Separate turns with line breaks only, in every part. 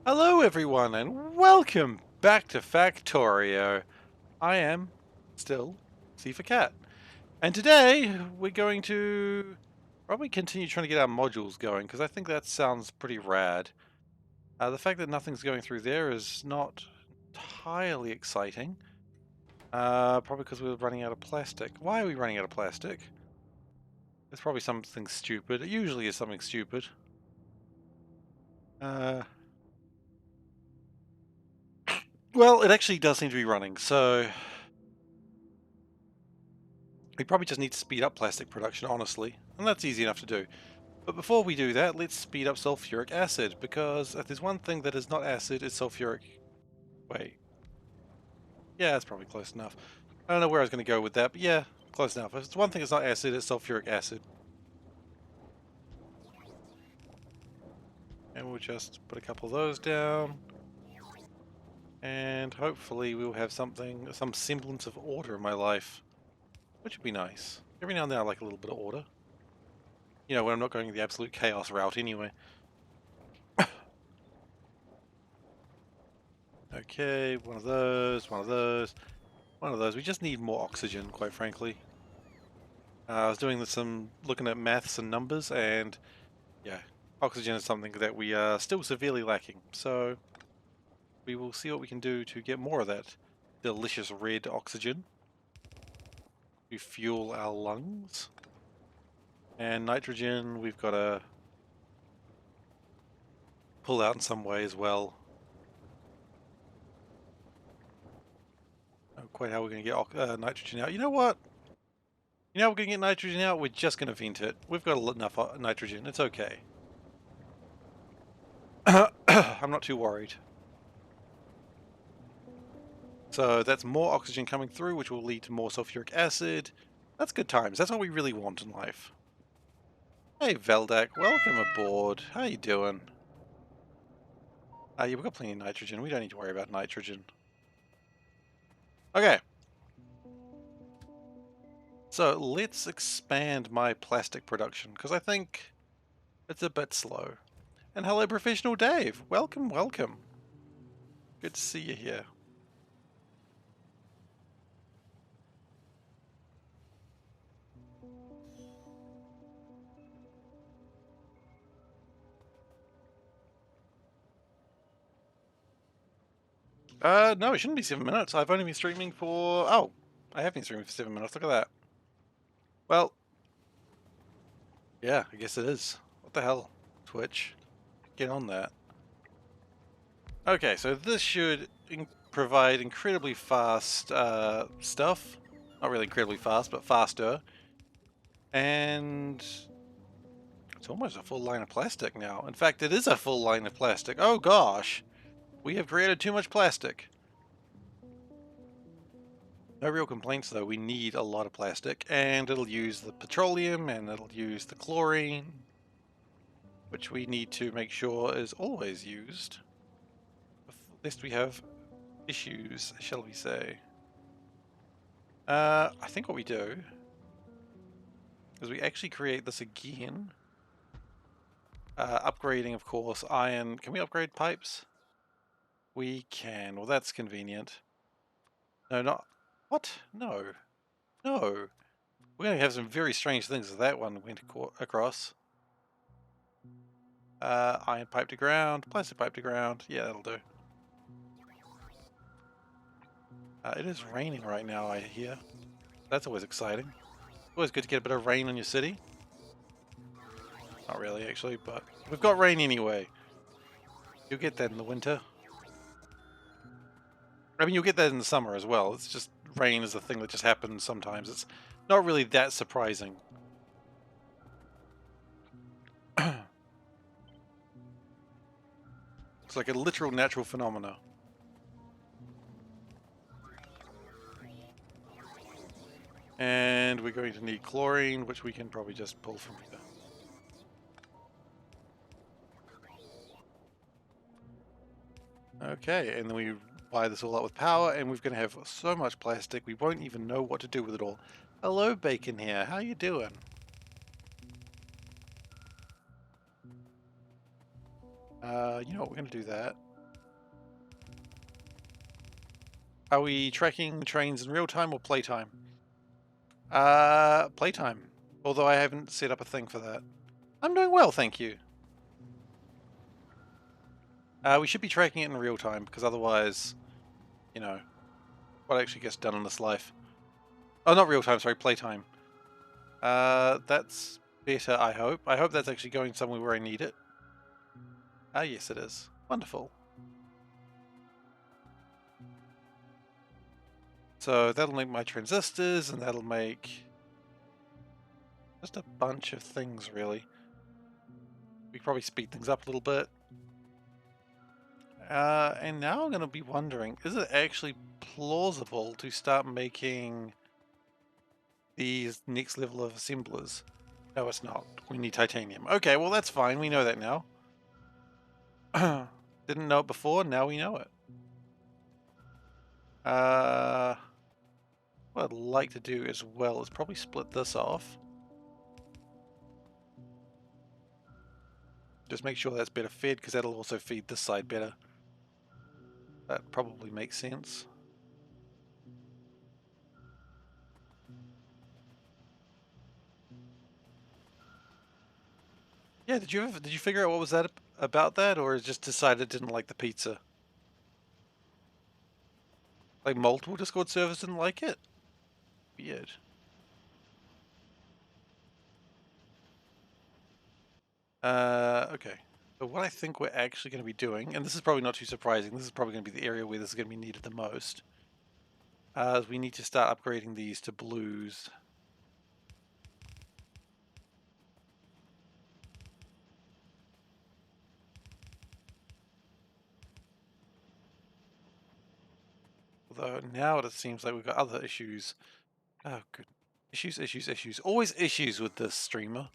Hello everyone and welcome back to Factorio. I am still SeiferKatt. And today we're going to probably continue trying to get our modules going because I think that sounds pretty rad. The fact that nothing's going through there is not entirely exciting. Probably because we're running out of plastic. Why are we running out of plastic? It's probably something stupid. It usually is something stupid. Well, it actually does seem to be running, so we probably just need to speed up plastic production, honestly, and that's easy enough to do. But before we do that, let's speed up sulfuric acid, because if there's one thing that is not acid, it's sulfuric. Wait. Yeah, that's probably close enough. I don't know where I was going to go with that, but yeah, close enough. If it's one thing that's not acid, it's sulfuric acid. And we'll just put a couple of those down. And hopefully we'll have something, some semblance of order in my life. Which would be nice. Every now and then I like a little bit of order. You know, when I'm not going the absolute chaos route anyway. Okay, one of those, one of those, one of those. We just need more oxygen, quite frankly. I was doing some looking at maths and numbers, and yeah, oxygen is something that we are still severely lacking. So we will see what we can do to get more of that delicious red oxygen to fuel our lungs. And nitrogen, we've got to pull out in some way as well. Not quite how we're going to get nitrogen out. You know what? You know we're going to get nitrogen out? We're just going to vent it. We've got enough nitrogen. It's okay. I'm not too worried. So that's more oxygen coming through, which will lead to more sulfuric acid. That's good times. That's what we really want in life. Hey, Veldak, welcome aboard. How you doing? Yeah, we've got plenty of nitrogen. We don't need to worry about nitrogen. Okay. So let's expand my plastic production, because I think it's a bit slow. And hello, Professional Dave. Welcome, welcome. Good to see you here. No, it shouldn't be 7 minutes. I've only been streaming for... Oh, I have been streaming for 7 minutes. Look at that. Well, yeah, I guess it is. What the hell? Twitch. Get on that. Okay, so this should provide incredibly fast stuff. Not really incredibly fast, but faster. And it's almost a full line of plastic now. In fact, it is a full line of plastic. Oh gosh. We have created too much plastic. No real complaints though. We need a lot of plastic, and it'll use the petroleum and it'll use the chlorine, which we need to make sure is always used, lest we have issues, shall we say. I think what we do is we actually create this again. Upgrading, of course, iron. Can we upgrade pipes? We can. Well, that's convenient. No, not... What? No. No. We're going to have some very strange things as that one went across. Iron pipe to ground, plastic pipe to ground. Yeah, that'll do. It is raining right now, I hear. That's always exciting. Always good to get a bit of rain on your city. Not really, actually, but we've got rain anyway. You'll get that in the winter. I mean, you'll get that in the summer as well. It's just rain is a thing that just happens sometimes. It's not really that surprising. It's like a literal natural phenomena. And we're going to need chlorine, which we can probably just pull from here. Okay, and then we buy this all up with power, and we're going to have so much plastic, we won't even know what to do with it all. Hello, Bacon here. How you doing? You know what? We're going to do that. Are we tracking trains in real time or playtime? Playtime. Although I haven't set up a thing for that. I'm doing well, thank you. We should be tracking it in real time, because otherwise, you know, what actually gets done in this life. Oh, not real time, sorry, playtime. That's better, I hope. I hope that's actually going somewhere where I need it. Ah, yes it is. Wonderful. So that'll make my transistors, and that'll make just a bunch of things, really. We can probably speed things up a little bit. And now I'm going to be wondering, is it actually plausible to start making these next level of assemblers? No, it's not. We need titanium. Okay, well that's fine. We know that now. Didn't know it before, now we know it. What I'd like to do as well is probably split this off. Just make sure that's better fed, because that'll also feed this side better. That probably makes sense. Yeah, did you figure out what was that about that, or just decided it didn't like the pizza? Like multiple Discord servers didn't like it? Weird. Okay. So what I think we're actually going to be doing, and this is probably not too surprising, this is probably going to be the area where this is going to be needed the most, is we need to start upgrading these to blues. Although now it seems like we've got other issues. Oh, good. Issues. Always issues with this streamer.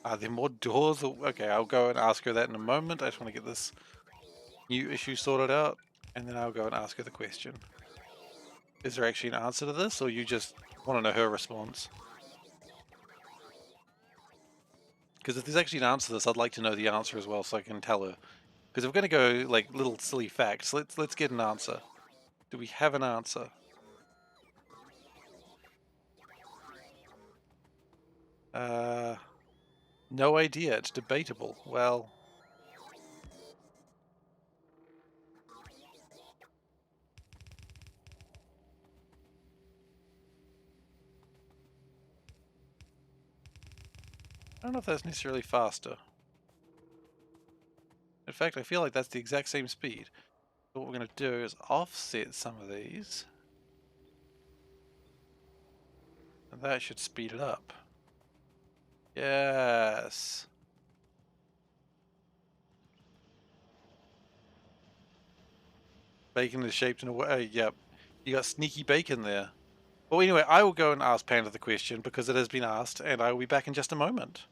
Are there more doors? Okay, I'll go and ask her that in a moment. I just want to get this new issue sorted out, and then I'll go and ask her the question. Is there actually an answer to this, or you just want to know her response? Because if there's actually an answer to this, I'd like to know the answer as well, so I can tell her. Because if we're going to go like little silly facts, let's get an answer. Do we have an answer? No idea. It's debatable. Well, I don't know if that's necessarily faster. In fact, I feel like that's the exact same speed. So what we're going to do is offset some of these. And that should speed it up. Yes. Bacon is shaped in a way. Yep. You got sneaky bacon there. Well, anyway, I will go and ask Panda the question because it has been asked, and I will be back in just a moment.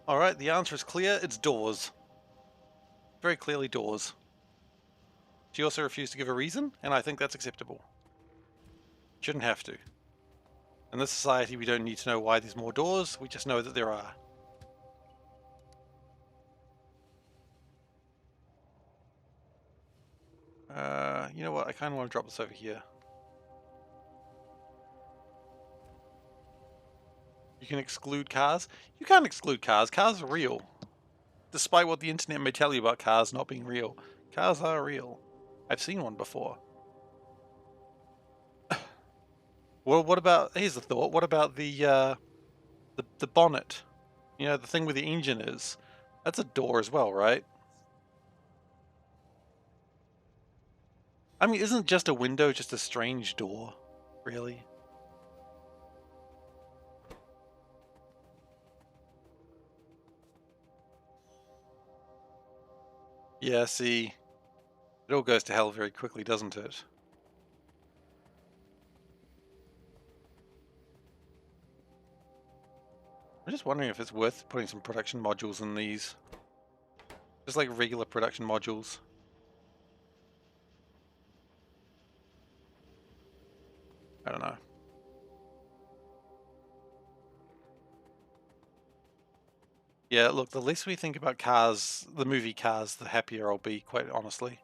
Alright, the answer is clear. It's doors. Very clearly doors. She also refused to give a reason, and I think that's acceptable. Shouldn't have to. In this society, we don't need to know why there's more doors, we just know that there are. You know what, I kind of want to drop this over here. You can exclude cars? You can't exclude cars. Cars are real. Despite what the internet may tell you about cars not being real, cars are real. I've seen one before. Well, what about, here's the thought, what about the bonnet? You know, the thing where the engine is. That's a door as well, right? I mean, isn't just a window just a strange door? Really? Yeah, see, it all goes to hell very quickly, doesn't it? I'm just wondering if it's worth putting some production modules in these. Just like regular production modules. I don't know. Yeah, look, the less we think about cars, the movie Cars, the happier I'll be, quite honestly.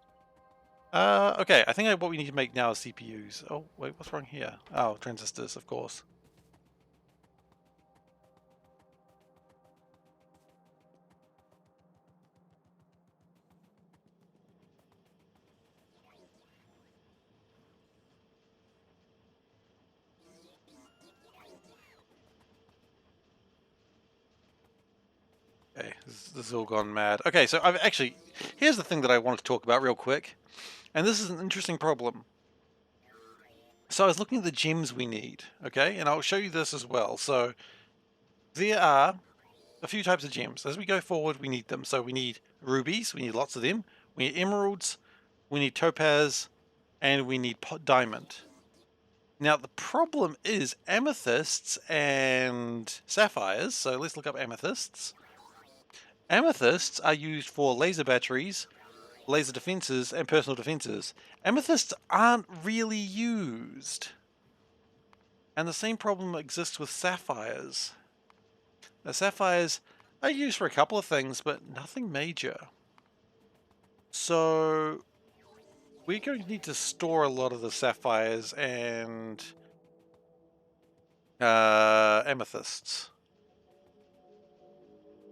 Okay, I think what we need to make now is CPUs. Oh, wait, what's wrong here? Oh, transistors, of course. Okay, this has all gone mad. Okay, so I've actually, here's the thing that I wanted to talk about real quick, and this is an interesting problem. So I was looking at the gems we need, okay, and I'll show you this as well. So there are a few types of gems. As we go forward, we need them. So we need rubies, we need lots of them. We need emeralds, we need topaz, and we need diamond. Now the problem is amethysts and sapphires. So let's look up amethysts. Amethysts are used for laser batteries, laser defenses, and personal defenses. Amethysts aren't really used. And the same problem exists with sapphires. Now, sapphires are used for a couple of things, but nothing major. So we're going to need to store a lot of the sapphires and amethysts,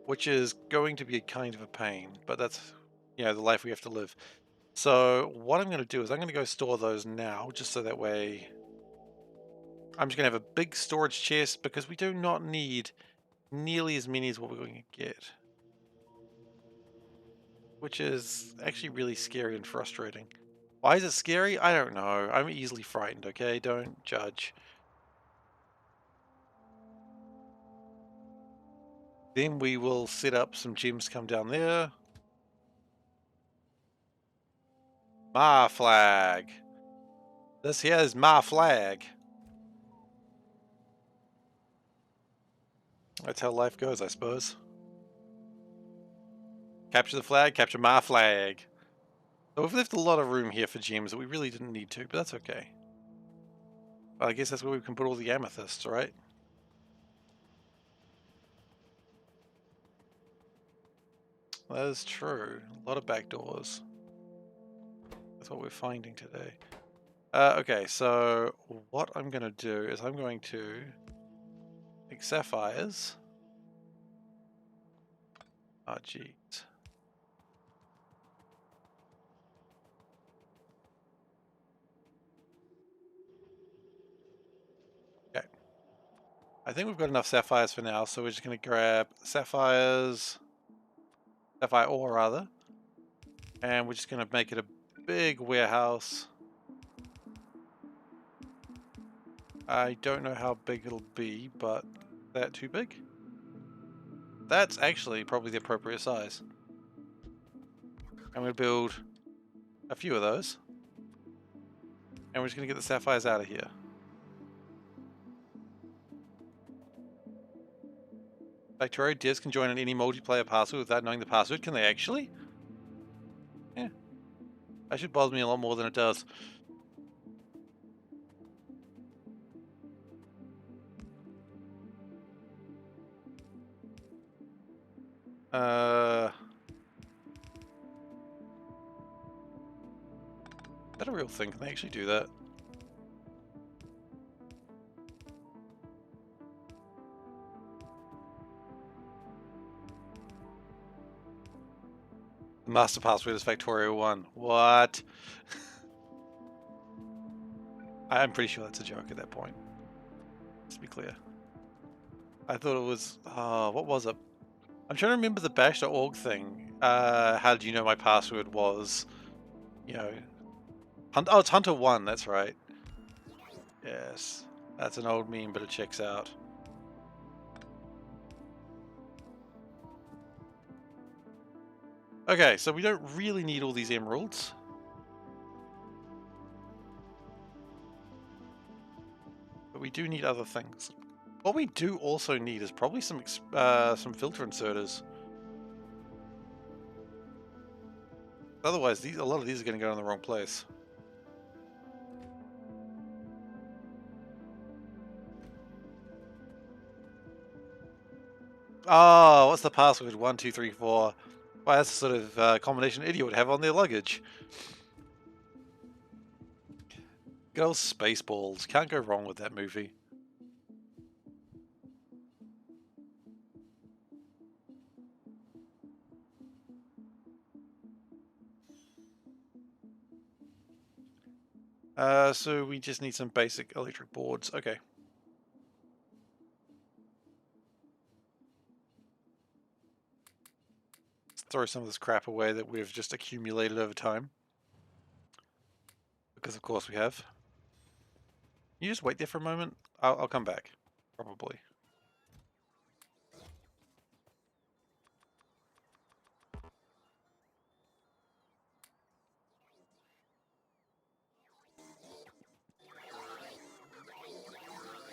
which is going to be a kind of a pain, but that's, you know, the life we have to live. So what I'm going to do is I'm going to go store those now, just so that way I'm just going to have a big storage chest, because we do not need nearly as many as what we're going to get, which is actually really scary and frustrating. Why is it scary? I don't know. I'm easily frightened, okay? Don't judge. Then we will set up some gems, come down there. My flag. This here is my flag. That's how life goes, I suppose. Capture the flag, capture my flag. So we've left a lot of room here for gems that we really didn't need to, but that's okay. Well, I guess that's where we can put all the amethysts, right? That is true. A lot of back doors. That's what we're finding today. Okay, so what I'm going to do is I'm going to make sapphires. Oh, jeez. Okay. I think we've got enough sapphires for now, so we're just going to grab sapphires, sapphire ore rather, and we're just going to make it a big warehouse. I don't know how big it'll be, but is that too big? That's actually probably the appropriate size. I'm going to build a few of those, and we're just going to get the sapphires out of here. Factorio devs can join in any multiplayer password without knowing the password. Can they actually? Yeah. That should bother me a lot more than it does. Is that a real thing? Can they actually do that? The master password is Factorio1. What? I'm pretty sure that's a joke at that point. Just to be clear. I thought it was, what was it? I'm trying to remember the bash.org thing. How did you know my password was, you know, oh, it's Hunter1, that's right. Yes, that's an old meme, but it checks out. Okay, so we don't really need all these emeralds. But we do need other things. What we do also need is probably some filter inserters. Otherwise, a lot of these are going to go in the wrong place. Oh, what's the password? 1234. Well, that's the sort of combination an idiot would have on their luggage. Good old Spaceballs. Can't go wrong with that movie. So we just need some basic electric boards. Okay. Let's throw some of this crap away that we've just accumulated over time. Because of course we have. Can you just wait there for a moment? I'll come back. Probably.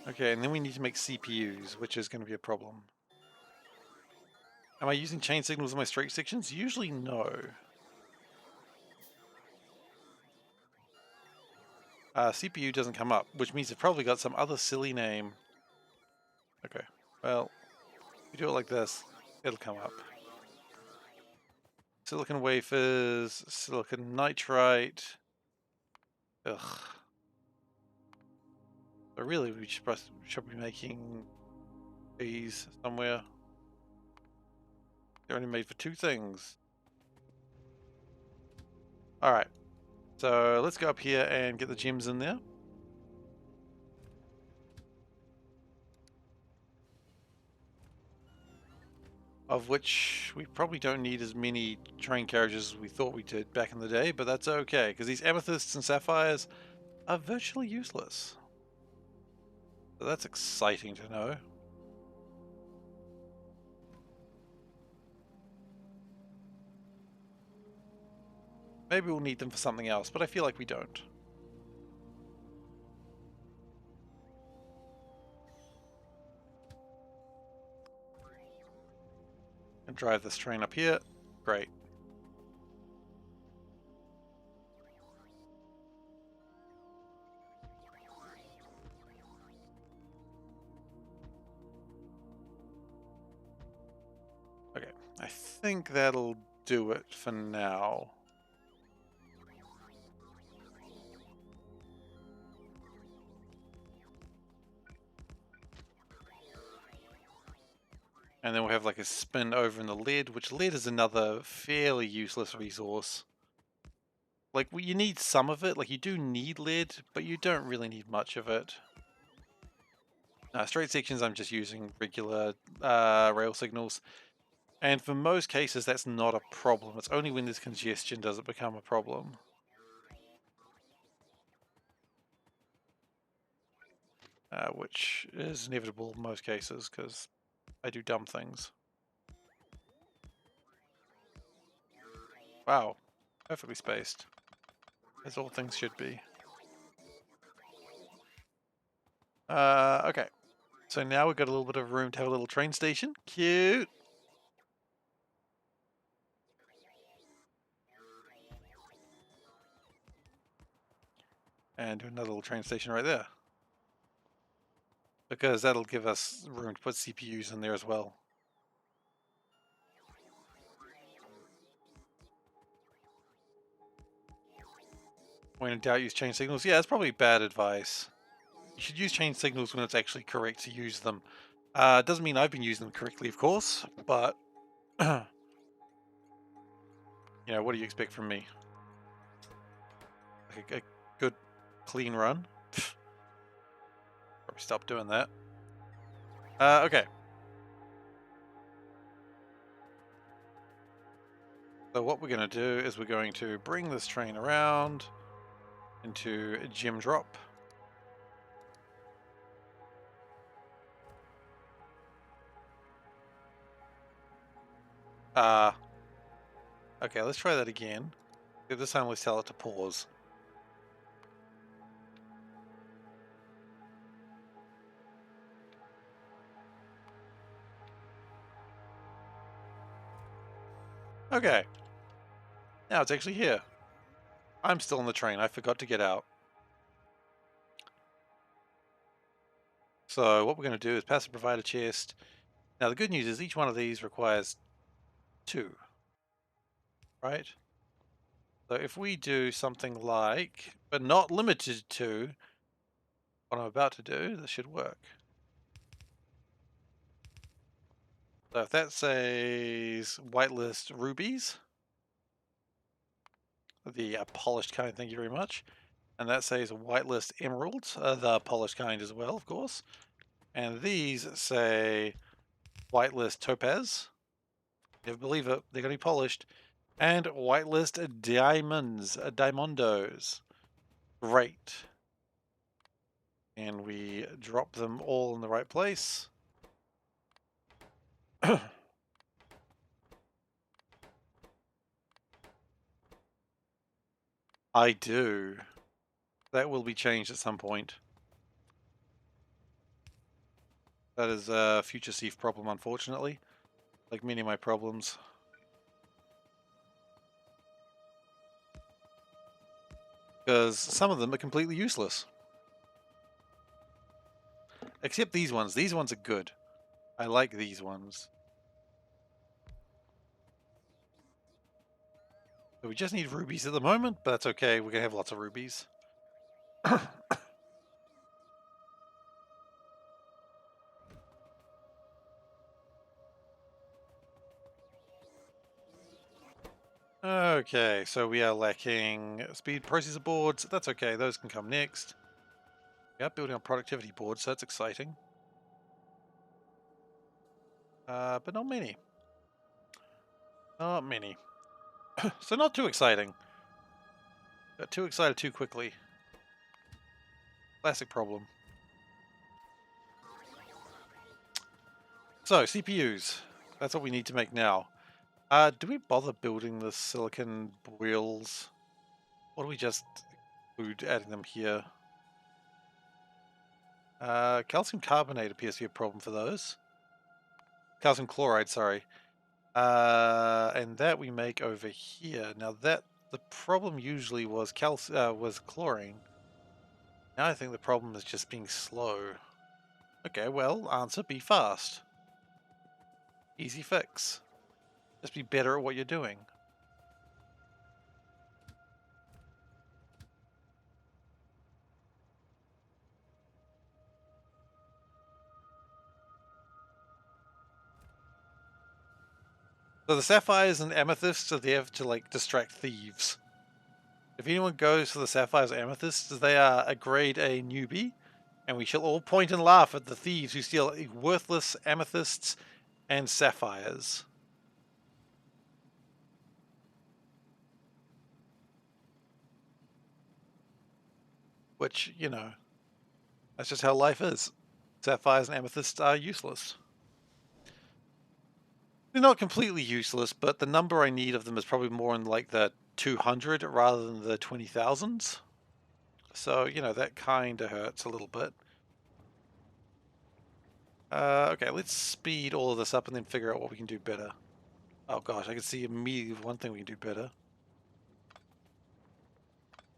Okay, and then we need to make CPUs, which is going to be a problem. Am I using chain signals in my straight sections? Usually no. CPU doesn't come up, which means it's probably got some other silly name. Okay, well, if we do it like this, it'll come up. Silicon wafers, silicon nitride. Ugh. So really, we should be making these somewhere. They're only made for two things. Alright, so let's go up here and get the gems in there. Of which we probably don't need as many train carriages as we thought we did back in the day, but that's okay, because these amethysts and sapphires are virtually useless. So that's exciting to know. Maybe we'll need them for something else, but I feel like we don't. And drive this train up here. Great. Okay, I think that'll do it for now. And then we'll have like a spin over in the lead, which lead is another fairly useless resource. Like, you need some of it, like you do need lead, but you don't really need much of it. Straight sections, I'm just using regular rail signals. And for most cases, that's not a problem. It's only when there's congestion does it become a problem. Which is inevitable in most cases, because I do dumb things. Wow, perfectly spaced. As all things should be. Okay. So now we've got a little bit of room to have a little train station. Cute! And another little train station right there. Because that'll give us room to put CPUs in there as well. When in doubt, use chain signals. Yeah, that's probably bad advice. You should use chain signals when it's actually correct to use them. It doesn't mean I've been using them correctly, of course, but you know, what do you expect from me? Like a good, clean run? Probably stop doing that. Okay. So what we're going to do is we're going to bring this train around into a gem drop. Okay, let's try that again. This time let's tell it to pause. Okay. Now it's actually here. I'm still on the train. I forgot to get out. So what we're going to do is passive provide a chest. Now the good news is each one of these requires 2. Right? So if we do something like, but not limited to, what I'm about to do, this should work. So if that says whitelist rubies, the polished kind, thank you very much. And that says whitelist emeralds, the polished kind as well, of course. And these say whitelist topaz. Never believe it, they're going to be polished. And whitelist diamonds, diamondos. Great. And we drop them all in the right place. I do. That will be changed at some point. That is a future Seif problem, unfortunately. Like many of my problems. Because some of them are completely useless. Except these ones. These ones are good. I like these ones. So we just need rubies at the moment, but that's okay. We're going to have lots of rubies. Okay, so we are lacking speed processor boards. That's okay. Those can come next. We are building on productivity boards, so that's exciting. But not many. Not many. So not too exciting. Got too excited too quickly. Classic problem. So, CPUs. That's what we need to make now. Do we bother building the silicon wheels? Or do we just include adding them here? Calcium carbonate appears to be a problem for those. Calcium chloride, sorry. And that we make over here. Now that the problem usually was was chlorine. Now I think the problem is just being slow. Okay, well, answer, be fast. Easy fix. Just be better at what you're doing. So the sapphires and amethysts are there to like distract thieves. If anyone goes for the sapphires or amethysts, they are a grade A newbie, and we shall all point and laugh at the thieves who steal worthless amethysts and sapphires. Which, you know, that's just how life is. Sapphires and amethysts are useless. They're not completely useless, but the number I need of them is probably more in like the 200 rather than the 20,000s. So, you know, that kind of hurts a little bit. Okay, let's speed all of this up and then figure out what we can do better. Oh gosh, I can see immediately one thing we can do better.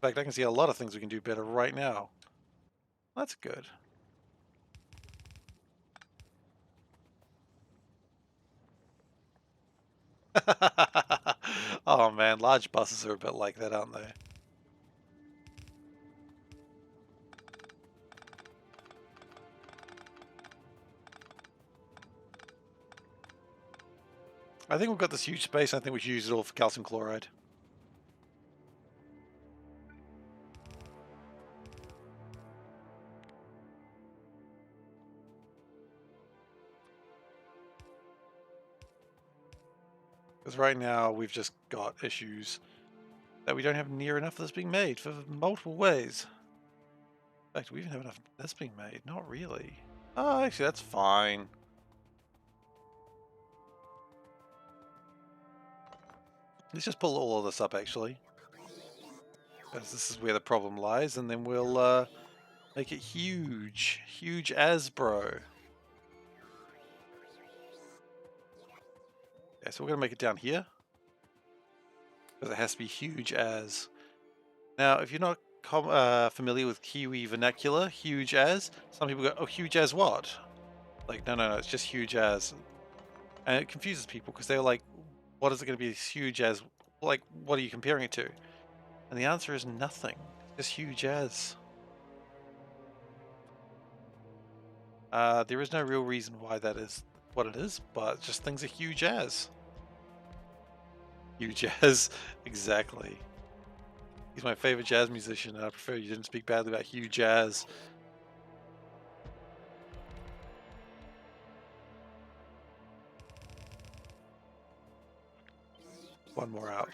In fact, I can see a lot of things we can do better right now. That's good. Oh man, large buses are a bit like that, aren't they? I think we've got this huge space. I think we should use it all for calcium chloride. Because right now we've just got issues that we don't have near enough of this being made for multiple ways. In fact, we even have enough of this being made. Not really. Oh, actually, that's fine. Let's just pull all of this up, actually. Because this is where the problem lies, and then we'll make it huge. Huge as, bro. Okay, so we're going to make it down here. Because it has to be huge as. Now, if you're not familiar with Kiwi vernacular, huge as, some people go, oh, huge as what? Like, no, it's just huge as. And it confuses people because they're like, what is it going to be as huge as? Like, what are you comparing it to? And the answer is nothing. It's just huge as. There is no real reason why that is what it is, but just things are huge as. Huge as, exactly. He's my favorite jazz musician, and I prefer you didn't speak badly about Hugh Jazz. One more out.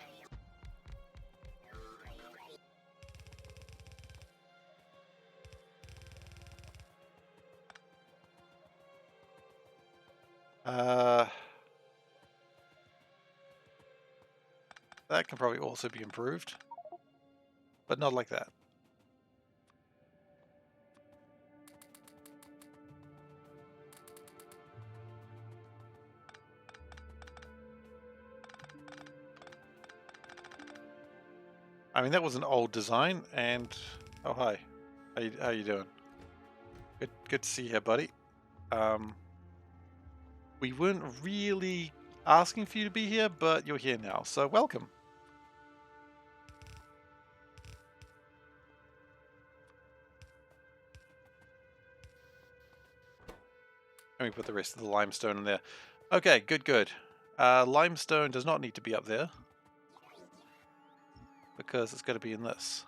That can probably also be improved, but not like that. I mean, that was an old design, and oh hi, how you doing? Good to see you here, buddy. We weren't really asking for you to be here, but you're here now, so welcome. Let me put the rest of the limestone in there. Okay, good. Limestone does not need to be up there because it's going to be in this.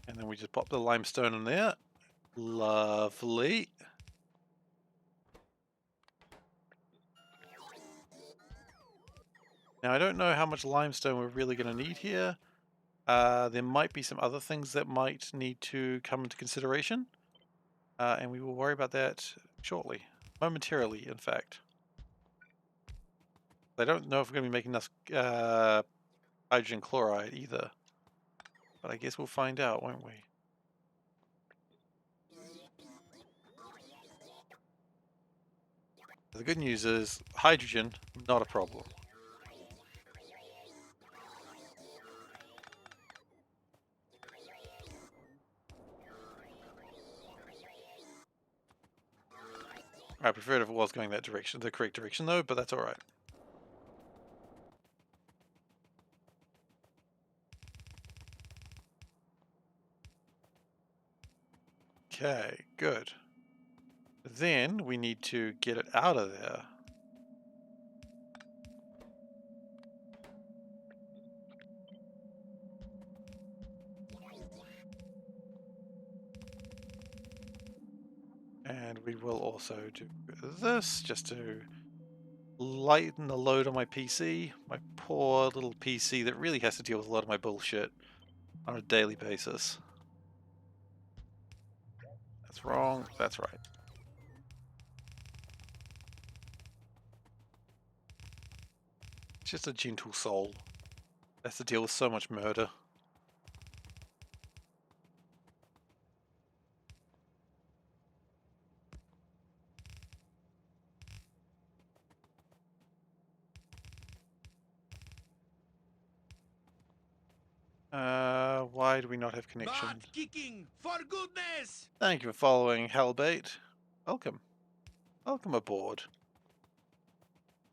And then we just pop the limestone in there. Lovely. Now I don't know how much limestone we're really going to need here. There might be some other things that might need to come into consideration. And we will worry about that shortly. Momentarily, in fact. I don't know if we're going to be making enough hydrogen chloride either. But I guess we'll find out, won't we? The good news is hydrogen, not a problem. I prefer it if it was going that direction, the correct direction though, but that's alright. Okay, good. Then we need to get it out of there. And we will also do this just to lighten the load on my PC. My poor little PC that really has to deal with a lot of my bullshit on a daily basis. That's wrong. That's right. It's just a gentle soul. Has to deal with so much murder. Why do we not have connection?
Not kicking, for goodness!
Thank you for following, Hellbait. Welcome. Welcome aboard.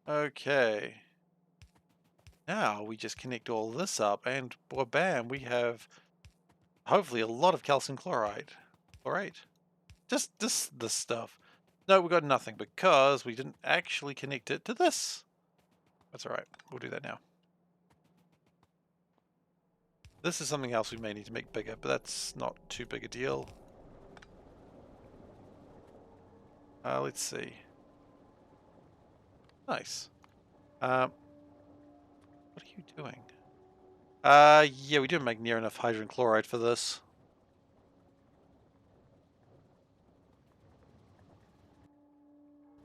Okay. Now we just connect all this up and bam, we have hopefully a lot of calcium chloride. Alright. Just this stuff. No, we got nothing because we didn't actually connect it to this. That's alright. We'll do that now. This is something else we may need to make bigger, but that's not too big a deal. Let's see. Nice. What are you doing? Yeah, we didn't make near enough hydrogen chloride for this.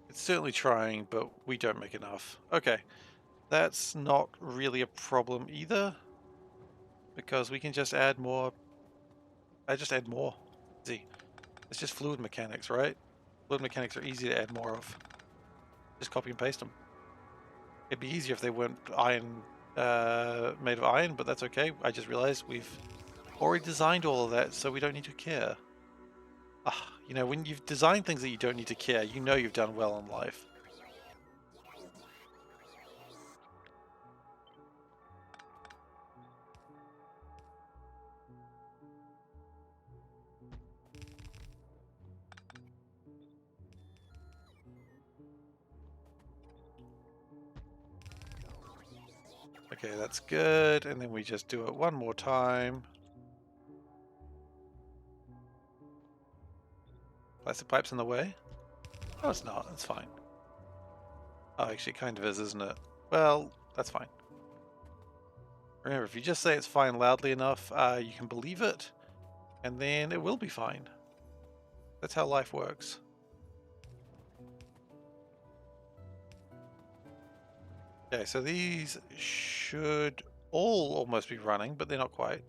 It's certainly trying, but we don't make enough. Okay, that's not really a problem either, because we can just add more. I just add more. See, it's just fluid mechanics, right? Fluid mechanics are easy to add more of. Just copy and paste them. It'd be easier if they weren't iron, made of iron, but that's okay. I just realized we've already designed all of that, so we don't need to care. Ah, you know, when you've designed things that you don't need to care, you know you've done well in life. Okay, that's good, and then we just do it one more time. Plastic pipe's in the way? No, it's not. It's fine. Oh, actually, it kind of is, isn't it? Well, that's fine. Remember, if you just say it's fine loudly enough, you can believe it, and then it will be fine. That's how life works. Okay, so these should all almost be running, but they're not quite.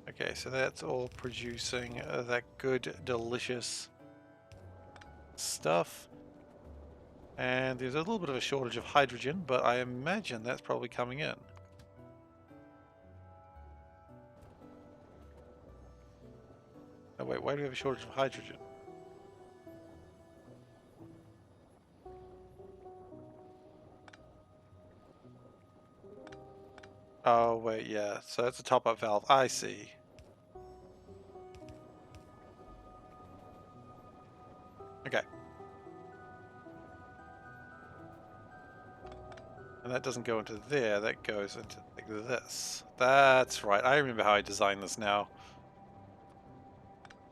Okay, so that's all producing that good, delicious stuff. And there's a little bit of a shortage of hydrogen, but I imagine that's probably coming in. Oh wait, why do we have a shortage of hydrogen? Oh wait, yeah, so that's a top-up valve. I see. Okay. And that doesn't go into there, that goes into like this. That's right, I remember how I designed this now.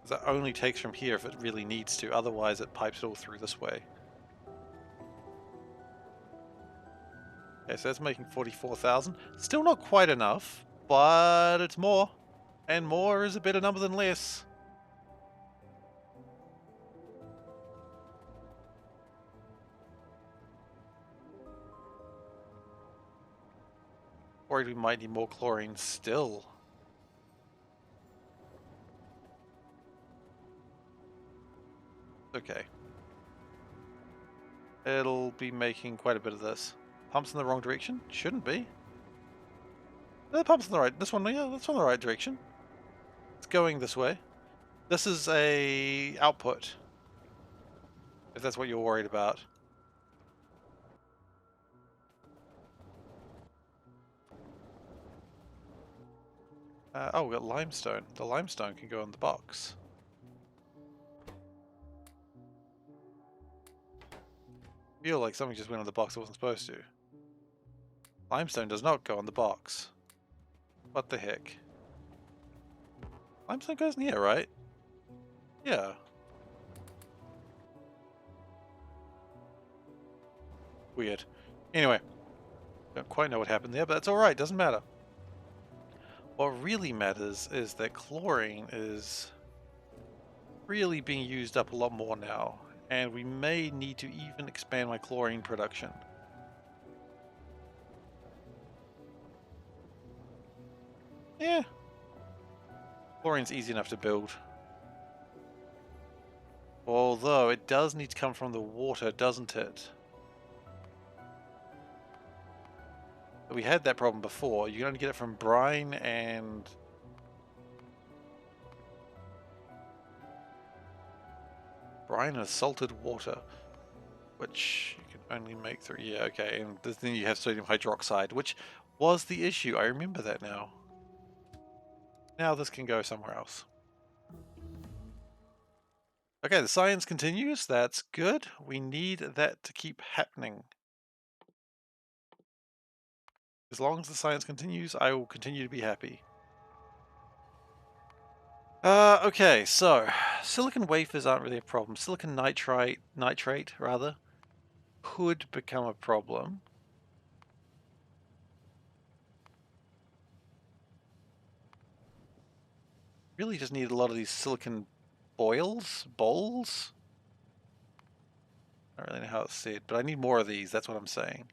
That only takes from here if it really needs to, otherwise it pipes it all through this way. Okay, so that's making 44,000. Still not quite enough, but it's more. And more is a better number than less. Or we might need more chlorine still. Okay. It'll be making quite a bit of this. Pumps in the wrong direction? Shouldn't be. No, the pump's in the right. This one, yeah, that's in the right direction. It's going this way. This is a output. If that's what you're worried about. Oh, we got limestone. The limestone can go in the box. Feel like something just went on the box that wasn't supposed to. Limestone does not go on the box. What the heck? Limestone goes in here, right? Yeah. Weird. Anyway, don't quite know what happened there, but that's alright, doesn't matter. What really matters is that chlorine is really being used up a lot more now, and we may need to even expand my chlorine production. Yeah. Chlorine's easy enough to build. Although it does need to come from the water, doesn't it? We had that problem before. You can only get it from brine and... brine and salted water, which you can only make through... yeah, okay, and then you have sodium hydroxide, which was the issue. I remember that now. Now this can go somewhere else. Okay, the science continues. That's good. We need that to keep happening. As long as the science continues, I will continue to be happy. Okay, so silicon wafers aren't really a problem. Silicon nitrate rather, could become a problem. Really just need a lot of these silicon bowls? I don't really know how it's said, but I need more of these, that's what I'm saying.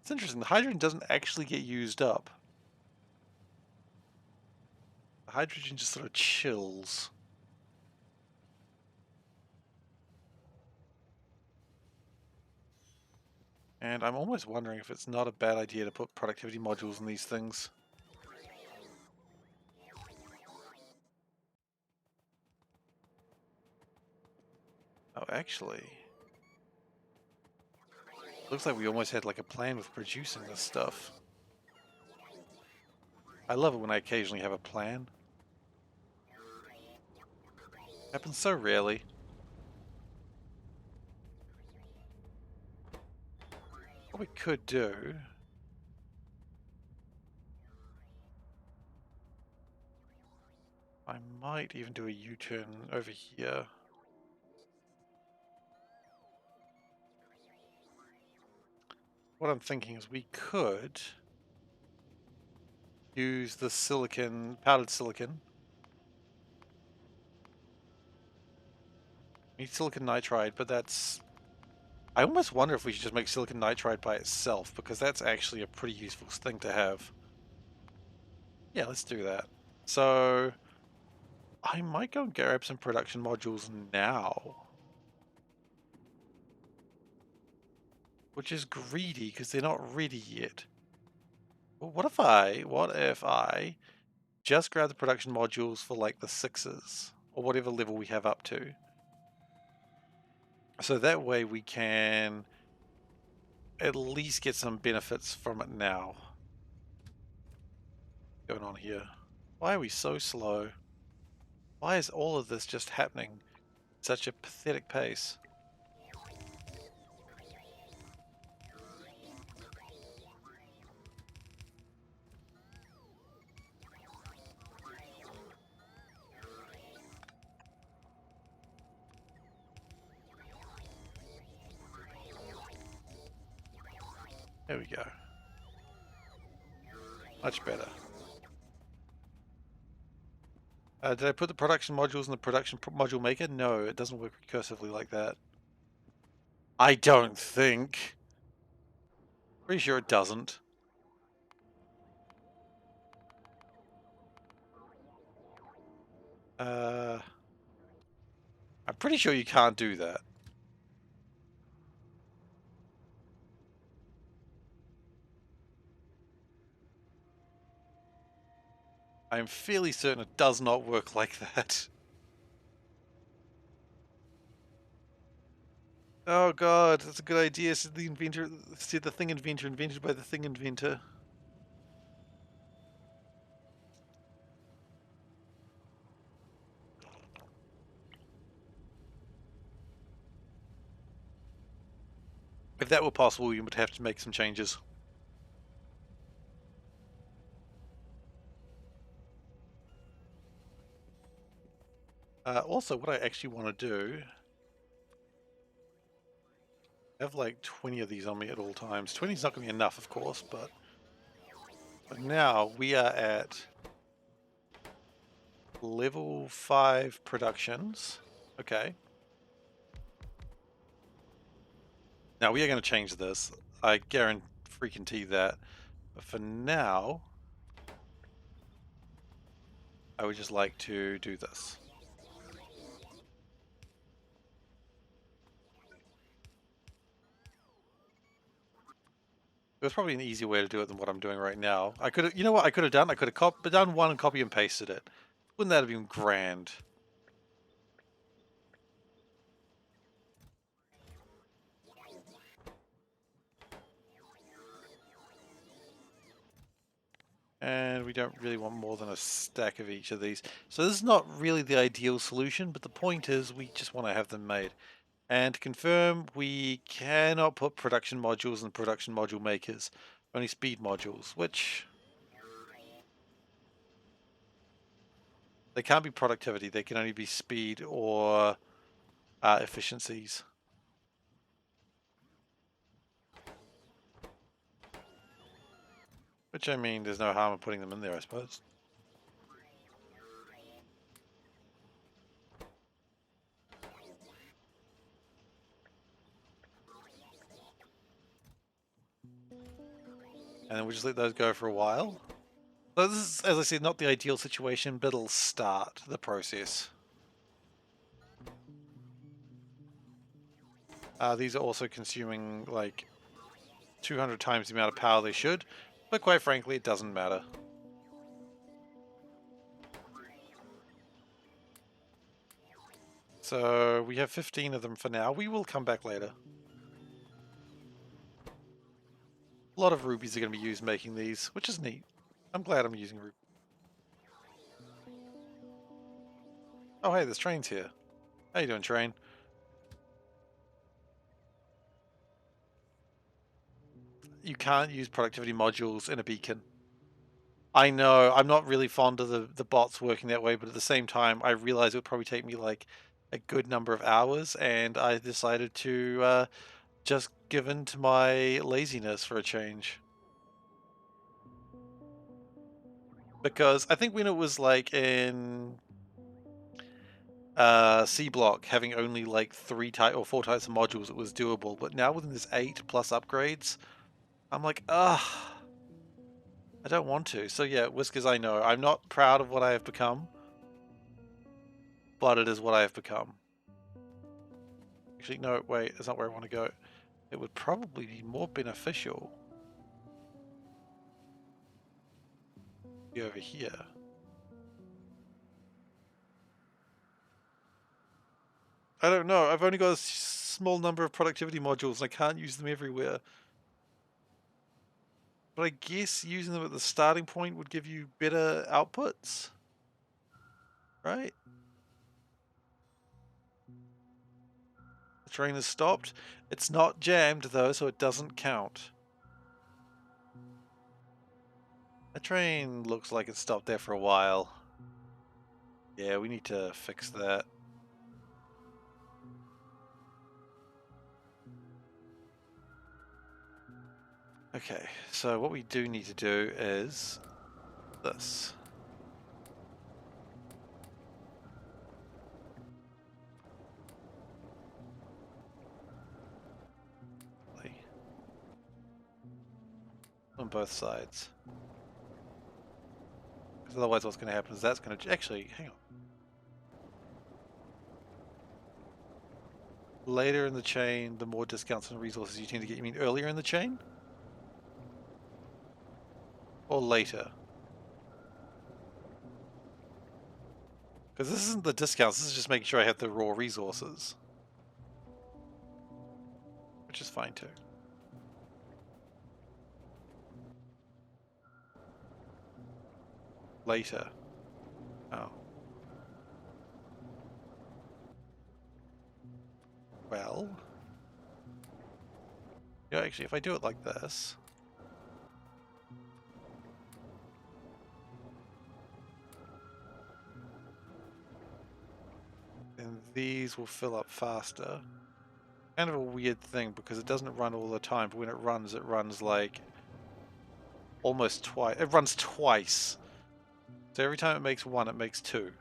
It's interesting, the hydrogen doesn't actually get used up. The hydrogen just sort of chills. And I'm almost wondering if it's not a bad idea to put productivity modules in these things. Oh, actually, looks like we almost had like a plan with producing this stuff. I love it when I occasionally have a plan. Happens so rarely. What we could do... I might even do a U-turn over here. What I'm thinking is we could use the silicon, powdered silicon. We need silicon nitride, but that's... I almost wonder if we should just make silicon nitride by itself, because that's actually a pretty useful thing to have. Yeah, let's do that. So, I might go and grab some production modules now. Which is greedy, because they're not ready yet. Well, what if I just grab the production modules for like the 6s, or whatever level we have up to. So that way we can at least get some benefits from it now. Going on here. Why are we so slow? Why is all of this just happening at such a pathetic pace? There we go. Much better. Did I put the production modules in the production module maker? No, it doesn't work recursively like that. I don't think. Pretty sure it doesn't. I'm pretty sure you can't do that. I'm fairly certain it does not work like that. Oh god, that's a good idea. Said the inventor, said the thing inventor, invented by the thing inventor. If that were possible, you would have to make some changes. Also, what I actually want to do, I have like 20 of these on me at all times. 20 is not going to be enough, of course, but now we are at level 5 productions. Okay. Now we are going to change this. I guarantee that. But for now, I would just like to do this. There's probably an easier way to do it than what I'm doing right now. I could have, you know what I could have done? I could have done one and copy and pasted it. Wouldn't that have been grand? And we don't really want more than a stack of each of these. So this is not really the ideal solution, but the point is we just want to have them made. And to confirm, we cannot put production modules in production module makers. Only speed modules, which... they can't be productivity, they can only be speed or efficiencies. Which, I mean, there's no harm in putting them in there, I suppose. And then we'll just let those go for a while. So this is, as I said, not the ideal situation, but it'll start the process. These are also consuming like 200 times the amount of power they should, but quite frankly, it doesn't matter. So we have 15 of them for now. We will come back later. A lot of rubies are going to be used making these, which is neat. I'm glad I'm using rubies. Oh hey, there's trains here. How you doing, train? You can't use productivity modules in a beacon. I know, I'm not really fond of the bots working that way, but at the same time, I realize it would probably take me like a good number of hours, and I decided to just give in to my laziness for a change. Because I think when it was like in C block having only like 3 type or 4 types of modules, it was doable, but now within this 8 plus upgrades, I'm like, ugh, I don't want to. So yeah, Whiskers, I know I'm not proud of what I have become, but it is what I have become. Actually, no, wait, that's not where I want to go. It would probably be more beneficial to be over here. I don't know, I've only got a small number of productivity modules and I can't use them everywhere. But I guess using them at the starting point would give you better outputs, right? The train has stopped. It's not jammed though, so it doesn't count. The train looks like it stopped there for a while. Yeah, we need to fix that. Okay, so what we do need to do is this. On both sides. Because otherwise what's going to happen is that's going to... Actually, hang on. Later in the chain, the more discounts and resources you tend to get. You mean earlier in the chain? Or later? Because this isn't the discounts, this is just making sure I have the raw resources. Which is fine too. Later. Oh. Well. Yeah, actually, if I do it like this... then these will fill up faster. Kind of a weird thing because it doesn't run all the time, but when it runs like almost twice. It runs twice. So every time it makes one, it makes two.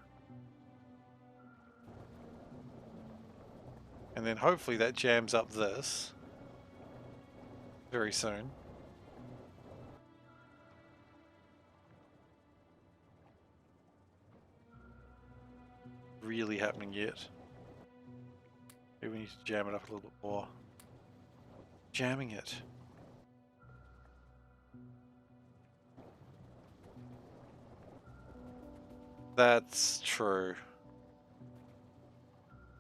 And then hopefully that jams up this very soon. Really happening yet. Maybe we need to jam it up a little bit more. Jamming it. That's true.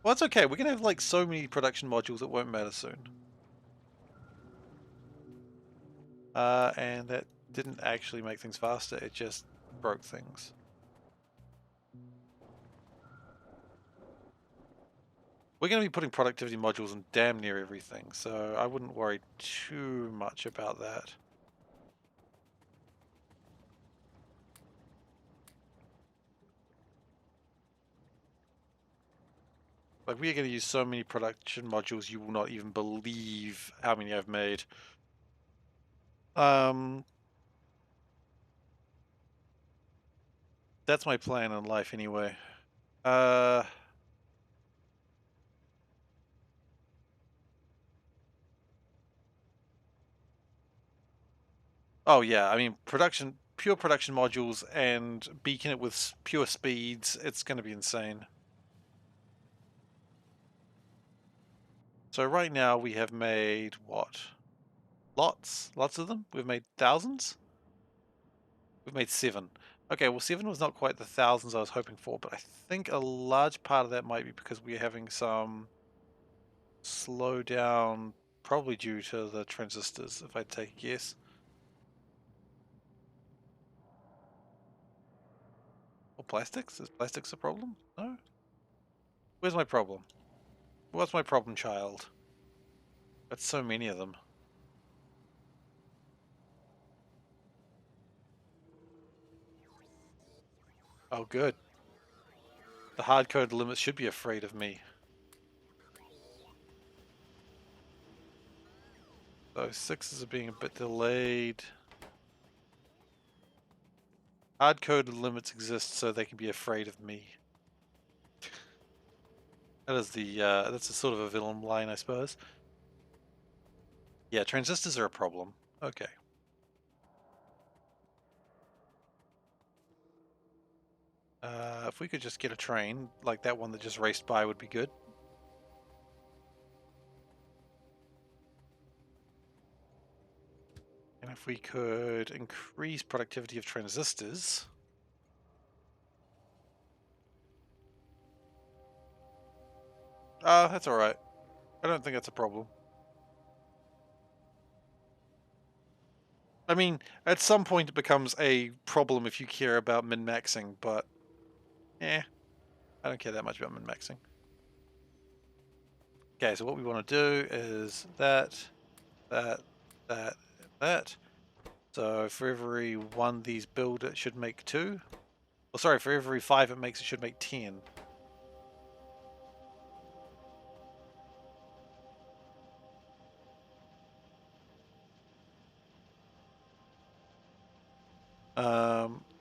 Well, it's okay. We're going to have like so many production modules it won't matter soon. And that didn't actually make things faster, it just broke things. We're going to be putting productivity modules in damn near everything, so I wouldn't worry too much about that. Like, we are going to use so many production modules, you will not even believe how many I've made. That's my plan in life anyway. Oh yeah, I mean, pure production modules and beacon it with pure speeds, it's going to be insane. So right now we have made what? Lots of them? We've made thousands? We've made 7. Okay, well 7 was not quite the thousands I was hoping for, but I think a large part of that might be because we're having some slowdown, probably due to the transistors, if I take a guess. Or plastics? Is plastics a problem? No? Where's my problem? What's my problem, child? Got so many of them. Oh, good. The hard-coded limits should be afraid of me. Those 6s are being a bit delayed. Hard-coded limits exist so they can be afraid of me. That is that's a sort of a villain line, I suppose. Yeah, transistors are a problem. Okay. If we could just get a train, like that one that just raced by would be good. And if we could increase productivity of transistors... that's alright. I don't think that's a problem. I mean, at some point it becomes a problem if you care about min-maxing, but... I don't care that much about min-maxing. Okay, so what we want to do is that, that, that. So for every 1 these build, it should make 2. Well, sorry, for every 5 it makes, it should make 10.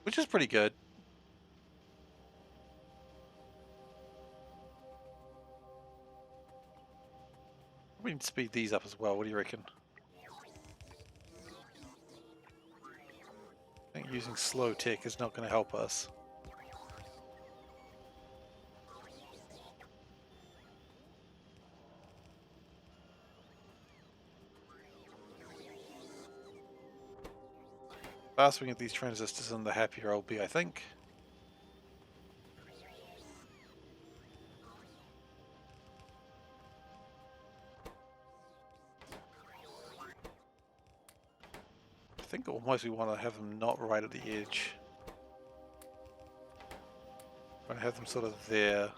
Which is pretty good. We need to speed these up as well. What do you reckon? I think using slow tech is not going to help us. The faster we get these transistors in, the happier I'll be, I think. I think almost we want to have them not right at the edge. We want to have them sort of there.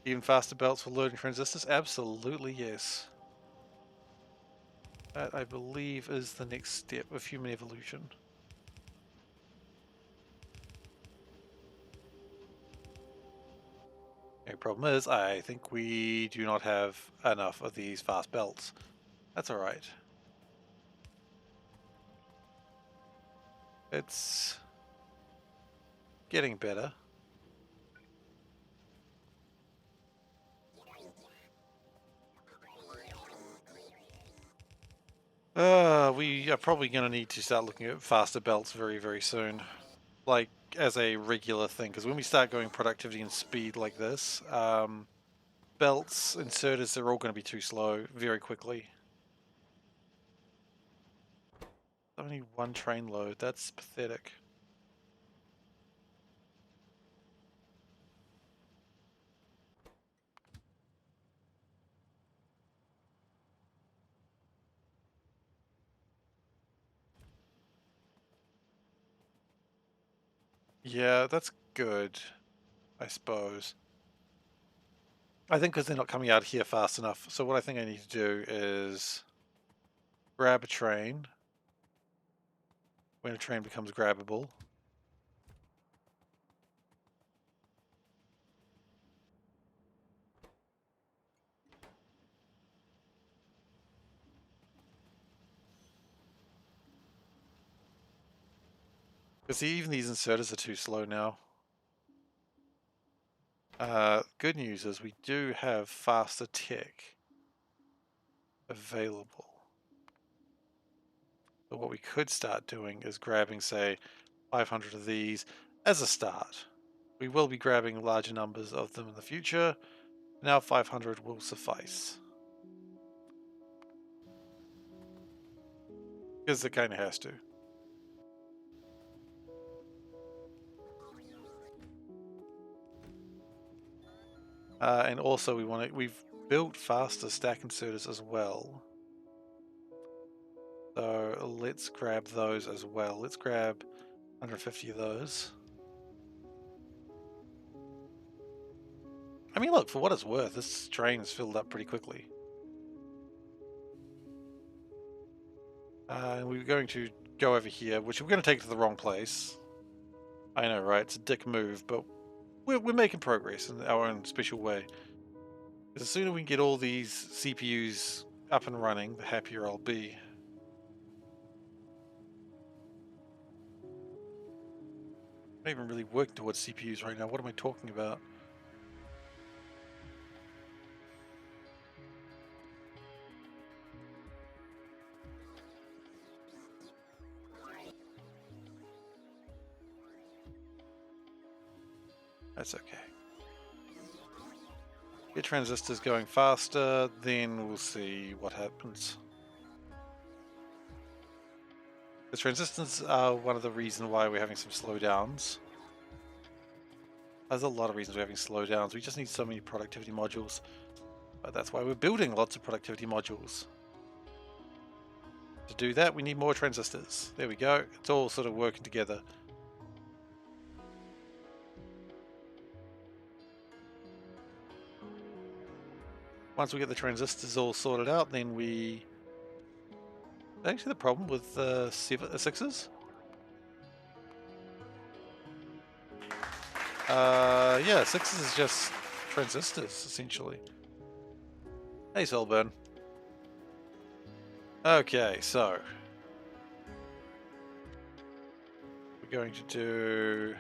Even faster belts for loading transistors? Absolutely yes. That, I believe, is the next step of human evolution. The problem is, I think we do not have enough of these fast belts. That's alright. It's getting better. We are probably going to need to start looking at faster belts very, very soon. Like, as a regular thing, because when we start going productivity and speed like this, belts, inserters, they're all going to be too slow very quickly. Only one train load. That's pathetic. Yeah, that's good, I suppose. I think because they're not coming out here fast enough. So what I think I need to do is grab a train when a train becomes grabbable. Because even these inserters are too slow now. Good news is we do have faster tech available. But what we could start doing is grabbing, say, 500 of these as a start. We will be grabbing larger numbers of them in the future. Now 500 will suffice. Because it kind of has to. And also we've built faster stack inserters as well. So let's grab those as well. Let's grab 150 of those. I mean, look, for what it's worth, this train is filled up pretty quickly. And we're going to go over here, which we're going to take to the wrong place. I know, right? It's a dick move, but we're making progress in our own special way. The sooner we can get all these CPUs up and running, the happier I'll be. I'm not even really working towards CPUs right now. What am I talking about? That's okay. Get transistors going faster, then we'll see what happens. The transistors are one of the reasons why we're having some slowdowns. There's a lot of reasons we're having slowdowns. We just need so many productivity modules. But that's why we're building lots of productivity modules. To do that, we need more transistors. There we go. It's all sort of working together. Once we get the transistors all sorted out, then we... Actually, the problem with sixes? Yeah, sixes is just transistors, essentially. Hey, Solburn. Okay, so... we're going to do...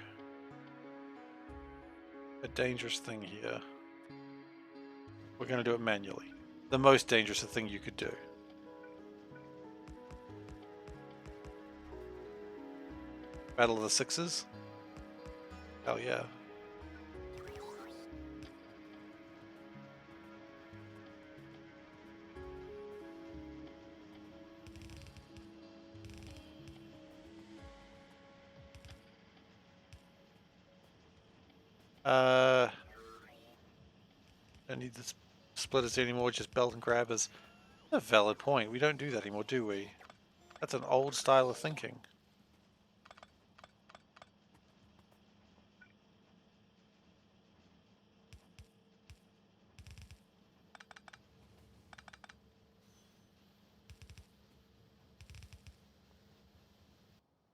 a dangerous thing here. We're going to do it manually. The most dangerous thing you could do. Battle of the Sixes? Hell yeah. Don't need the splitters anymore, just belt and grabbers. A valid point. We don't do that anymore, do we? That's an old style of thinking.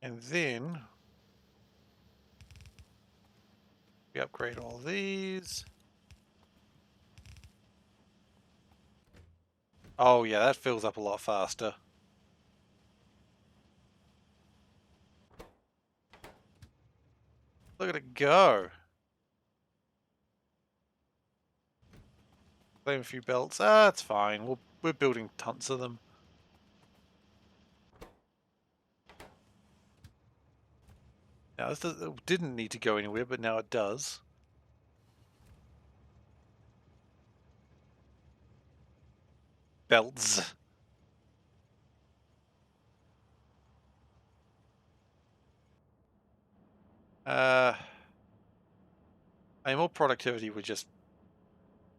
And then we upgrade all these. Oh yeah, that fills up a lot faster. Look at it go. Claim a few belts. Ah, it's fine. We're building tons of them. Now it didn't need to go anywhere, but now it does. Belts. More productivity would just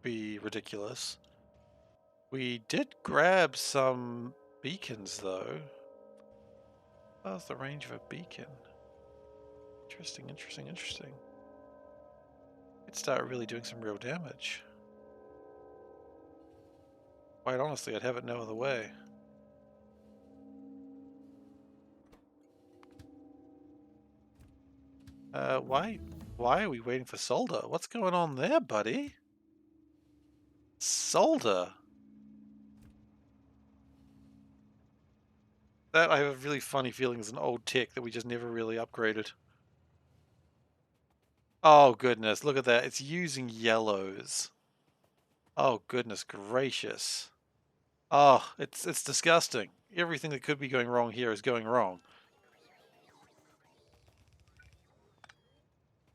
be ridiculous. We did grab some beacons, though. How's the range of a beacon? Interesting, interesting, interesting. Could start really doing some real damage. Quite honestly, I'd have it no other way. Why are we waiting for Solder? What's going on there, buddy? Solder? That I have a really funny feeling is an old tech that we just never really upgraded. Oh goodness, look at that. It's using yellows. Oh goodness gracious. Oh, it's disgusting. Everything that could be going wrong here is going wrong.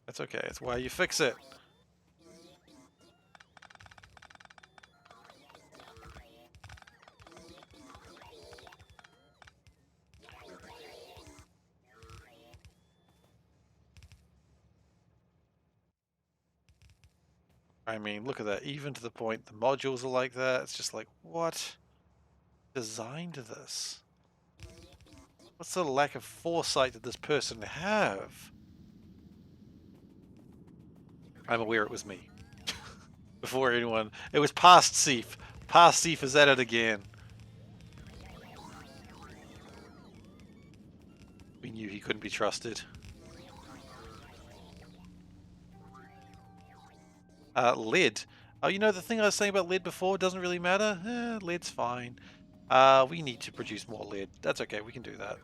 That's okay. It's why you fix it. I mean, look at that. Even to the point the modules are like that. It's just like, what designed this? What sort of lack of foresight did this person have? I'm aware it was me. Before anyone. It was past Seif. Past Seif is at it again. We knew he couldn't be trusted. Lead. Oh, you know, the thing I was saying about lead before doesn't really matter? Lead's fine. We need to produce more lead. That's okay, we can do that.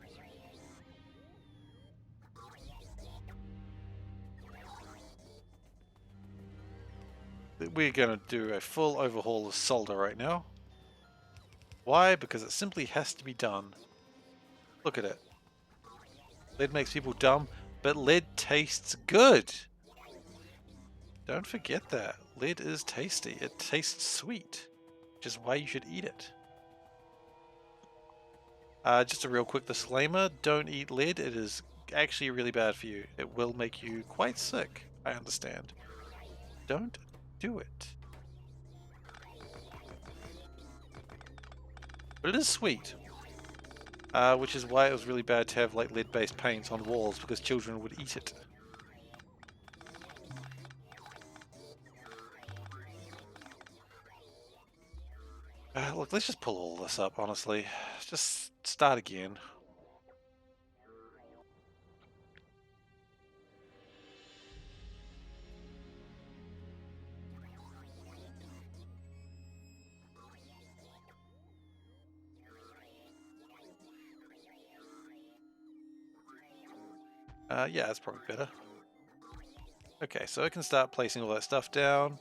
We're going to do a full overhaul of solder right now. Why? Because it simply has to be done. Look at it. Lead makes people dumb, but lead tastes good. Don't forget that. Lead is tasty. It tastes sweet, which is why you should eat it. Just a real quick disclaimer, don't eat lead. It is actually really bad for you. It will make you quite sick, I understand. Don't do it. But it is sweet. Which is why it was really bad to have like lead-based paints on walls, because children would eat it. Look, let's just pull all this up, honestly. Just start again. Yeah, that's probably better. Okay, so I can start placing all that stuff down.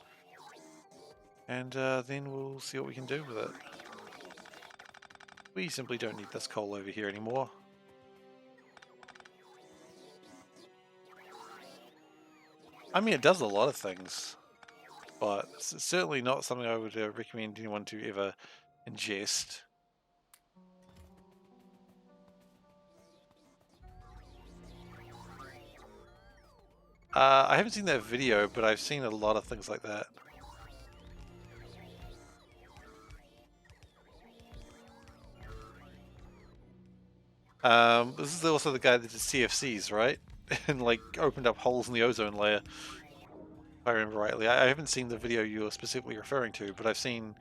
And then we'll see what we can do with it. We simply don't need this coal over here anymore. I mean, it does a lot of things, but it's certainly not something I would recommend anyone to ever ingest. I haven't seen that video, but I've seen a lot of things like that. This is also the guy that did CFCs, right? And like opened up holes in the ozone layer, if I remember rightly. I haven't seen the video you're specifically referring to, but I've seen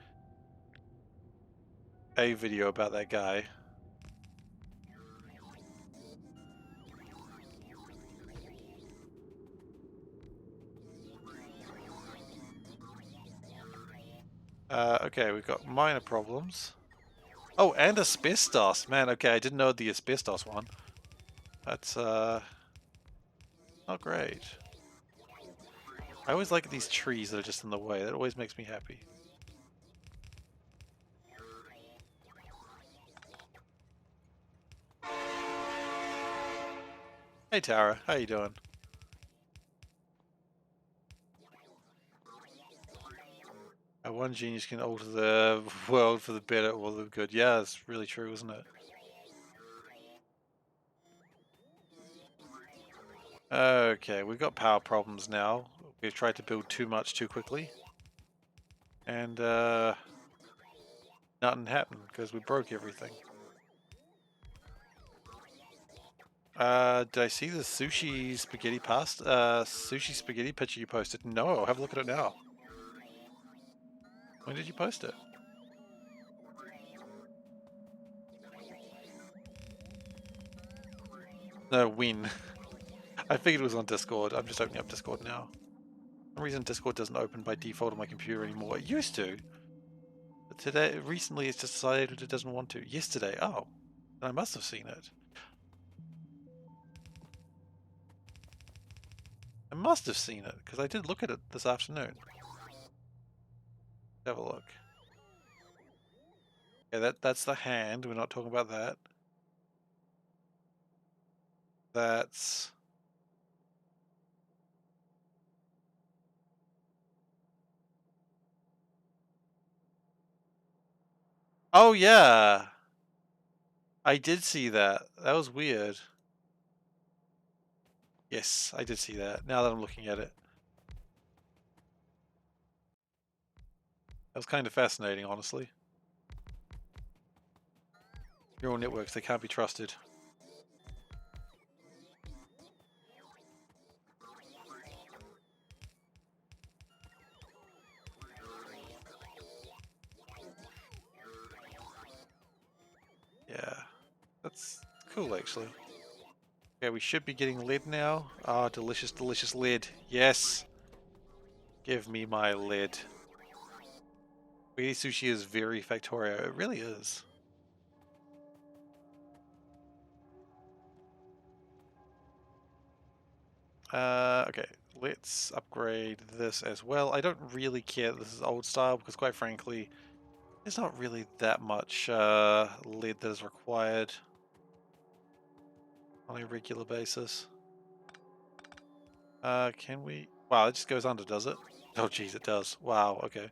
a video about that guy. Okay, we've got minor problems. Oh, and asbestos. Man, okay, I didn't know the asbestos one. That's, not great. I always like these trees that are just in the way. That always makes me happy. Hey, Tara. How you doing? One genius can alter the world for the better or the good. Yeah, that's really true, isn't it? Okay, we've got power problems now. We've tried to build too much too quickly. And nothing happened because we broke everything. Did I see the sushi spaghetti picture you posted? No, I'll have a look at it now. When did you post it? No, when? I figured it was on Discord. I'm just opening up Discord now. For some reason Discord doesn't open by default on my computer anymore. It used to. But recently it's just decided it doesn't want to. Yesterday, oh. Then I must have seen it. I must have seen it, because I did look at it this afternoon. Have a look. Yeah, that's the hand. We're not talking about that. That's... Oh, yeah! I did see that. That was weird. Yes, I did see that, now that I'm looking at it. That was kind of fascinating, honestly. Neural networks, they can't be trusted. Yeah, that's cool, actually. Okay, we should be getting lead now. Ah, delicious, delicious lead. Yes! Give me my lead. Weedy sushi is very Factorio. It really is. Okay, let's upgrade this as well. I don't really care that this is old style because quite frankly, there's not really that much lead that is required on a regular basis. Can we? Wow, it just goes under, does it? Oh geez, it does. Wow, okay.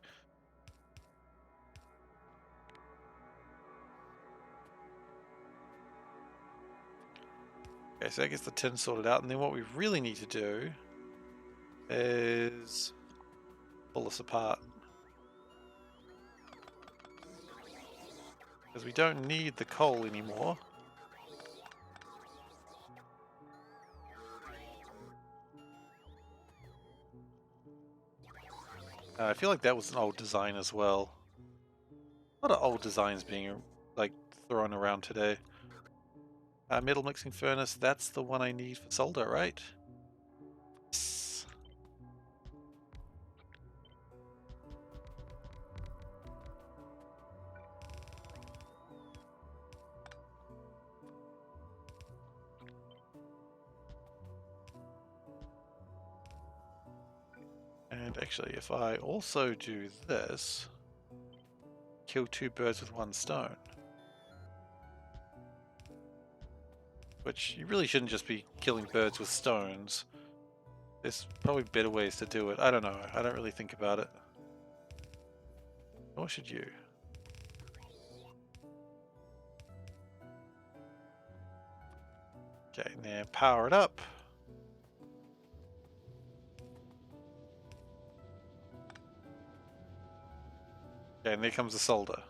Okay, so that gets the tin sorted out, and then what we really need to do is pull this apart. Because we don't need the coal anymore. I feel like that was an old design as well. A lot of old designs being like thrown around today. Metal mixing furnace, that's the one I need for solder, right? Yes. And actually, if I also do this, kill two birds with one stone. Which you really shouldn't just be killing birds with stones. There's probably better ways to do it. I don't know. I don't really think about it. Nor should you. Okay, now power it up. Okay, and there comes the solder.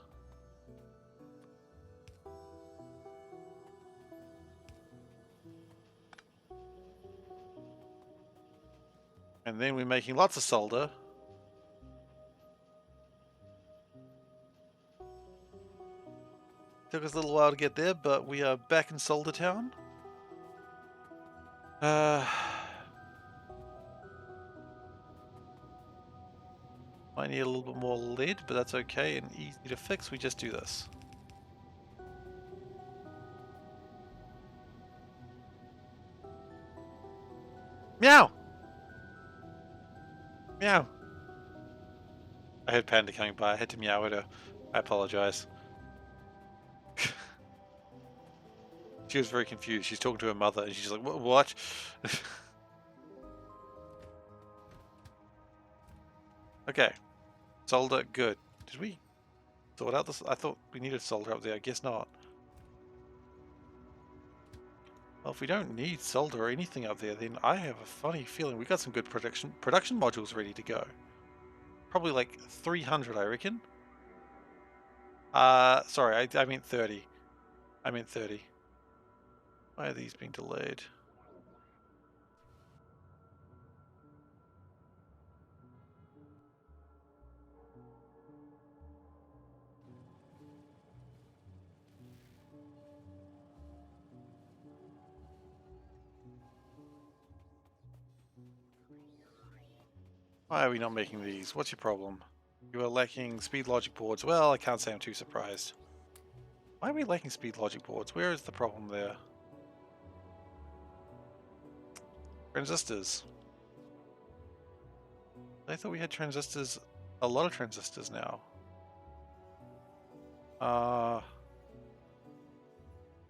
And then we're making lots of solder. Took us a little while to get there, but we are back in Solder Town. Might need a little bit more lead, but that's okay and easy to fix. We just do this. Meow! Meow! I heard Panda coming by. I had to meow at her. I apologize. She was very confused. She's talking to her mother and she's like, what? Okay. Solder, good. Did we sort out this? I thought we needed solder up there. I guess not. Well, if we don't need solder or anything up there, then I have a funny feeling we got some good production modules ready to go. Probably like 300, I reckon. Sorry, I meant 30. I meant 30. Why are these being delayed? Why are we not making these? What's your problem? You are lacking speed logic boards. Well, I can't say I'm too surprised. Why are we lacking speed logic boards? Where is the problem there? Transistors. I thought we had transistors, a lot of transistors now. Yeah,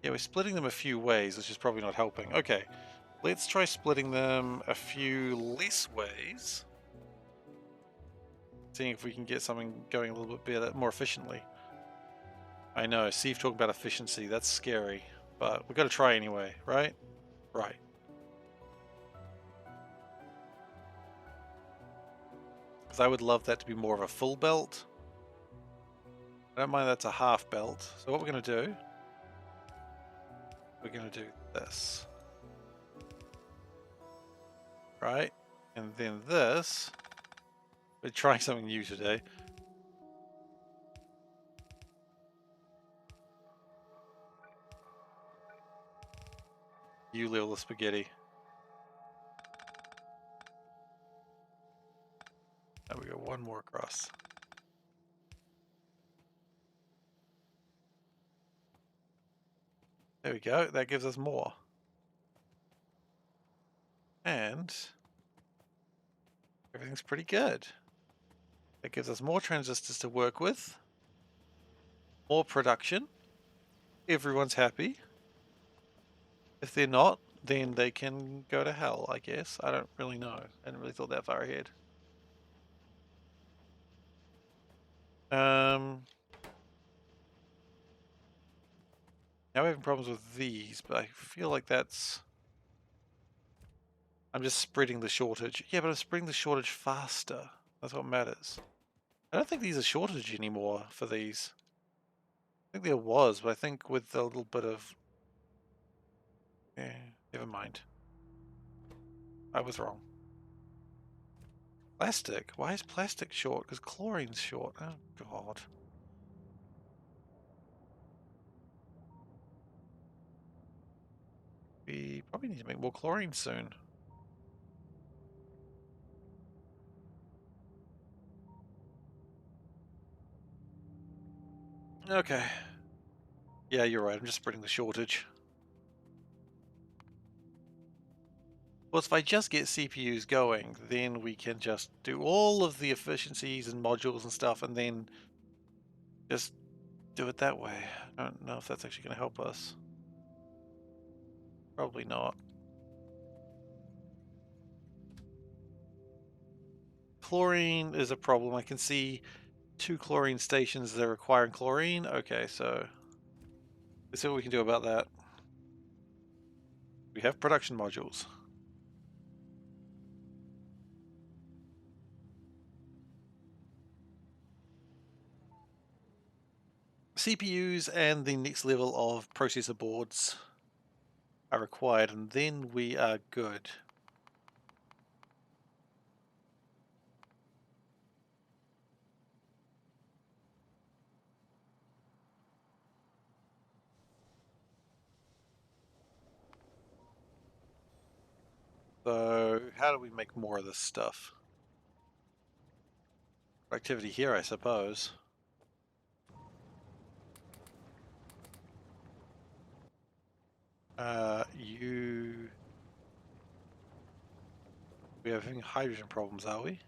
we're splitting them a few ways, which is probably not helping. Okay, let's try splitting them a few less ways. Seeing if we can get something going a little bit better, more efficiently. I know, Steve talking about efficiency, that's scary. But we've got to try anyway, right? Right. Because I would love that to be more of a full belt. I don't mind that's a half belt. So what we're going to do, we're going to do this. Right? And then this. We're trying something new today. You level the spaghetti. There we go, one more across. There we go, that gives us more. And everything's pretty good. That gives us more transistors to work with. More production. Everyone's happy. If they're not, then they can go to hell, I guess. I don't really know. I hadn't really thought that far ahead. Now we're having problems with these, but I feel like that's... I'm just spreading the shortage. Yeah, but I'm spreading the shortage faster. That's what matters. I don't think these are shortage anymore for these. I think there was, but I think with a little bit of... Yeah, never mind. I was wrong. Plastic? Why is plastic short? Because chlorine's short. Oh, God. We probably need to make more chlorine soon. Okay. Yeah, you're right. I'm just spreading the shortage. Well, if I just get CPUs going, then we can just do all of the efficiencies and modules and stuff, and then just do it that way. I don't know if that's actually going to help us. Probably not. Chlorine is a problem. I can see 2 chlorine stations that are requiring chlorine. Okay, so let's see what we can do about that. We have production modules. CPUs and the next level of processor boards are required, and then we are good. So how do we make more of this stuff? Activity here, I suppose. We're having hydrogen problems, are we?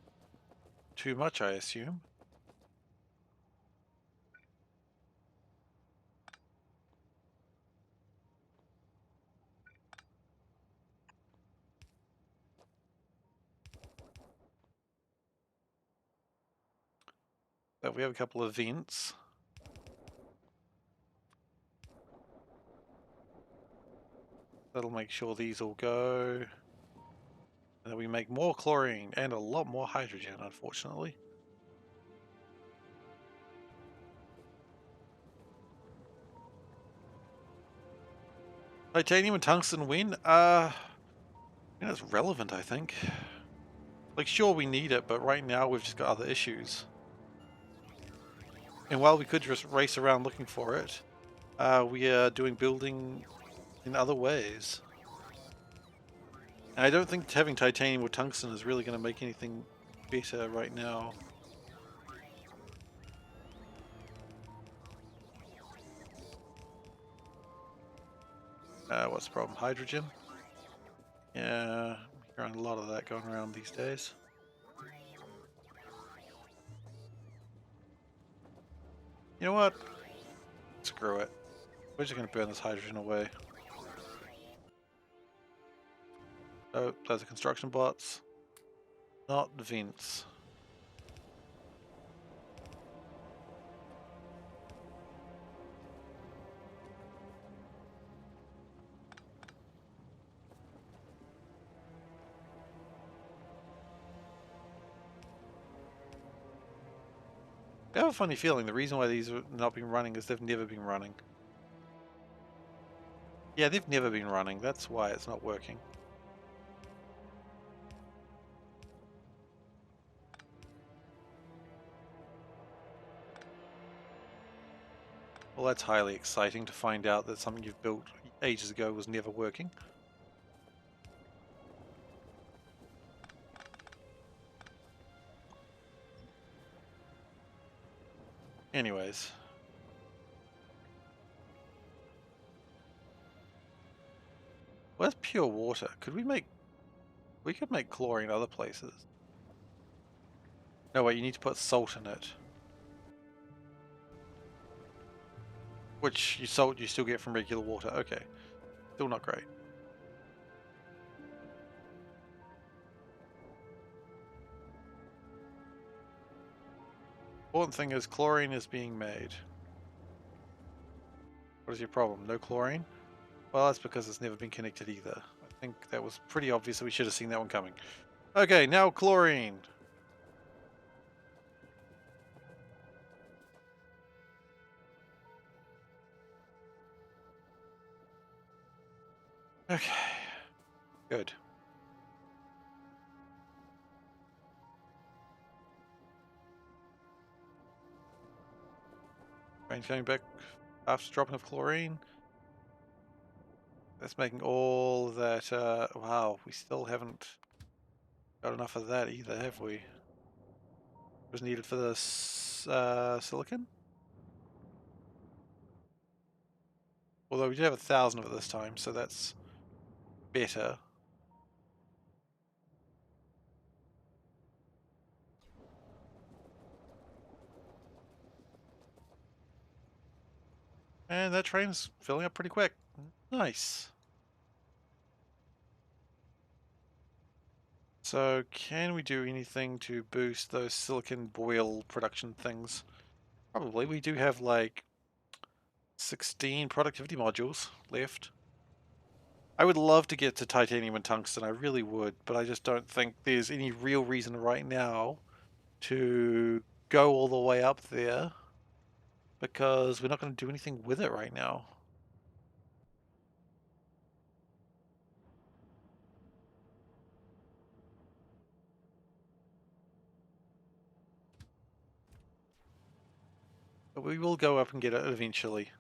Too much, I assume. So we have a couple of vents. That'll make sure these all go. And then we make more chlorine and a lot more hydrogen, unfortunately. Titanium and tungsten win? That's relevant, I think. Like, sure, we need it, but right now we've just got other issues. And while we could just race around looking for it, we are doing building in other ways. And I don't think having titanium or tungsten is really going to make anything better right now. What's the problem? Hydrogen? Yeah, hearing a lot of that going around these days. You know what? Screw it. We're just going to burn this hydrogen away. Oh, those are construction bots. Not vents. I have a funny feeling the reason why these have not been running is they've never been running. Yeah, they've never been running. That's why it's not working. Well, that's highly exciting to find out that something you've built ages ago was never working. Anyways. Where's pure water? We could make chlorine other places. No, wait, you need to put salt in it. Which salt you still get from regular water. Okay. Still not great. Important thing is chlorine is being made. What is your problem? No chlorine? Well, that's because it's never been connected either. I think that was pretty obvious that we should have seen that one coming. Okay, now chlorine. Okay. Good. Train coming back after dropping of chlorine. That's making all that, wow, we still haven't got enough of that either, have we? It was needed for the silicon? Although we do have 1,000 of it this time, so that's better. And that train's filling up pretty quick. Nice. So can we do anything to boost those silicon boil production things? Probably. We do have like 16 productivity modules left. I would love to get to titanium and tungsten, I really would, but I just don't think there's any real reason right now to go all the way up there because we're not going to do anything with it right now. But we will go up and get it eventually.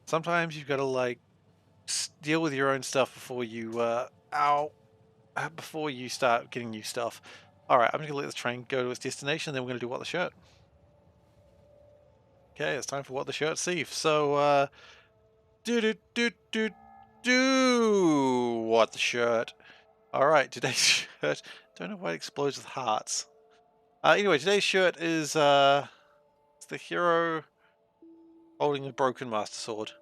Sometimes you've got to like deal with your own stuff before you before you start getting new stuff. Alright, I'm gonna let this train go to its destination, then we're gonna do What the Shirt. Okay, it's time for What the Shirt Thief. So do What the Shirt. Alright, today's shirt. Don't know why it explodes with hearts. Anyway, today's shirt is it's the hero holding a broken master sword.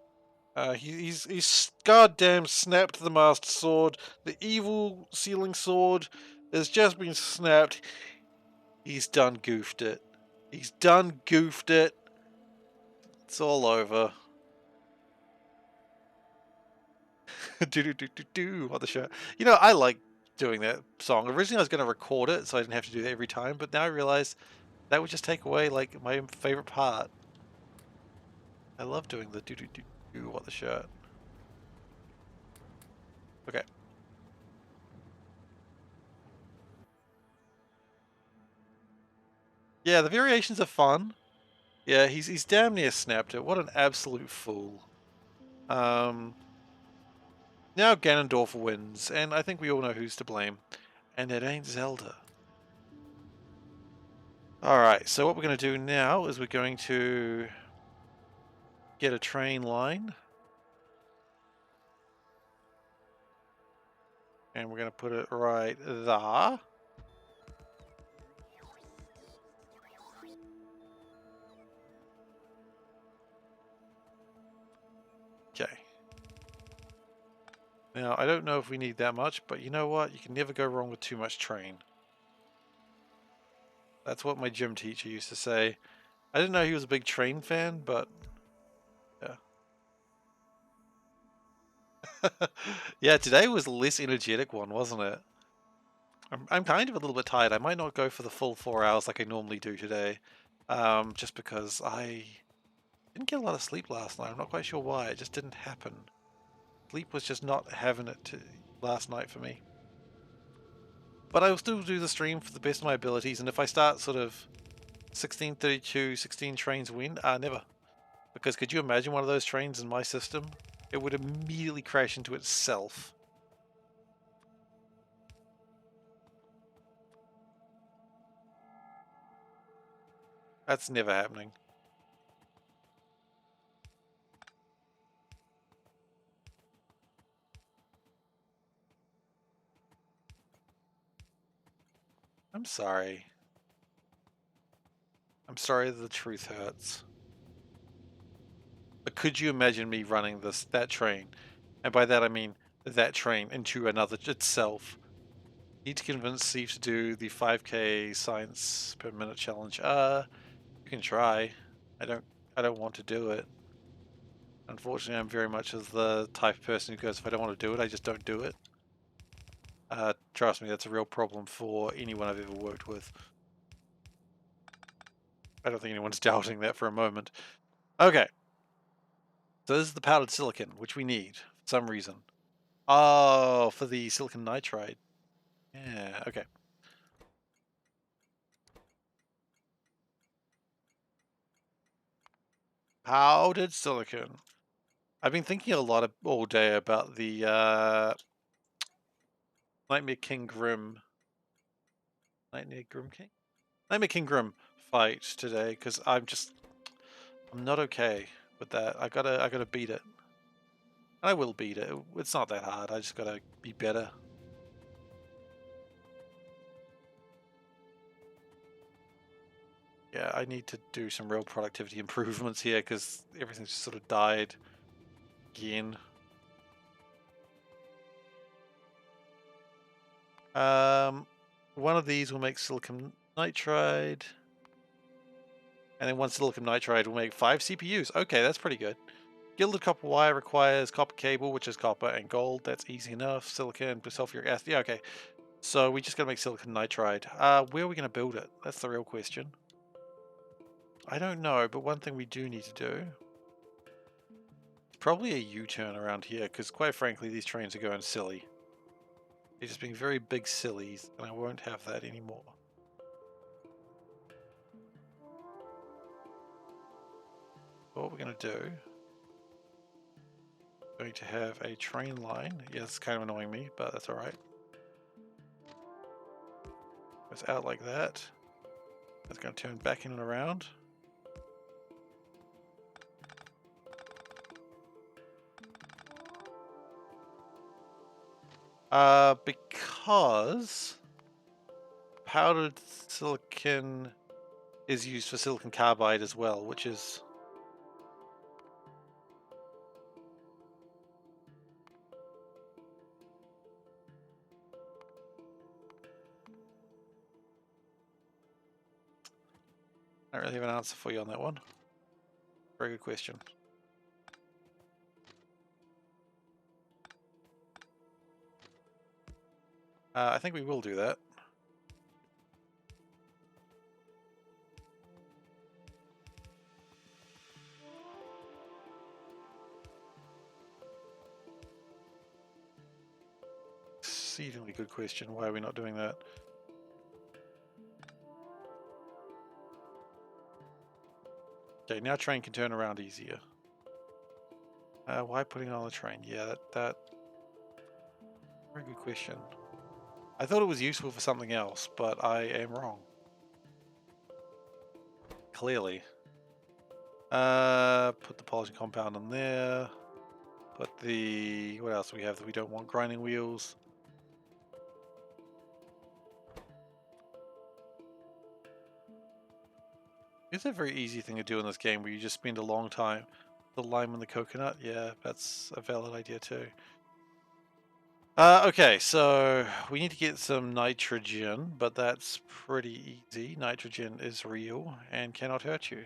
He's goddamn snapped the master sword. The evil sealing sword has just been snapped. He's done goofed it. He's done goofed it. It's all over. Do do do do do on the show. You know, I like doing that song. Originally, I was going to record it so I didn't have to do that every time, but now I realize that would just take away like my favorite part. I love doing the do do do do on the shirt. Okay. Yeah, the variations are fun. Yeah, he's damn near snapped it. What an absolute fool. Um, Now Ganondorf wins, and I think we all know who's to blame. And it ain't Zelda. Alright, so what we're going to do now is we're going to get a train line. And we're going to put it right there. Okay. Now, I don't know if we need that much, but you know what? You can never go wrong with too much train. That's what my gym teacher used to say. I didn't know he was a big train fan, but yeah. Yeah, today was a less energetic one, wasn't it? I'm kind of a little bit tired. I might not go for the full 4 hours like I normally do today. Just because I didn't get a lot of sleep last night. I'm not quite sure why. It just didn't happen. Sleep was just not having it last night for me. But I will still do the stream for the best of my abilities, and if I start sort of 1632, 16 trains win, never. Because could you imagine one of those trains in my system? It would immediately crash into itself. That's never happening. I'm sorry. I'm sorry that the truth hurts. But could you imagine me running that train? And by that I mean that train into another itself. Need to convince Steve to do the 5k science per minute challenge. You can try. I don't want to do it. Unfortunately, I'm very much of the type of person who goes, if I don't want to do it, I just don't do it. Trust me, that's a real problem for anyone I've ever worked with. I don't think anyone's doubting that for a moment. Okay. So this is the powdered silicon, which we need for some reason. Oh, for the silicon nitride. Yeah, okay. Powdered silicon. I've been thinking a lot all day about the Nightmare King Grim. Nightmare Grim King? Nightmare King Grim fight today, because I'm not okay with that. I gotta beat it. And I will beat it. It's not that hard. I just gotta be better. Yeah, I need to do some real productivity improvements here because everything's just sort of died again. One of these will make silicon nitride. And then one silicon nitride will make 5 CPUs. Okay, that's pretty good. Gilded copper wire requires copper cable, which is copper and gold. That's easy enough. Silicon, sulfuric acid. Yeah, okay. So we just gotta make silicon nitride. Where are we gonna build it? That's the real question. I don't know, but one thing we do need to do is probably a U-turn around here, because quite frankly, these trains are going silly. They're just being very big sillies, and I won't have that anymore. What we're gonna do, we're going to have a train line. Yeah, it's kind of annoying me, but that's alright. It's out like that. It's going to turn back in and around. Because powdered silicon is used for silicon carbide as well, which is I don't really have an answer for you on that one. Very good question. I think we will do that. Exceedingly good question. Why are we not doing that? Okay, now train can turn around easier. Why putting it on the train? Yeah, that very good question. I thought it was useful for something else, but I am wrong. Clearly. Put the polishing compound on there. Put the... what else do we have that we don't want? Grinding wheels. It's a very easy thing to do in this game where you just spend a long time. The lime and the coconut, yeah, that's a valid idea too. Okay, so we need to get some nitrogen, but that's pretty easy. Nitrogen is real and cannot hurt you.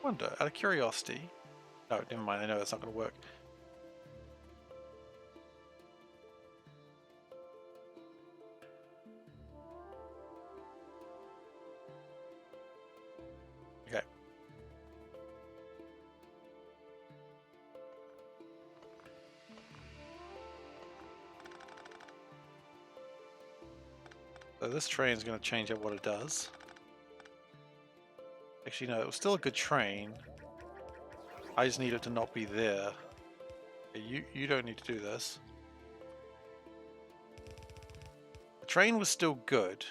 Wonder, out of curiosity. No, never mind, I know that's not going to work. Okay. So this train is going to change up what it does. Actually, no, it was still a good train. I just need it to not be there. Okay, you don't need to do this. The train was still good.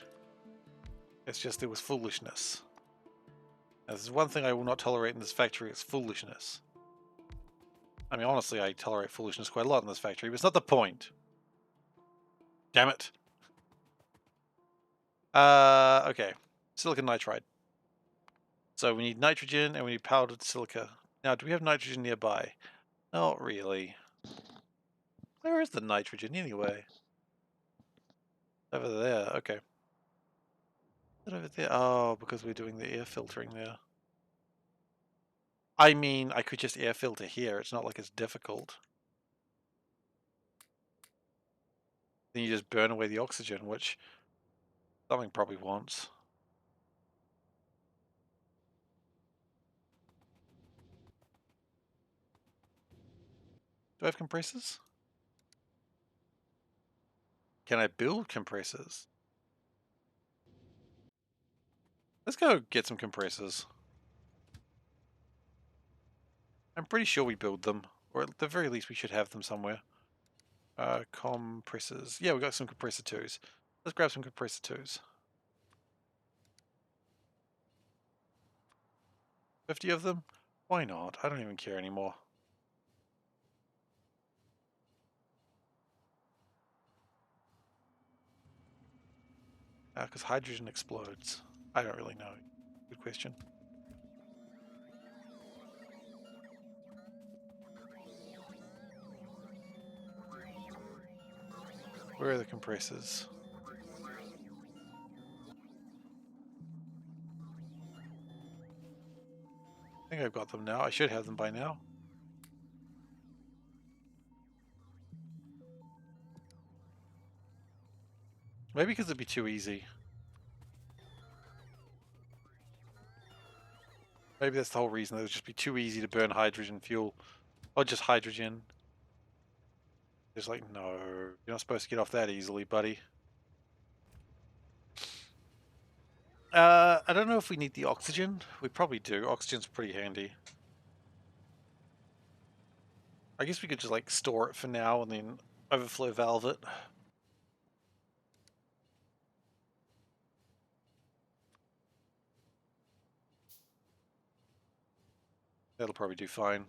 It's just there was foolishness. Now, there's one thing I will not tolerate in this factory, it's foolishness. I mean, honestly, I tolerate foolishness quite a lot in this factory, but it's not the point. Damn it. Okay. Silicon nitride. So we need nitrogen and we need powdered silica. Now, do we have nitrogen nearby? Not really. Where is the nitrogen anyway? Over there, okay. Is it over there? Oh, because we're doing the air filtering there. I mean, I could just air filter here. It's not like it's difficult. Then you just burn away the oxygen, which something probably wants. Do I have compressors? Can I build compressors? Let's go get some compressors. I'm pretty sure we build them, or at the very least we should have them somewhere. Compressors. Yeah, we got some compressor twos. Let's grab some compressor twos. 50 of them? Why not? I don't even care anymore. Because hydrogen explodes. I don't really know. Good question. Where are the compressors? I think I've got them now. I should have them by now. Maybe because it'd be too easy. Maybe that's the whole reason. It would just be too easy to burn hydrogen fuel. Or just hydrogen. Just like, no, you're not supposed to get off that easily, buddy. I don't know if we need the oxygen. We probably do. Oxygen's pretty handy. I guess we could just like store it for now and then overflow valve it. That'll probably do fine.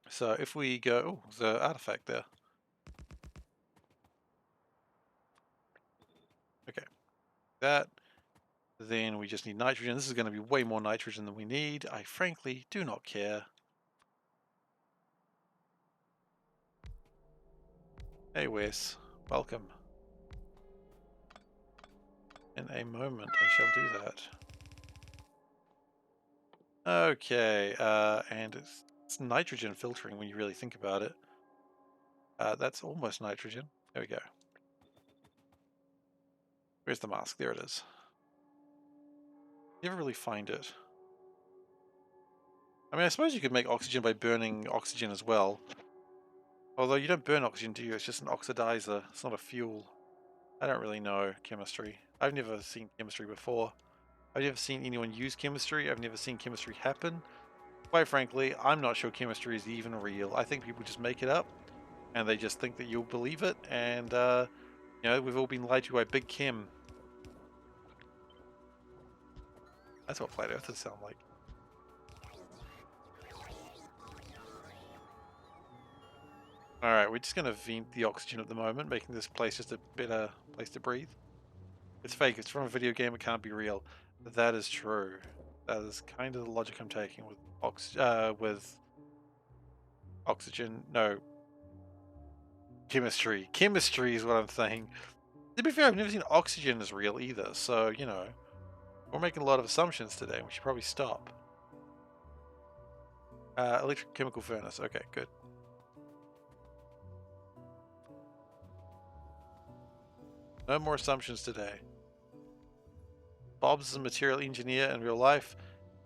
So if we go, oh, there's an artifact there. Okay, that. Then we just need nitrogen. This is going to be way more nitrogen than we need. I frankly do not care. Hey Wes, welcome. In a moment, I shall do that. Okay, and it's nitrogen filtering when you really think about it. That's almost nitrogen. There we go. Where's the mask? There it is. Never really find it. I mean, I suppose you could make oxygen by burning oxygen as well. Although you don't burn oxygen, do you? It's just an oxidizer. It's not a fuel. I don't really know chemistry. I've never seen chemistry before. I've never seen anyone use chemistry. I've never seen chemistry happen. Quite frankly, I'm not sure chemistry is even real. I think people just make it up, and they just think that you'll believe it, and, you know, we've all been lied to by Big Chem. That's what flat earthers sound like. Alright, we're just going to vent the oxygen at the moment, making this place just a better place to breathe. It's fake, it's from a video game, it can't be real. That is true. That is kind of the logic I'm taking with oxygen. No, chemistry. Chemistry is what I'm saying. To be fair, I've never seen oxygen as real either, so, you know, we're making a lot of assumptions today. We should probably stop. Electrochemical furnace. Okay, good. No more assumptions today. Bob's a material engineer in real life.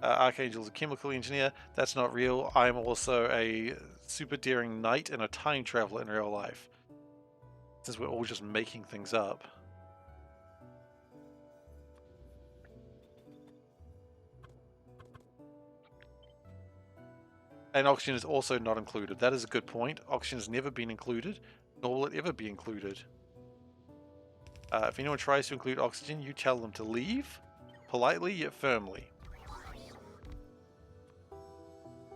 Archangel's a chemical engineer. That's not real. I'm also a super daring knight and a time traveler in real life. Since we're all just making things up. And oxygen is also not included. That is a good point. Oxygen has never been included, nor will it ever be included. If anyone tries to include oxygen, you tell them to leave, politely yet firmly.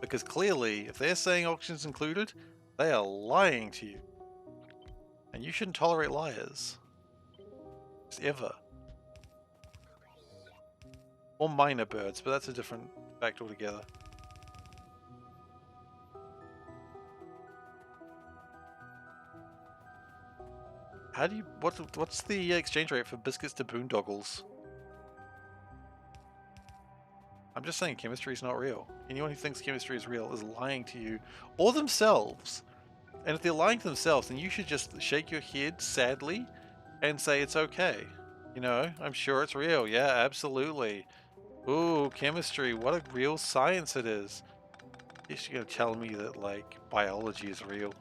Because clearly, if they're saying oxygen's included, they are lying to you. And you shouldn't tolerate liars. Just ever. Or minor birds, but that's a different fact altogether. How do you... What's the exchange rate for biscuits to boondoggles? I'm just saying chemistry is not real. Anyone who thinks chemistry is real is lying to you or themselves. And if they're lying to themselves, then you should just shake your head sadly and say it's okay. You know, I'm sure it's real. Yeah, absolutely. Ooh, chemistry. What a real science it is. You're going to tell me that, like, biology is real.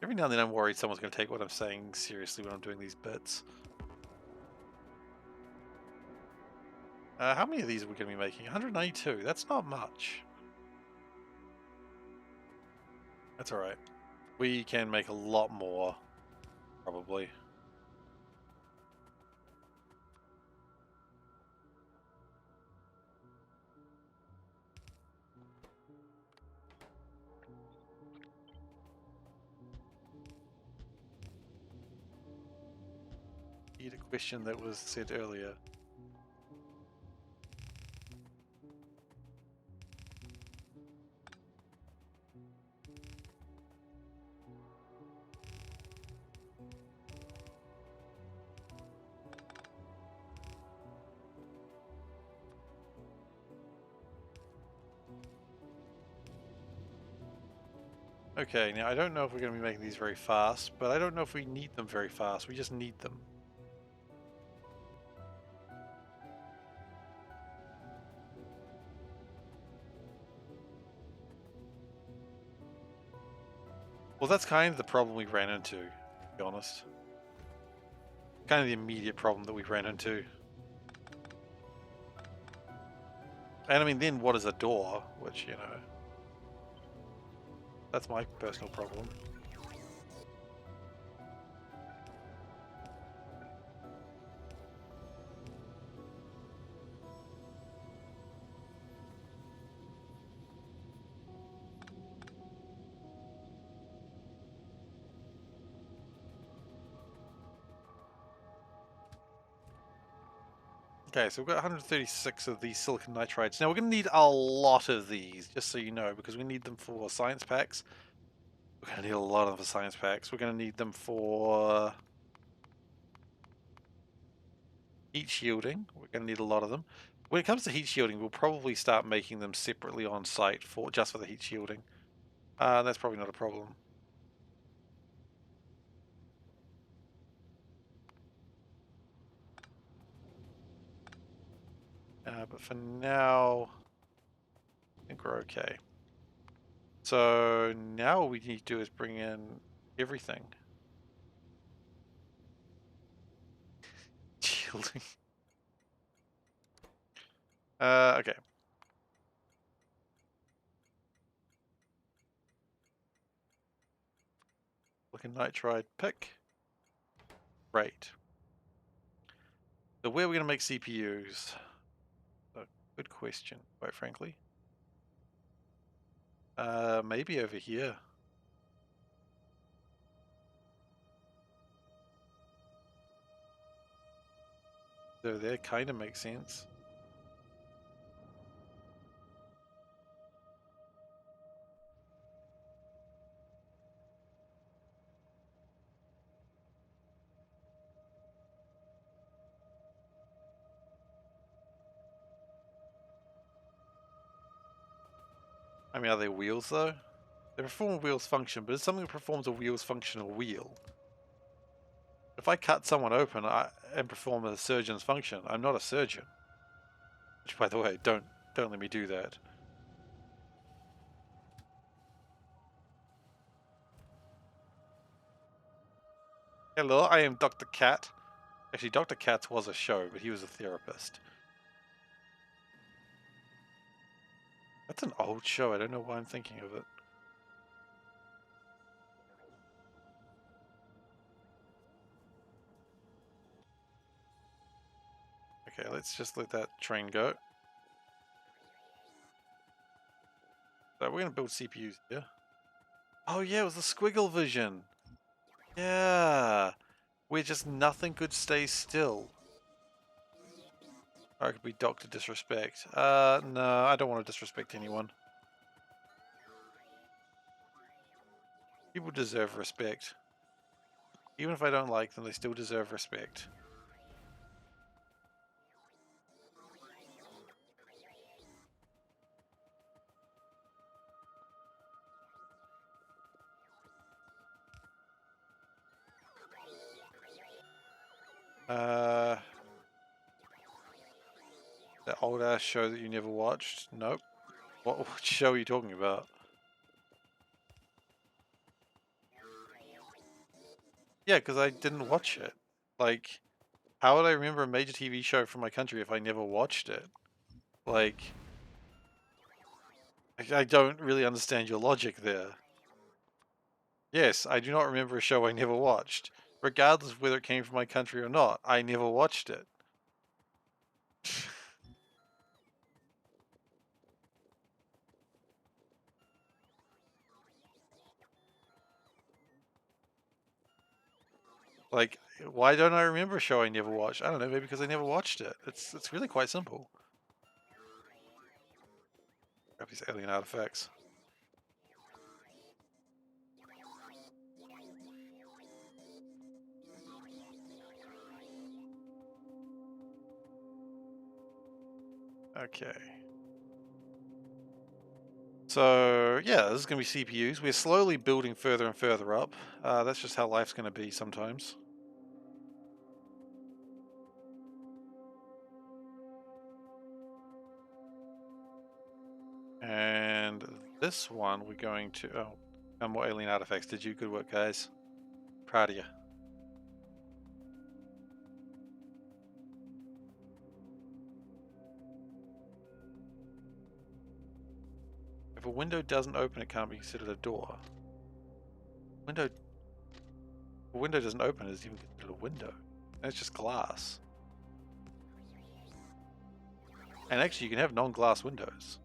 Every now and then I'm worried someone's going to take what I'm saying seriously when I'm doing these bits. How many of these are we going to be making? 192. That's not much. That's alright. We can make a lot more, probably. A question that was said earlier. Okay, now I don't know if we're going to be making these very fast, but I don't know if we need them very fast. We just need them. Well, that's kind of the problem we ran into, to be honest. Kind of the immediate problem that we ran into. And I mean, then what is a door? Which, you know, that's my personal problem. Okay, so we've got 136 of these silicon nitrides. Now we're going to need a lot of these, just so you know, because we need them for science packs. We're going to need a lot of them for science packs. We're going to need them for heat shielding. We're going to need a lot of them. When it comes to heat shielding, we'll probably start making them separately on site for just for the heat shielding. That's probably not a problem. But for now, I think we're okay. So now what we need to do is bring in everything. Shielding. Okay. Silicon nitride pick. Right. So where are we going to make CPUs? A good question, quite frankly. Maybe over here. So there kind of makes sense. I mean, are they wheels though? They perform a wheel's function, but it's something that performs a wheel's function a wheel. If I cut someone open and perform a surgeon's function, I'm not a surgeon. Which, by the way, don't let me do that. Hello, I am Dr. Cat. Actually, Dr. Katz was a show, but he was a therapist. That's an old show. I don't know why I'm thinking of it. Okay, let's just let that train go. So we're going to build CPUs here. Oh yeah, it was the squiggle vision. Yeah. Where just nothing could stay still. Or it could be Dr. Disrespect. No, I don't want to disrespect anyone. People deserve respect. Even if I don't like them, they still deserve respect. That old ass show that you never watched? Nope. What show are you talking about? Yeah, because I didn't watch it. Like, how would I remember a major TV show from my country if I never watched it? Like, I don't really understand your logic there. Yes, I do not remember a show I never watched. Regardless of whether it came from my country or not, I never watched it. Like, why don't I remember a show I never watched? I don't know, maybe because I never watched it. It's really quite simple. Grab these alien artifacts. Okay. So, yeah, this is going to be CPUs. We're slowly building further and further up. That's just how life's going to be sometimes. And this one, we're going to... Oh, and more alien artifacts. Did you? Good work, guys. Proud of you. If a window doesn't open, it can't be considered a door. A window doesn't open, it's even considered a window. And it's just glass. And actually, you can have non-glass windows.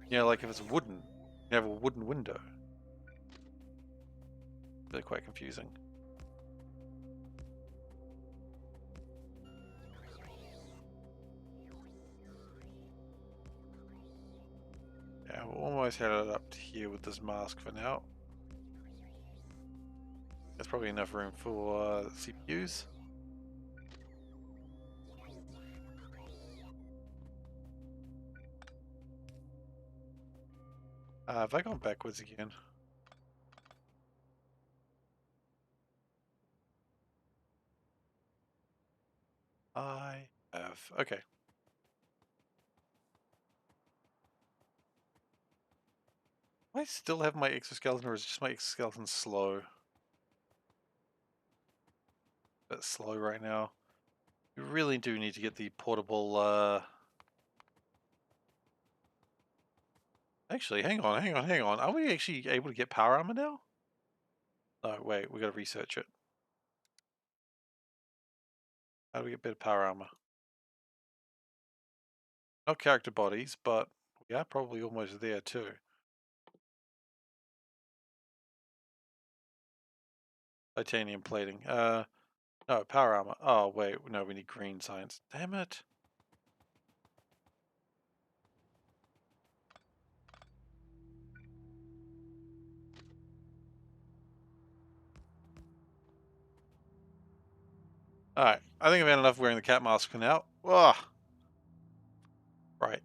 You know, like if it's wooden, you can have a wooden window. Really quite confusing. we're almost headed up to here with this mask for now. There's probably enough room for CPUs. Have I gone backwards again? I have. Okay. Do I still have my exoskeleton, or is just my exoskeleton slow? A bit slow right now. We really do need to get the portable. Actually, hang on. Are we actually able to get power armor now? No, wait, we gotta research it. How do we get better power armor? Not character bodies, but we are probably almost there too. Titanium plating. No, power armor. Oh, wait, no, we need green science. Damn it. Alright, I think I've had enough wearing the cat mask for now. Ugh. Right.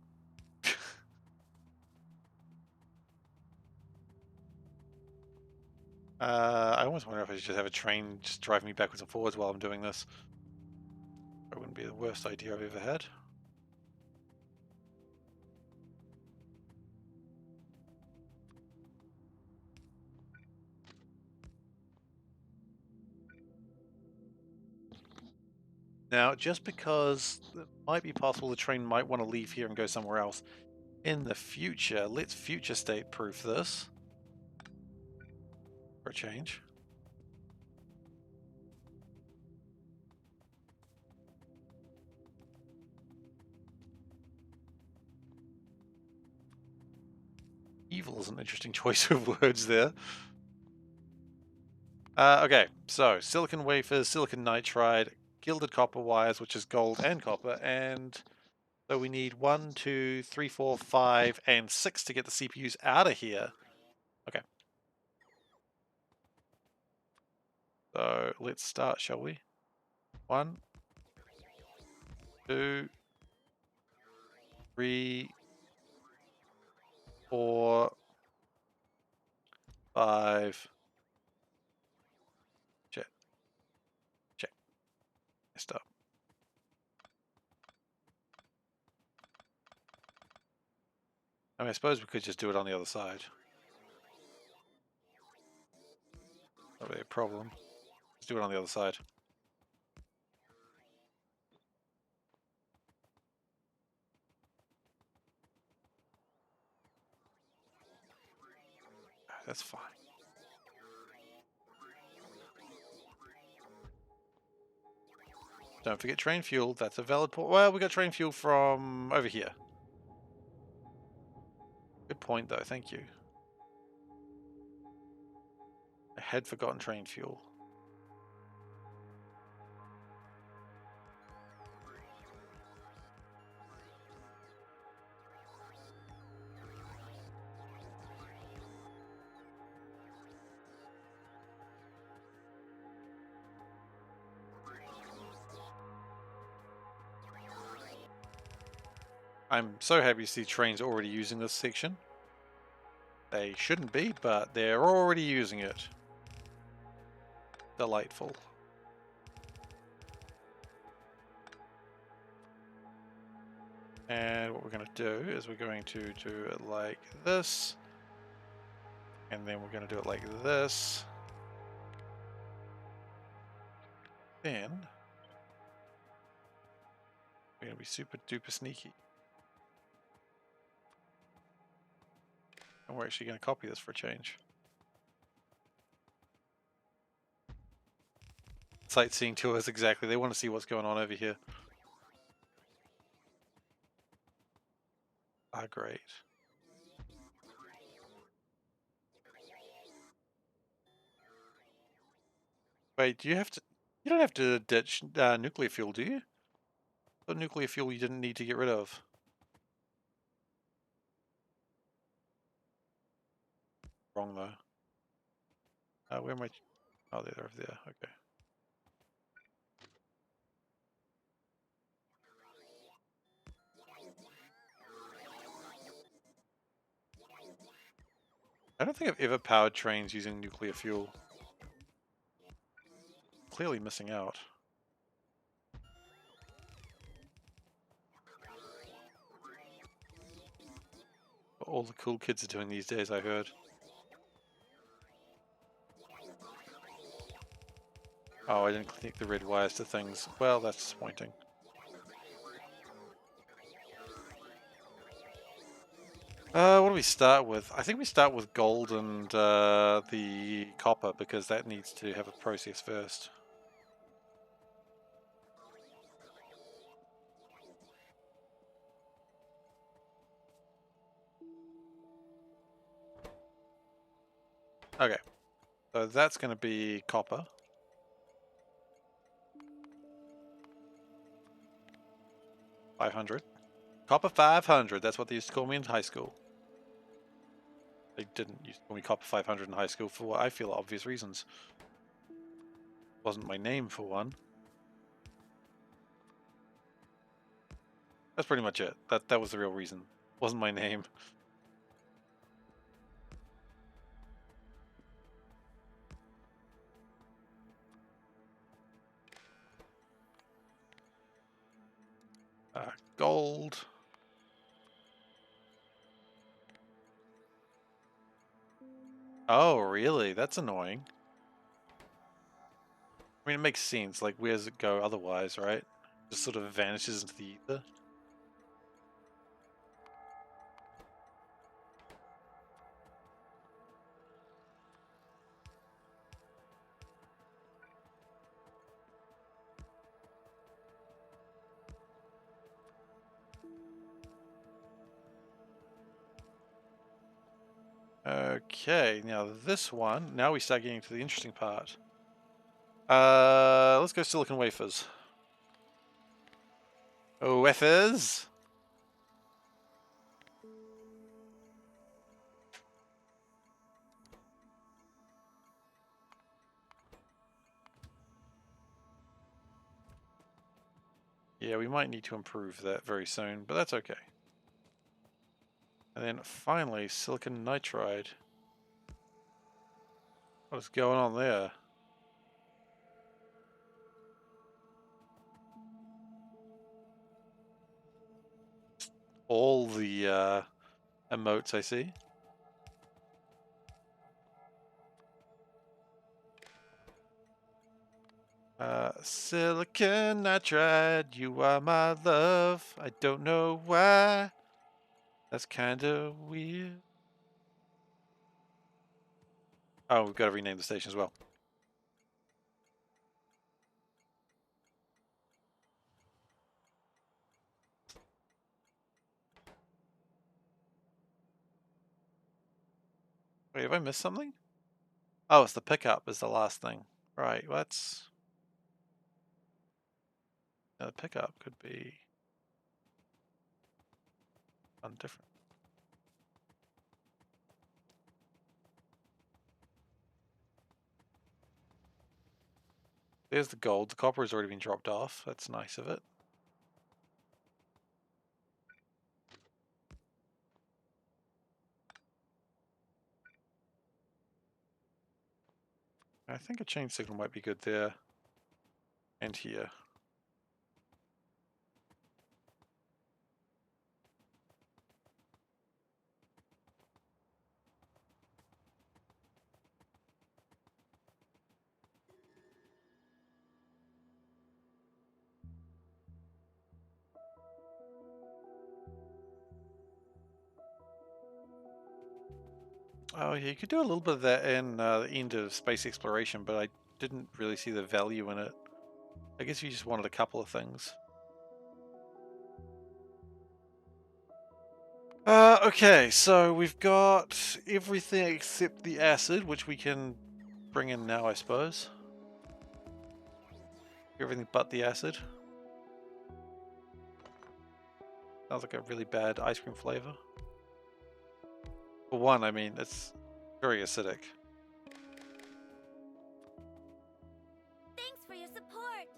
I almost wonder if I should just have a train just drive me backwards and forwards while I'm doing this. That wouldn't be the worst idea I've ever had. Now, just because it might be possible the train might want to leave here and go somewhere else in the future, let's future state proof this for a change. Evil is an interesting choice of words there. Okay, so silicon wafers, silicon nitride, gilded copper wires, which is gold and copper, and so we need 1, 2, 3, 4, 5, and 6 to get the CPUs out of here. Okay. So let's start, shall we? 1, 2, 3, 4, 5. Check. Check. Messed up. I mean, I suppose we could just do it on the other side. Not really a problem. Let's do it on the other side. That's fine. Don't forget train fuel. That's a valid point. Well, we got train fuel from over here. Good point, though. Thank you. I had forgotten train fuel. I'm so happy to see trains already using this section. They shouldn't be, but they're already using it. Delightful. And what we're going to do is we're going to do it like this. And then we're going to do it like this. Then we're going to be super duper sneaky. And we're actually going to copy this for a change. Sightseeing tours, exactly. They want to see what's going on over here. Ah, great. Wait, do you have to... You don't have to ditch nuclear fuel, do you? What nuclear fuel you didn't need to get rid of? wrong though. Where am I? Oh, they're over there. Okay. I don't think I've ever powered trains using nuclear fuel. Clearly missing out. What all the cool kids are doing these days, I heard. Oh, I didn't connect the red wires to things. Well, that's disappointing. What do we start with? I think we start with gold and the copper because that needs to have a process first. Okay, so that's going to be copper. 500. Copper 500, that's what they used to call me in high school. They didn't used to call me Copper 500 in high school for what I feel are obvious reasons. Wasn't my name for one. That's pretty much it. That was the real reason. Wasn't my name. Gold. Oh, really? That's annoying. I mean, it makes sense. Like, where does it go otherwise, right? Just sort of vanishes into the ether. Okay, now this one, now we start getting to the interesting part. Let's go silicon wafers. Oh, wafers! Yeah, we might need to improve that very soon, but that's okay. And then finally, silicon nitride. What's going on there? All the emotes I see. Silicon nitride, you are my love. I don't know why. That's kinda weird. Oh, we've got to rename the station as well. Wait, have I missed something? Oh, it's the pickup is the last thing. Right, let's... The pickup could be... different. There's the gold. The copper has already been dropped off. That's nice of it. I think a change signal might be good there and here. Oh yeah, you could do a little bit of that in the end of space exploration, but I didn't really see the value in it. I guess you just wanted a couple of things. Okay, so we've got everything except the acid, which we can bring in now, I suppose. Everything but the acid. Sounds like a really bad ice cream flavor. For one, I mean, it's Very acidic.
Thanks for your support.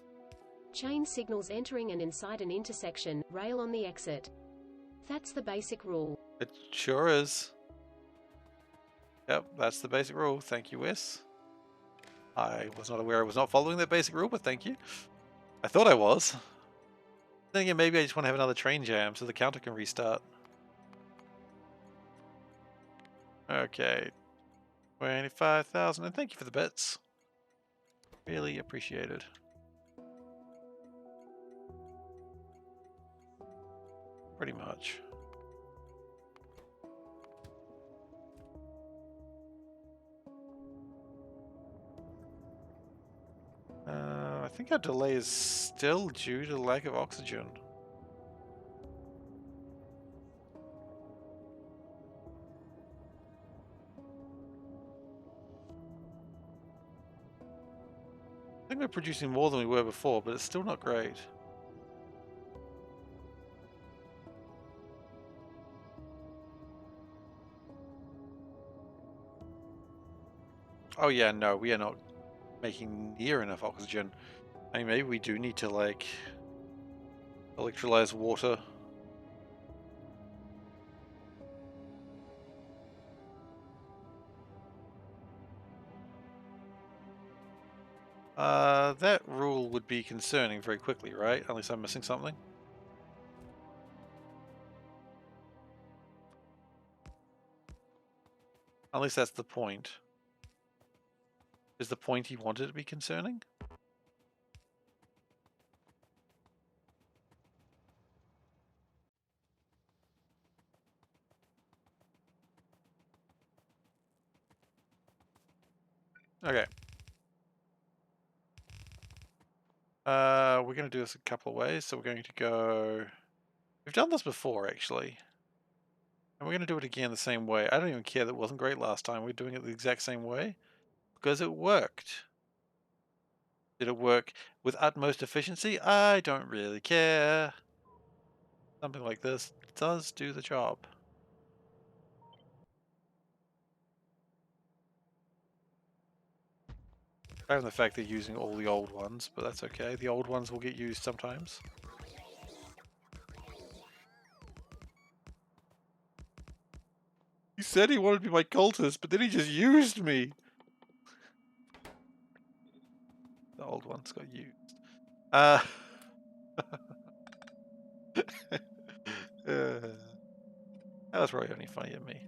Chain signals entering and inside an intersection, rail on the exit. That's the basic rule.
It sure is. Yep, that's the basic rule. Thank you, Wes. I was not aware I was not following that basic rule, but thank you. I thought I was. Then again, maybe I just want to have another train jam so the counter can restart. Okay. 25,000, and thank you for the bits. Really appreciated. Pretty much. I think our delay is still due to lack of oxygen. I think we're producing more than we were before, but it's still not great. Oh yeah, no, we are not making near enough oxygen. I mean, maybe we do need to, like, electrolyze water. That rule would be concerning very quickly, right? Unless I'm missing something. Unless that's the point. Is the point he wanted to be concerning? Okay. We're going to do this a couple of ways. So we're going to go... We've done this before, actually. And we're going to do it again the same way. I don't even care that it wasn't great last time. We're doing it the exact same way. Because it worked. Did it work with utmost efficiency? I don't really care. Something like this does do the job. Apart from the fact they're using all the old ones, but that's okay. The old ones will get used sometimes. He said he wanted to be my cultist, but then he just used me. The old ones got used. That was probably only funny at me.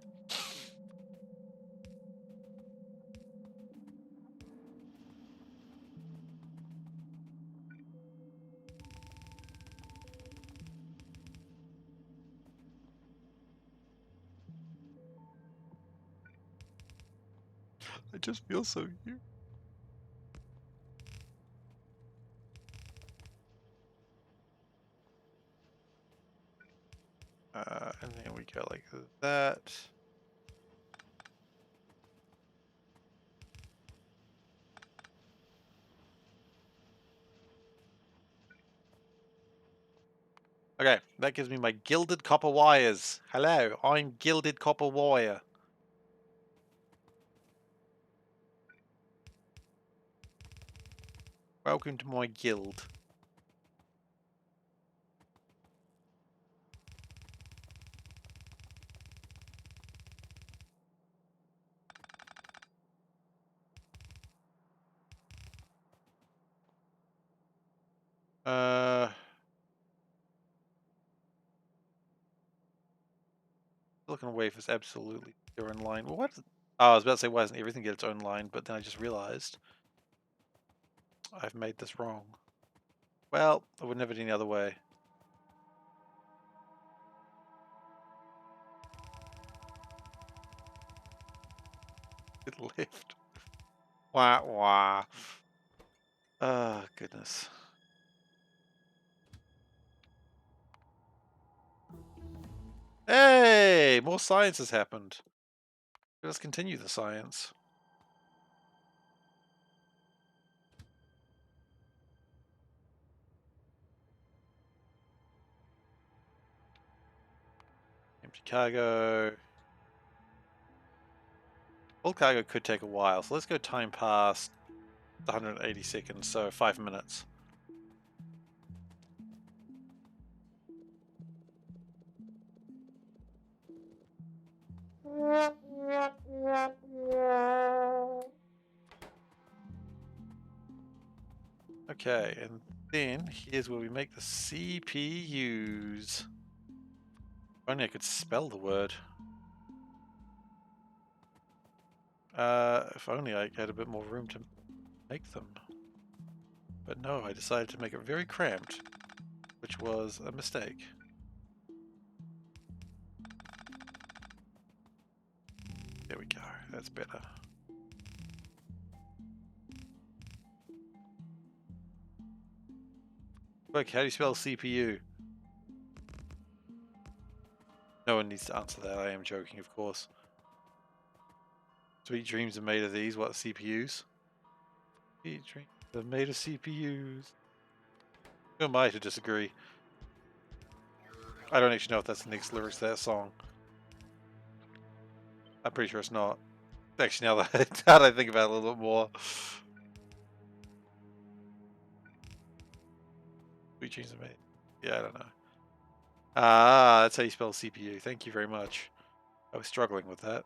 I just feel so huge. And then we go like that. Okay, that gives me my gilded copper wires. Hello, I'm gilded copper wire. Welcome to my guild. Silicon wafers, absolutely. They're in line. Well, what? Oh, I was about to say, why doesn't everything get its own line? But then I just realized I've made this wrong. Well, I wouldn't have it any other way. It left. Wah, wah. Oh, goodness. Hey! More science has happened. Let us continue the science. Empty cargo. Full cargo could take a while, so let's go time past 180 seconds, so 5 minutes. Okay, and then here's where we make the CPUs. If only I could spell the word. If only I had a bit more room to make them. But no, I decided to make it very cramped, which was a mistake. There we go, that's better. Look, how do you spell CPU? No one needs to answer that, I am joking, of course. Sweet dreams are made of these, what, CPUs? Sweet dreams are made of CPUs. Who am I to disagree? I don't actually know if that's the next lyrics to that song. I'm pretty sure it's not. Actually, now that I think about it a little bit more. Sweet dreams are made. Yeah, I don't know. Ah, that's how you spell CPU. Thank you very much. I was struggling with that.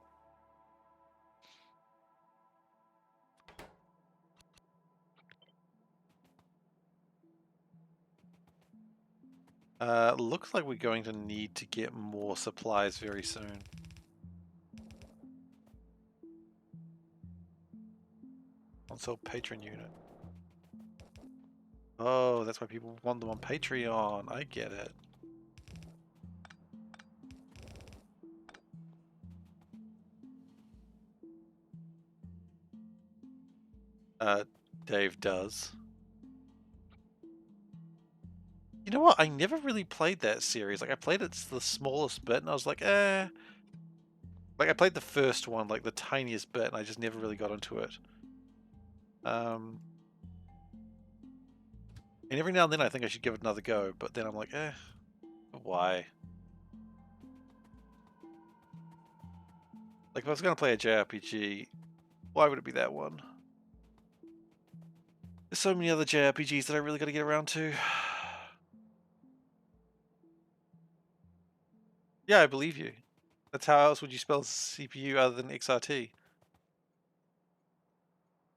Looks like we're going to need to get more supplies very soon. Console patron unit. Oh, that's why people want them on Patreon. I get it. Dave does. You know what? I never really played that series. Like, I played it to the smallest bit, and I was like, eh. Like, I played the first one, like, the tiniest bit, and I just never really got into it. And every now and then I think I should give it another go, but then I'm like, eh, why? Like, if I was going to play a JRPG, why would it be that one? There's so many other JRPGs that I really got to get around to. Yeah, I believe you. That's how else would you spell CPU other than XRT?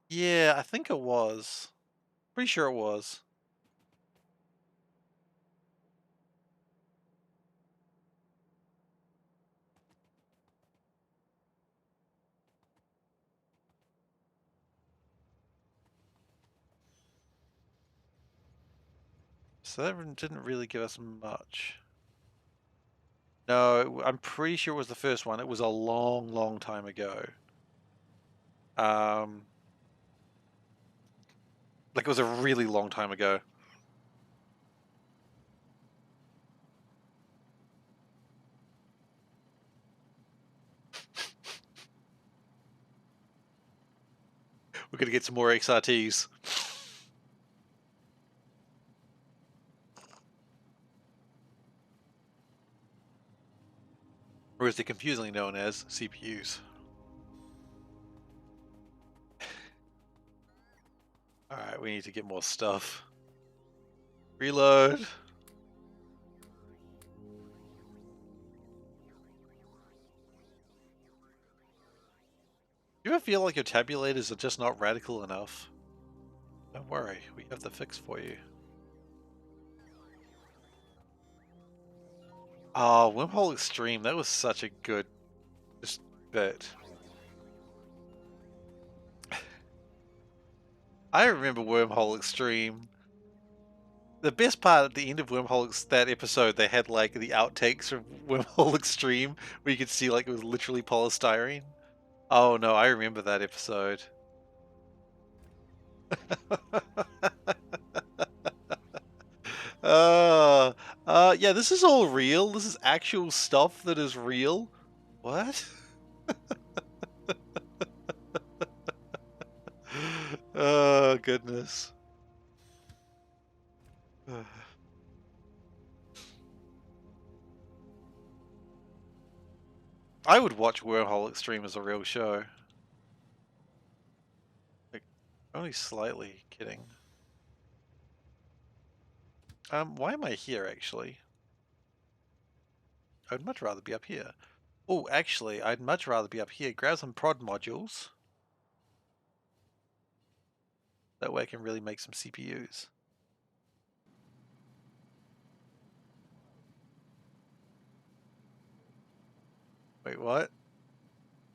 Yeah, I think it was. Pretty sure it was. So that didn't really give us much. No, I'm pretty sure it was the first one. It was a long, long time ago. Like it was a really long time ago. We're gonna get some more XRTs. Or as they're confusingly known as CPUs. Alright, we need to get more stuff. Reload. You ever feel like your tabulators are just not radical enough? Don't worry, we have the fix for you. Oh, Wormhole Extreme, that was such a good bit. I remember Wormhole Extreme. The best part at the end of that episode, they had like the outtakes from Wormhole Extreme where you could see like it was literally polystyrene. Oh no, I remember that episode. Yeah, this is all real. This is actual stuff that is real. What? Oh, goodness. I would watch Wormhole Extreme as a real show. Only slightly kidding. Why am I here actually? I'd much rather be up here. Oh, actually, I'd much rather be up here. Grab some prod modules. That way I can really make some CPUs. Wait, what?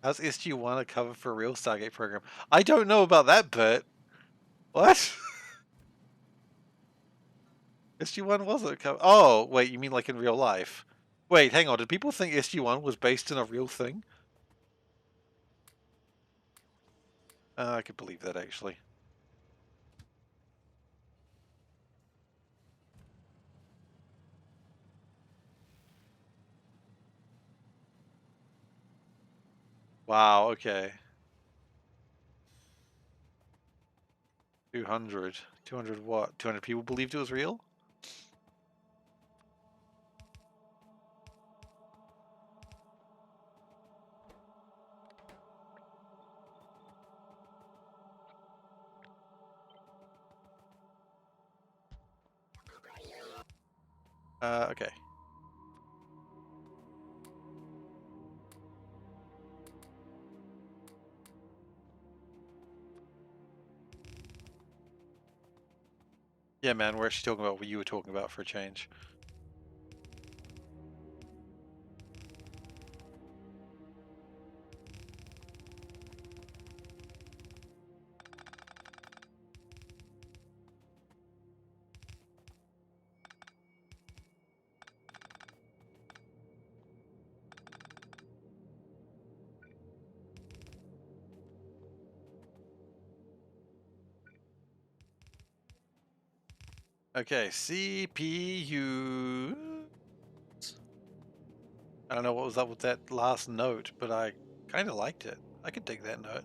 How's SG-1 a cover for a real Stargate program? I don't know about that bit. What? SG-1 wasn't a cover. Oh, wait, you mean like in real life? Wait, hang on. Did people think SG-1 was based in a real thing? I could believe that, actually. Wow, okay. 200. 200 what? 200 people believed it was real? Okay. Yeah, man, we're actually talking about what you were talking about for a change. Okay, CPU. I don't know what was up with that last note, but I kind of liked it. I could dig that note.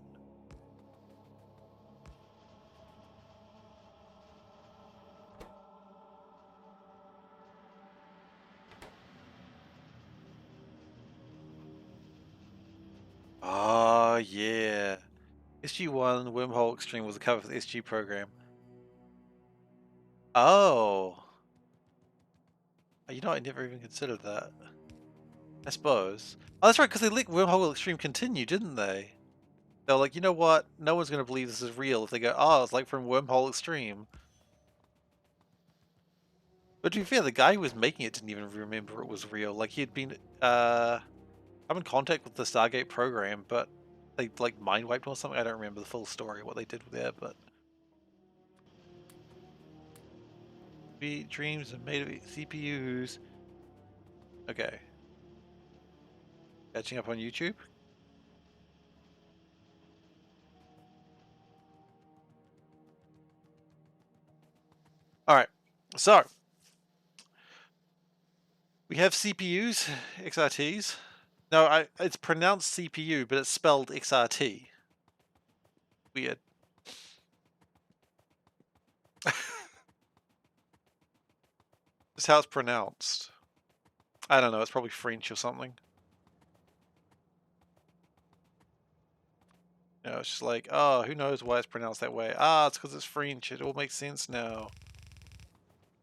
Oh, yeah. SG-1 Wormhole Extreme was a cover for the SG program. Oh. You know, I never even considered that. I suppose. Oh, that's right, because they let Wormhole Extreme continue, didn't they? They're like, you know what? No one's going to believe this is real if they go, oh, it's like from Wormhole Extreme. But to be fair, the guy who was making it didn't even remember it was real. Like, he had been, I'm in contact with the Stargate program, but they, like, mind wiped or something. I don't remember the full story, what they did there, but... Dreams are made of CPUs. Okay. Catching up on YouTube. Alright, so we have CPUs, XRTs. No, it's pronounced CPU, but it's spelled XRT. Weird. Just how it's pronounced. I don't know, it's probably French or something. You know, it's just like, oh, who knows why it's pronounced that way? Ah, it's because it's French. It all makes sense now.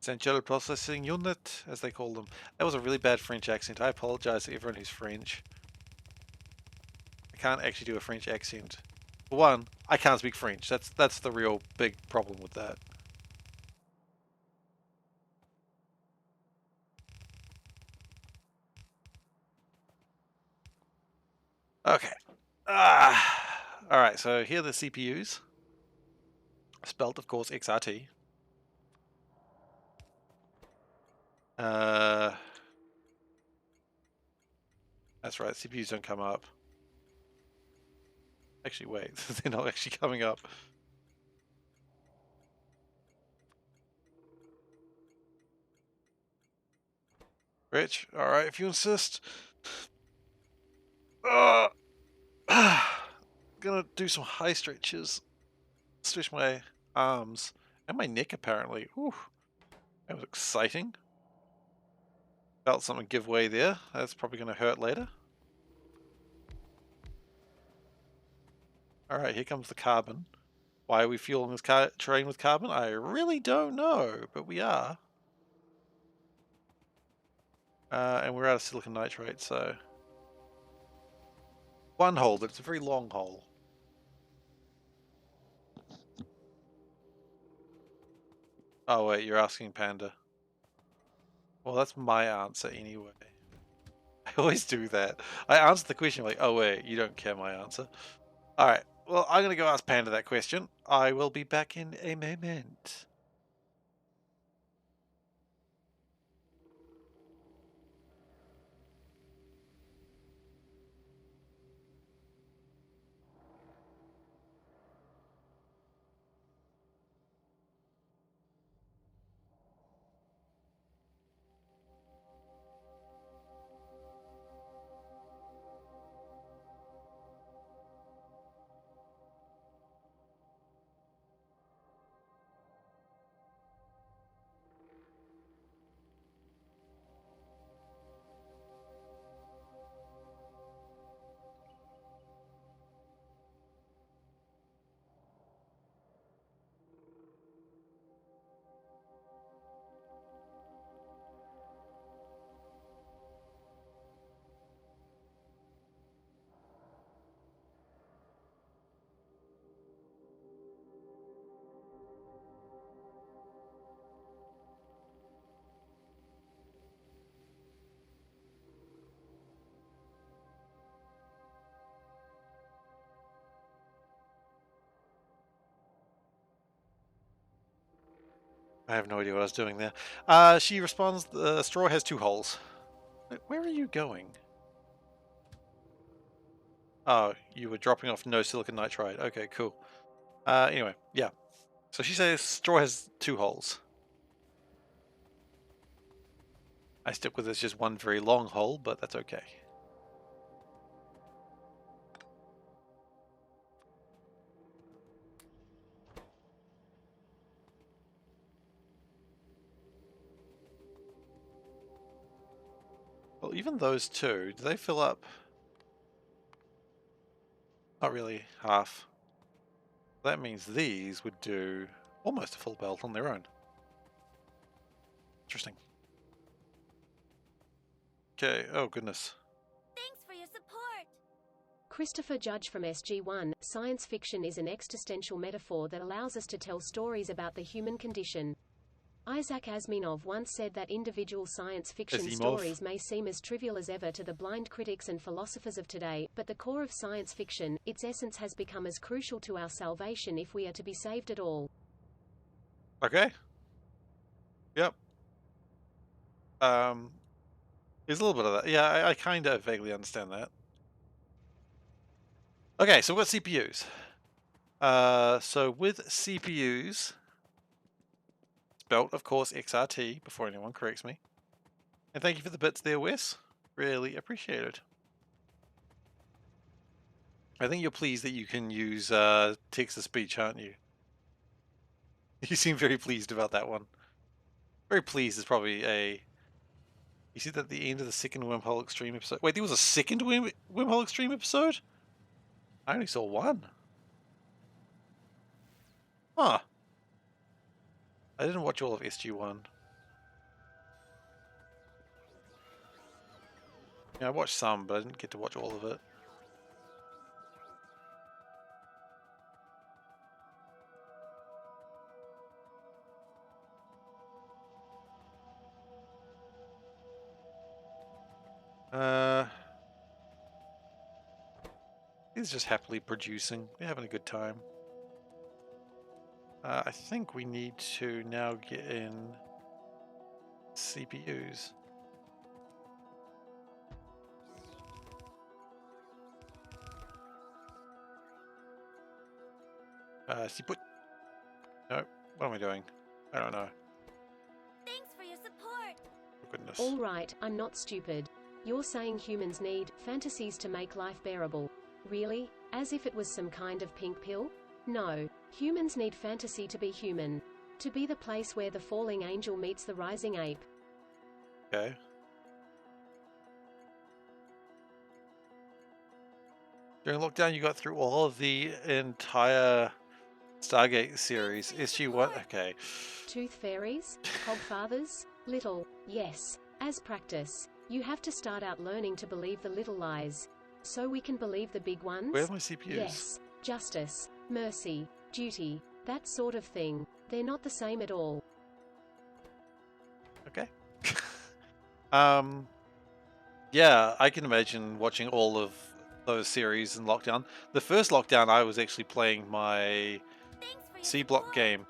Central Processing Unit, as they call them. That was a really bad French accent. I apologize to everyone who's French. I can't actually do a French accent. For one, I can't speak French. That's the real big problem with that. Okay. Alright, so here are the CPUs. Spelt, of course, XRT. That's right, CPUs don't come up. Actually, wait, they're not actually coming up. Rich, alright, if you insist. Gonna do some high stretches. Stretch my arms and my neck, apparently. Ooh, that was exciting. Felt something give way there. That's probably gonna hurt later. Alright, here comes the carbon. Why are we fueling this train with carbon? I really don't know, but we are. And we're out of silicon nitrate, so... One hole, but it's a very long hole. Oh wait, you're asking Panda. Well, that's my answer anyway. I always do that. I answer the question like, oh wait, you don't care my answer. Alright, well, I'm going to go ask Panda that question. I will be back in a moment. I have no idea what I was doing there. She responds, the straw has 2 holes. Where are you going? Oh, you were dropping off no silicon nitride. Okay, cool. Anyway, yeah. So she says straw has 2 holes. I stick with it's just one very long hole, but that's okay. Well, even those two, do they fill up? Not really, half. That means these would do almost a full belt on their own. Interesting. Okay, oh goodness.
Thanks for your support.
Christopher Judge from SG1, science fiction is an existential metaphor that allows us to tell stories about the human condition. Isaac Asimov once said that individual science fiction
Asimov.
stories may seem as trivial as ever to the blind critics and philosophers of today, but the core of science fiction, its essence, has become as crucial to our salvation if we are to be saved at all.
Okay. Yep. There's a little bit of that. Yeah, I kind of vaguely understand that. Okay, so what CPUs? So with CPUs, spelt, of course, XRT, before anyone corrects me. And thank you for the bits there, Wes. Really appreciate it. I think you're pleased that you can use text-to-speech, aren't you? You seem very pleased about that one. Very pleased is probably a... You see that at the end of the second Wormhole Extreme episode? Wait, there was a second Wormhole Extreme episode? I only saw one. Huh. I didn't watch all of SG1. Yeah, I watched some, but I didn't get to watch all of it. He's just happily producing. They're having a good time. I think we need to now get in CPUs. See, put... No, what am I doing? I don't know.
Thanks for your support.
Oh, goodness.
All right, I'm not stupid. You're saying humans need fantasies to make life bearable. Really? As if it was some kind of pink pill? No. Humans need fantasy to be human. To be the place where the falling angel meets the rising ape.
Okay. During lockdown, you got through all of the entire Stargate series, SG-1, okay.
Tooth fairies? Hogfathers? Little, yes. As practice. You have to start out learning to believe the little lies. So we can believe the big ones?
Where are my CPUs?
Yes. Justice, mercy, duty, that sort of thing. They're not the same at all.
Okay. Yeah, I can imagine watching all of those series in lockdown. The first lockdown, I was actually playing my
Thanks for your
C block
support.
game.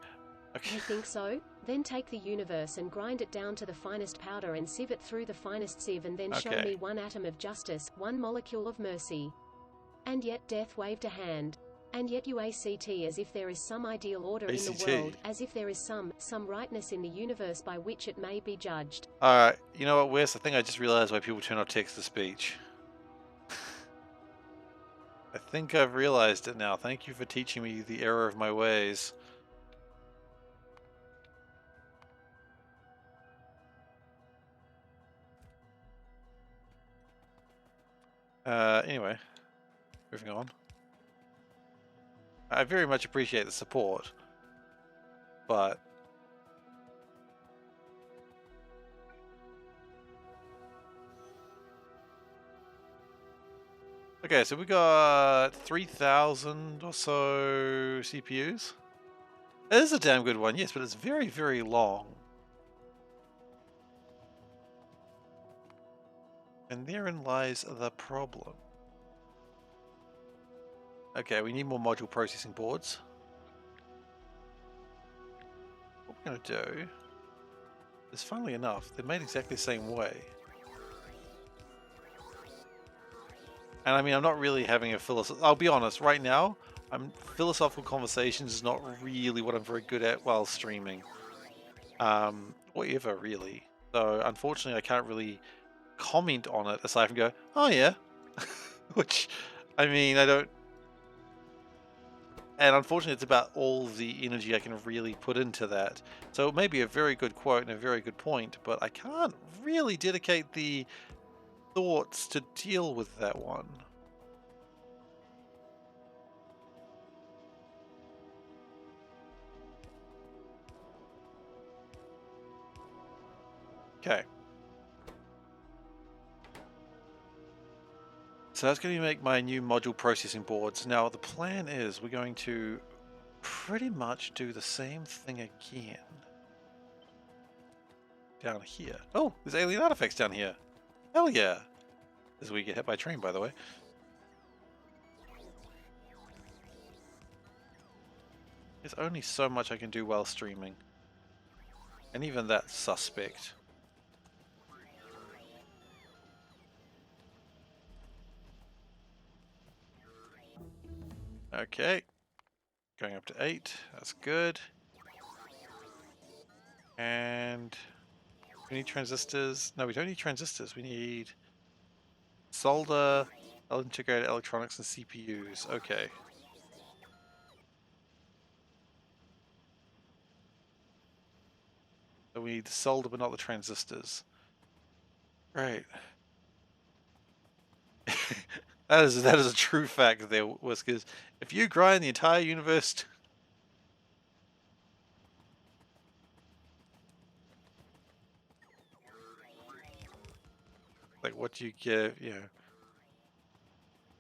Okay.
You think so? Then take the universe and grind it down to the finest powder and sieve it through the finest sieve and then show
Okay.
me one atom of justice, one molecule of mercy. And yet death waved a hand. And yet you ACT as if there is some ideal order in the
ACT.
world, as if there is some rightness in the universe by which it may be judged.
Alright, you know what, Wes? I think I just realized why people turn off text-to-speech. I think I've realized it now. Thank you for teaching me the error of my ways. Anyway, moving on. I very much appreciate the support, but okay, so we got 3,000 or so CPUs. It is a damn good one, yes, but it's very, very long. And therein lies the problem. Okay, we need more module processing boards. What we're going to do is, funnily enough, they're made exactly the same way. And I mean, I'm not really having a I'll be honest, right now, philosophical conversations is not really what I'm very good at while streaming. Or ever, really. So, unfortunately, I can't really comment on it aside from go, oh yeah. Which, I mean, I don't... And unfortunately, it's about all the energy I can really put into that. So it may be a very good quote and a very good point, but I can't really dedicate the thoughts to deal with that one. Okay. So that's going to make my new module processing boards. Now the plan is we're going to pretty much do the same thing again. Down here. Oh, there's alien artifacts down here. Hell yeah. As we get hit by a train, by the way. There's only so much I can do while streaming. And even that's suspect. Okay. Going up to 8. That's good. And we need transistors. No, we don't need transistors. We need solder, integrated electronics, and CPUs. Okay. So we need the solder, but not the transistors. Right. that is a true fact there, Whiskers. If you grind the entire universe... Like, what do you get, you know...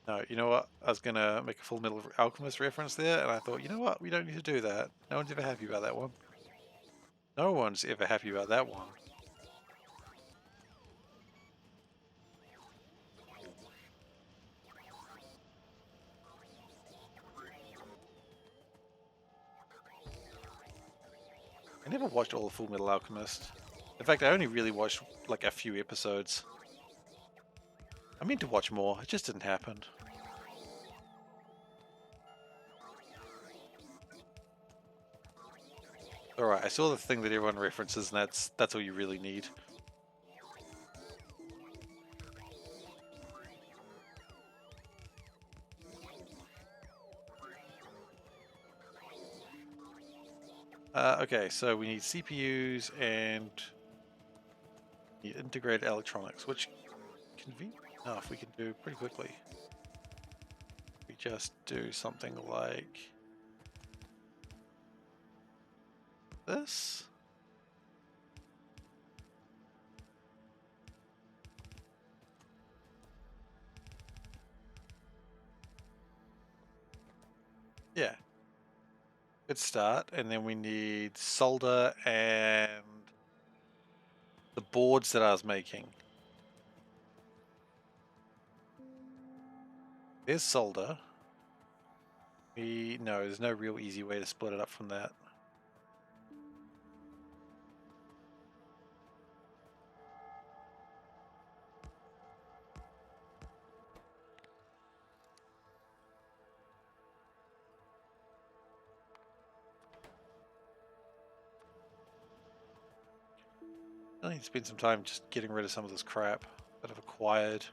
No, you know what? I was going to make a Full Metal Alchemist reference there, and I thought, you know what? We don't need to do that. No one's ever happy about that one. No one's ever happy about that one. I never watched all of Full Metal Alchemist. In fact, I only really watched like a few episodes. I meant to watch more, it just didn't happen. Alright, I saw the thing that everyone references, and that's all you really need. Okay, so we need CPUs and need integrated electronics, which convenient enough we can do pretty quickly. We just do something like this. Yeah. Good start. And then we need solder and the boards that I was making. There's solder. No, there's no real easy way to split it up from that. I need to spend some time just getting rid of some of this crap that I've acquired.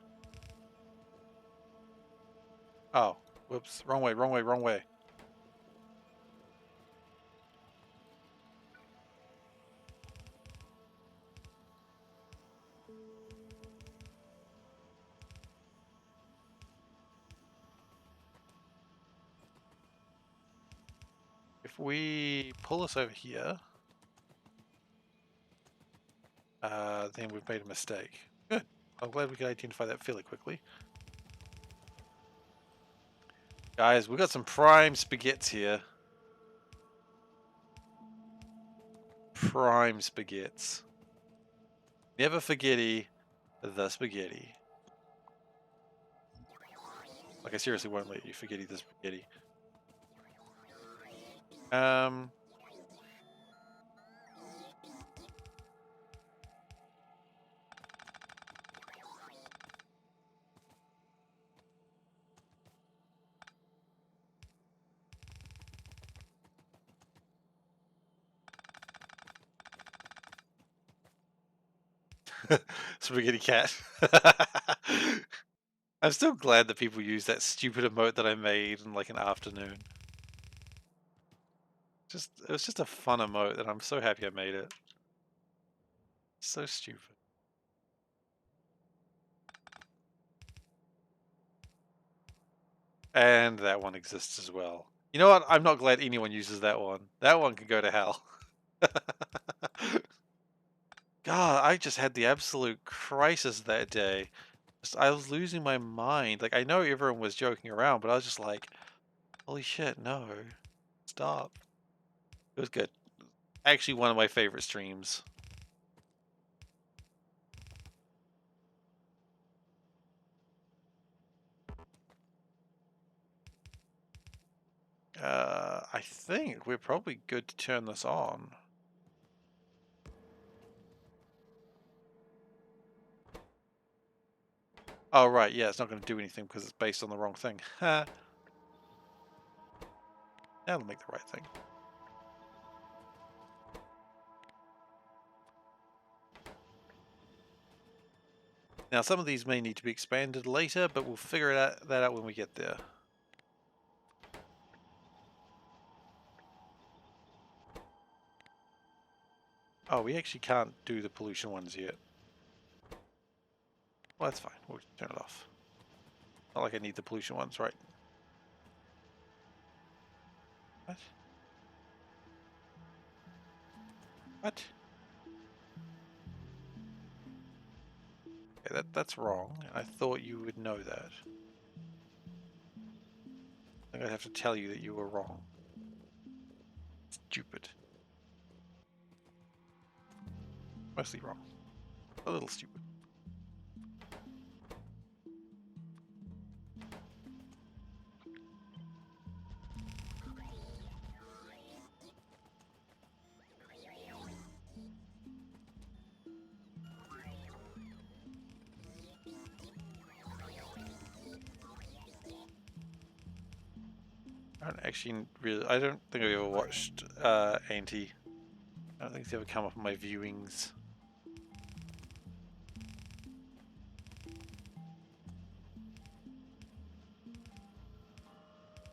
Oh, whoops. Wrong way, wrong way, wrong way. If we pull this over here, then we've made a mistake. Good. I'm glad we could identify that fairly quickly. Guys, we've got some prime spaghettis here. Prime spaghettis. Never forgetty the spaghetti. Like, I seriously won't let you forgetty the spaghetti. Spaghetti cat. I'm still glad that people use that stupid emote that I made in like an afternoon. It was just a fun emote and I'm so happy I made it. So stupid. And that one exists as well. You know what? I'm not glad anyone uses that one. That one can go to hell. God, I just had the absolute crisis that day. I was losing my mind. Like, I know everyone was joking around, but I was just like, holy shit, no. Stop. It was good. Actually, one of my favorite streams. I think we're probably good to turn this on. Oh, right, yeah, it's not going to do anything because it's based on the wrong thing. Ha! That'll make the right thing. Now, some of these may need to be expanded later, but we'll figure that out when we get there. Oh, we actually can't do the pollution ones yet. Well, that's fine. We'll just turn it off. Not like I need the pollution ones, right? What? What? Okay, that's wrong. I thought you would know that. I think I'd have to tell you that you were wrong. Stupid. Mostly wrong. A little stupid. I don't think I've ever watched Auntie. I don't think it's ever come up on my viewings.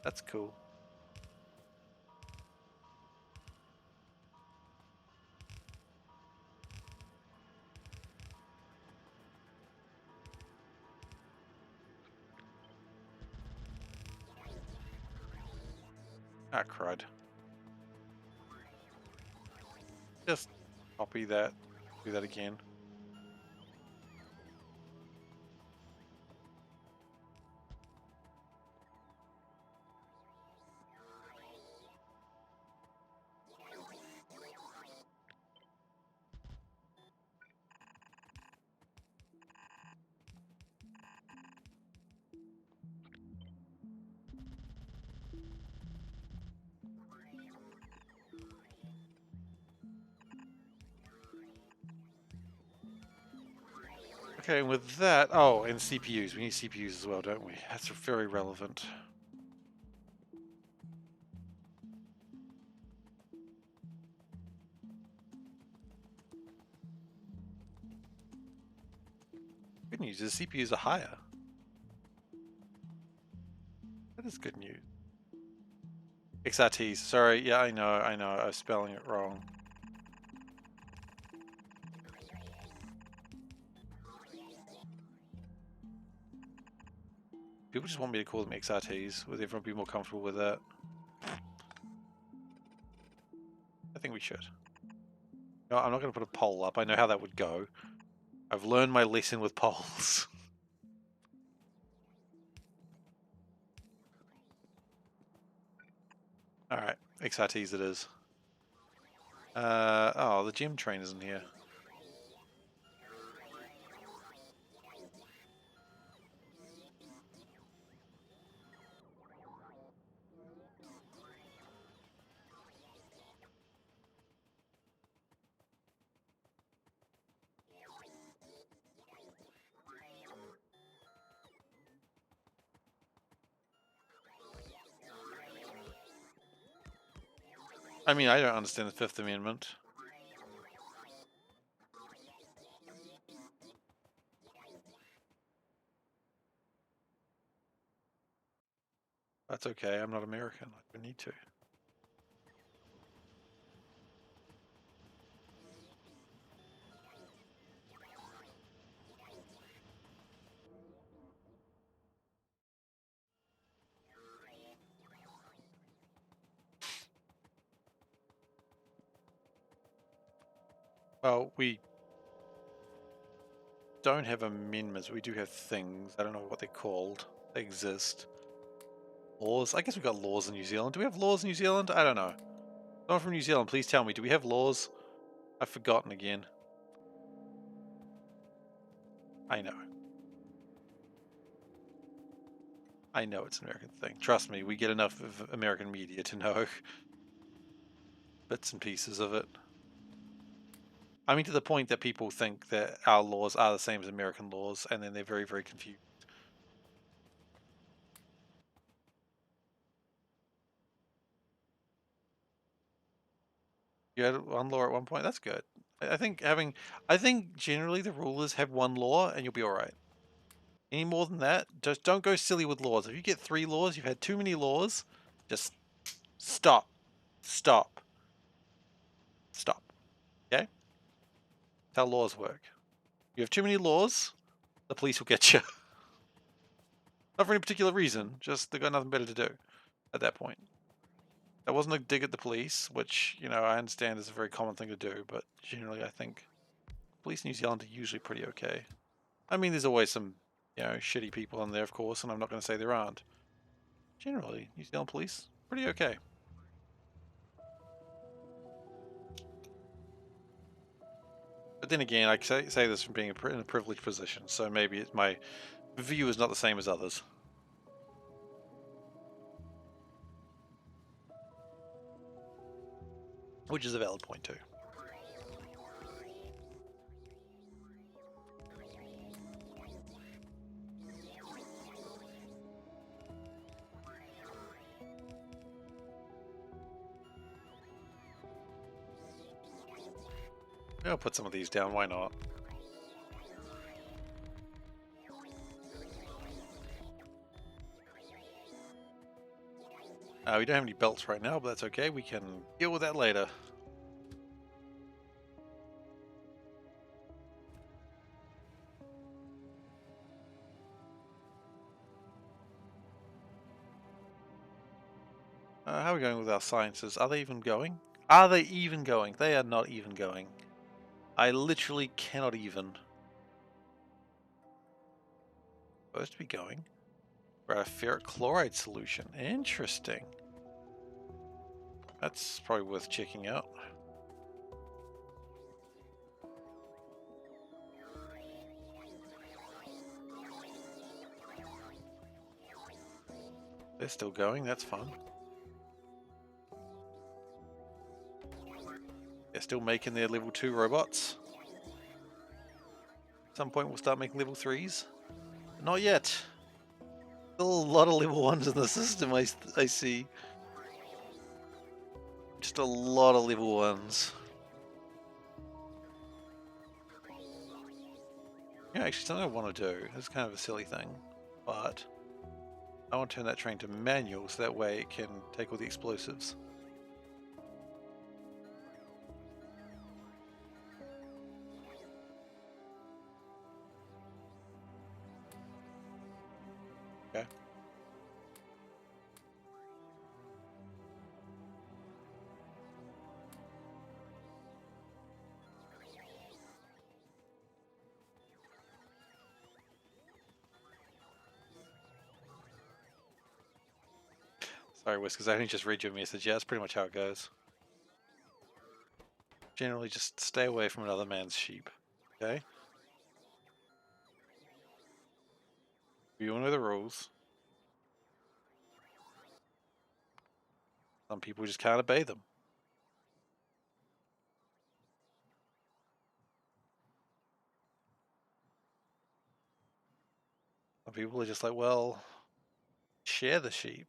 That's cool. Ah, crud. Just copy that. Do that again. Okay, and with that, oh, and CPUs. We need CPUs as well, don't we? That's very relevant. Good news is CPUs are higher. That is good news. XRTs. Sorry, yeah, I know, I was spelling it wrong. People just want me to call them XRTs. Would everyone be more comfortable with that? I think we should. No, I'm not going to put a poll up. I know how that would go. I've learned my lesson with polls. Alright, XRTs it is. Oh, the gym train isn't here. I mean, I don't understand the Fifth Amendment. That's okay, I'm not American. I don't need to. Well, we don't have amendments. We do have things. I don't know what they're called. They exist. Laws? I guess we've got laws in New Zealand. Do we have laws in New Zealand? I don't know. Someone from New Zealand, please tell me. Do we have laws? I've forgotten again. I know. I know it's an American thing. Trust me, we get enough of American media to know bits and pieces of it. I mean, to the point that people think that our laws are the same as American laws, and then they're very, very confused. You had one law at one point. That's good. I think generally the rule is have one law and you'll be all right. Any more than that, just don't go silly with laws. If you get 3 laws, you've had too many laws. Just stop, stop, stop. Okay? That's how laws work. You have too many laws, the police will get you. Not for any particular reason, just they've got nothing better to do at that point. That wasn't a dig at the police, which, you know, I understand is a very common thing to do, but generally I think police in New Zealand are usually pretty okay. I mean, there's always some, you know, shitty people in there, of course, and I'm not going to say there aren't. Generally, New Zealand police, pretty okay. But then again, I say this from being in a privileged position, so maybe my view is not the same as others. Which is a valid point too. I'll put some of these down, why not? We don't have any belts right now, but that's okay. We can deal with that later. How are we going with our sciences? Are they even going? Are they even going? They are not even going. I literally cannot even. Supposed to be going. We're at a ferric chloride solution. Interesting. That's probably worth checking out. They're still going, that's fun. They're still making their level 2 robots. At some point we'll start making level 3s. But not yet. Still a lot of level 1s in the system, I see. Just a lot of level 1s. Yeah, actually something I want to do. It's kind of a silly thing. But I want to turn that train to manual so that way it can take all the explosives. Okay. Sorry, Whiskers, I only just read your message. Yeah, that's pretty much how it goes. Generally, just stay away from another man's sheep. Okay? You all know the rules. Some people just can't obey them. Some people are just like, well, share the sheep.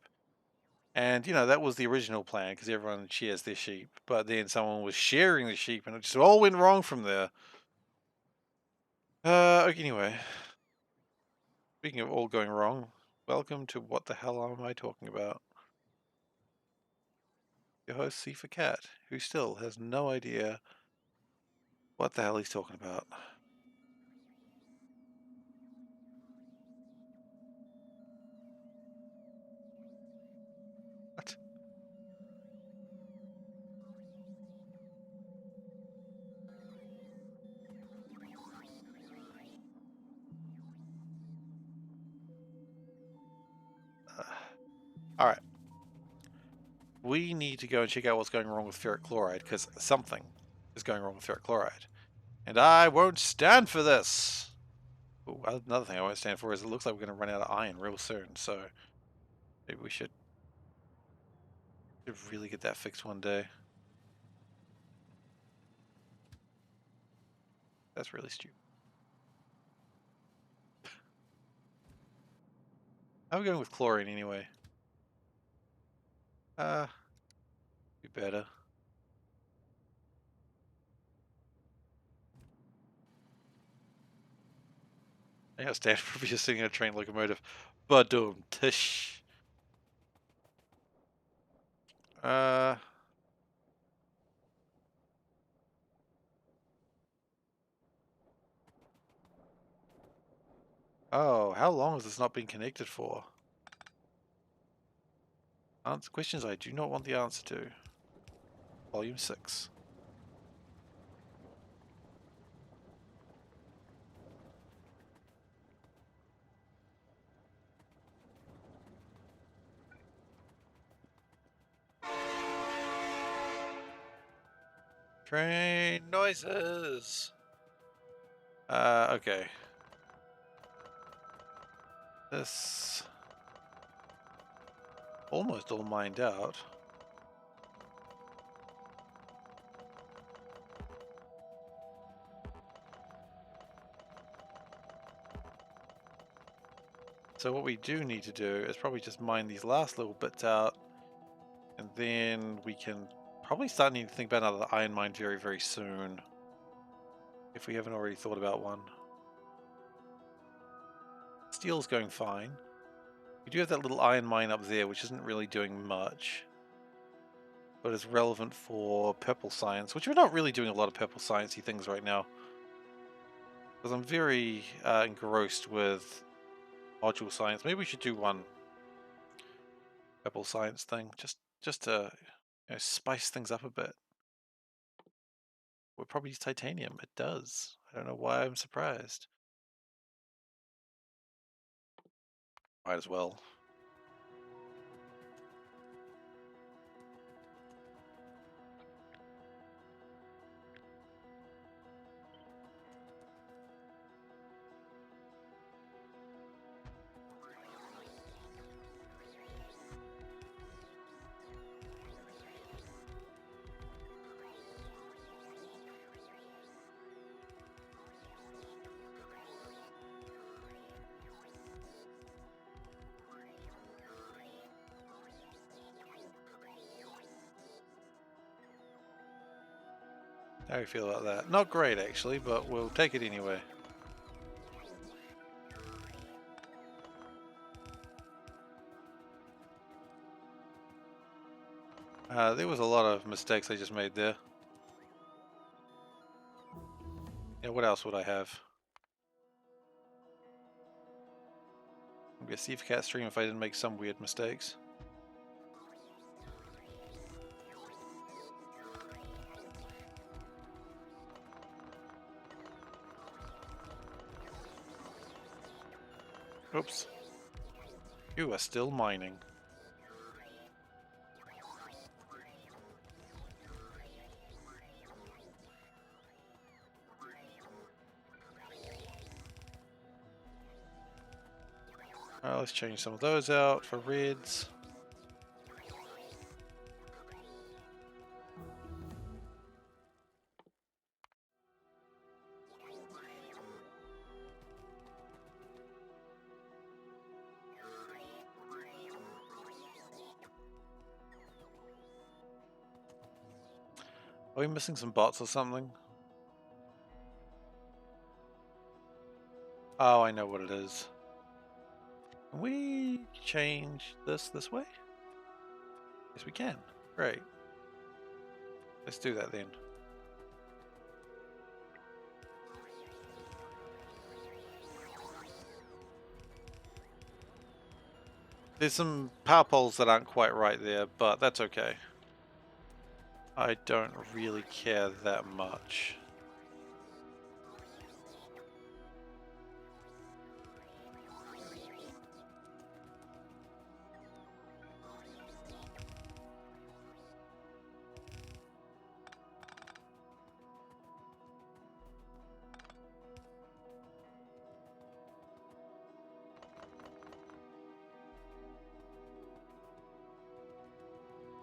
And, you know, that was the original plan because everyone shares their sheep. But then someone was sharing the sheep and it just all went wrong from there. Okay, anyway. Speaking of all going wrong, welcome to What the Hell Am I Talking About? Your host, SeiferKatt, who still has no idea what the hell he's talking about. What? Alright. We need to go and check out what's going wrong with ferric chloride, because something is going wrong with ferric chloride. And I won't stand for this! Ooh, another thing I won't stand for is it looks like we're going to run out of iron real soon, so maybe we should really get that fixed one day. That's really stupid. How are we going with chlorine anyway? Be better. I gotta stand for just sitting in a train locomotive. Badum tish. Uh. Oh, how long has this not been connected for? Answer questions I do not want the answer to. Volume 6. Train noises. Okay. This almost all mined out. So what we do need to do is probably just mine these last little bits out, and then we can probably start needing to think about another iron mine very, very soon, if we haven't already thought about one. Steel's going fine. We do have that little iron mine up there, which isn't really doing much, but is relevant for purple science, which we're not really doing a lot of purple sciencey things right now, because I'm very engrossed with module science. Maybe we should do one purple science thing, just to spice things up a bit. Would probably use titanium. It does. I don't know why I'm surprised. Might as well. How do you feel about that? Not great, actually, but we'll take it anyway. There was a lot of mistakes I just made there. Yeah, what else would I have? I'd be a SeiferKatt stream if I didn't make some weird mistakes. Oops. You are still mining. Alright, let's change some of those out for reds. Are we missing some bots or something? Oh, I know what it is. Can we change this way? Yes, we can. Great. Let's do that then. There's some power poles that aren't quite right there, but that's okay. I don't really care that much.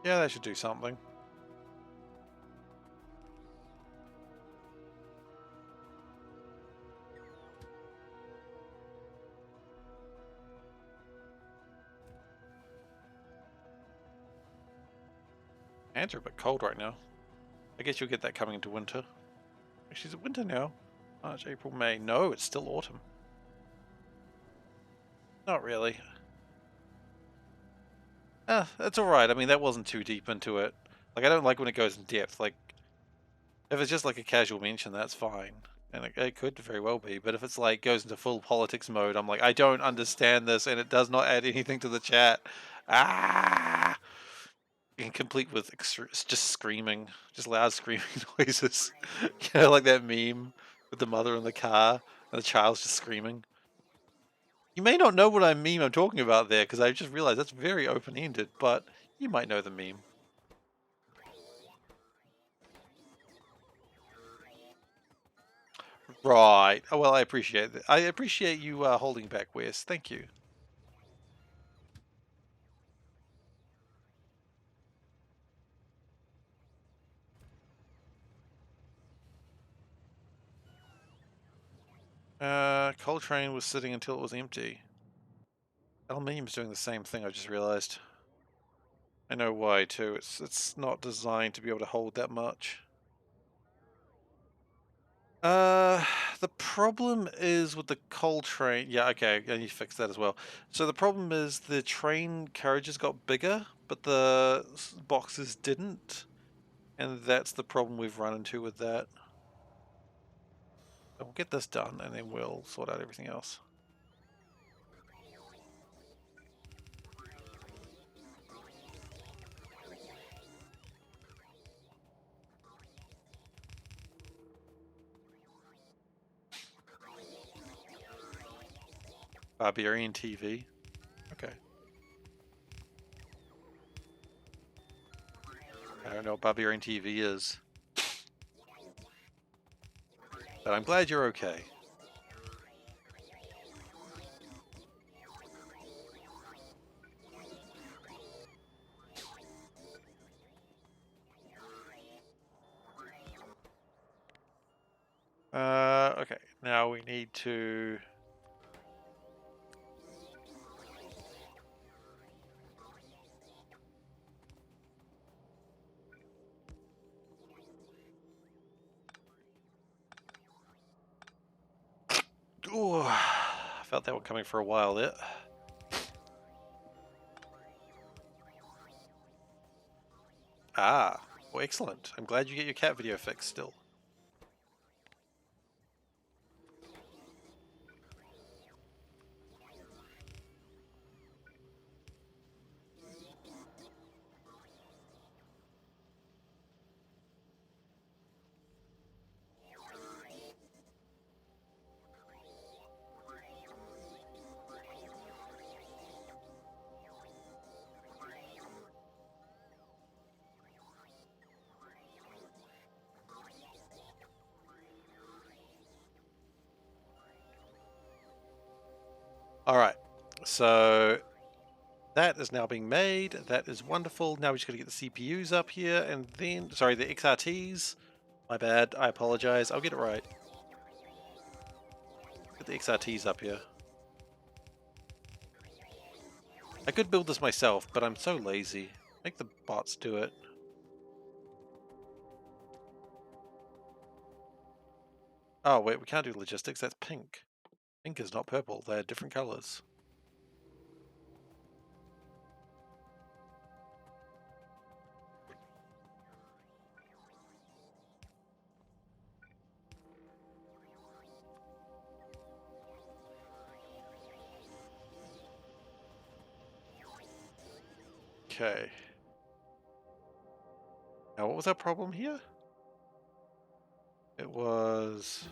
Yeah, that should do something. Hands are a bit cold right now. I guess you'll get that coming into winter. Actually, is it winter now? March, April, May. No, it's still autumn. Not really. That's alright. I mean, that wasn't too deep into it. Like, I don't like when it goes in depth. Like, if it's just like a casual mention, that's fine. And it could very well be. But if it's like goes into full politics mode, I'm like, I don't understand this and it does not add anything to the chat. Ah! And complete with just screaming. Just loud screaming noises. You know, like that meme with the mother in the car and the child's just screaming. You may not know what I'm talking about there, because I just realized that's very open-ended, but you might know the meme. Right. Oh, well, I appreciate that. I appreciate you holding back, Wes. Thank you. Coal train was sitting until it was empty. Aluminium's doing the same thing, I just realized. I know why, too. It's not designed to be able to hold that much. The problem is with the coal train. Yeah, okay, I need to fix that as well. So the problem is the train carriages got bigger, but the boxes didn't. And that's the problem we've run into with that. So we'll get this done, and then we'll sort out everything else. Barbarian TV. Okay. I don't know what Barbarian TV is. But I'm glad you're okay. Okay. Now we need to... Ooh, I felt that one coming for a while there. Ah, well, excellent. I'm glad you get your cat video fixed still. Alright, so that is now being made. That is wonderful. Now we just got to get the CPUs up here and then... Sorry, the XRTs. My bad. I apologize. I'll get it right. Get the XRTs up here. I could build this myself, but I'm so lazy. Make the bots do it. Oh, wait, we can't do logistics. That's pink. Pink is not purple. They're different colors. Okay. Now, what was our problem here? It was...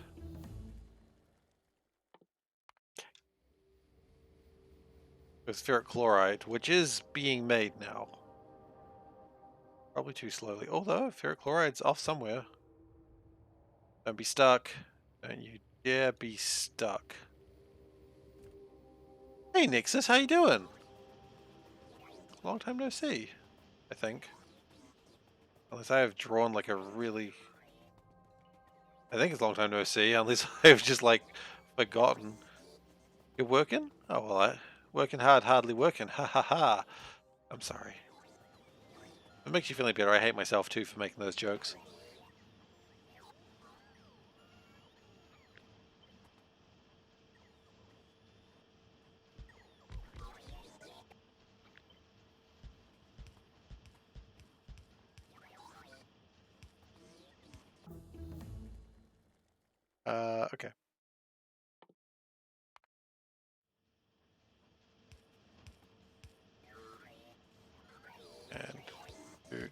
It was ferric chloride, which is being made now. Probably too slowly. Although, ferric chloride's off somewhere. Don't be stuck. Don't you dare be stuck. Hey, Nixus, how you doing? Long time no see, I think. Unless I have drawn like a really... I think it's long time no see, unless I've just like forgotten. You're working? Oh well, working hard, hardly working. Ha ha ha. I'm sorry. It makes you feel any better. I hate myself too for making those jokes. Okay. And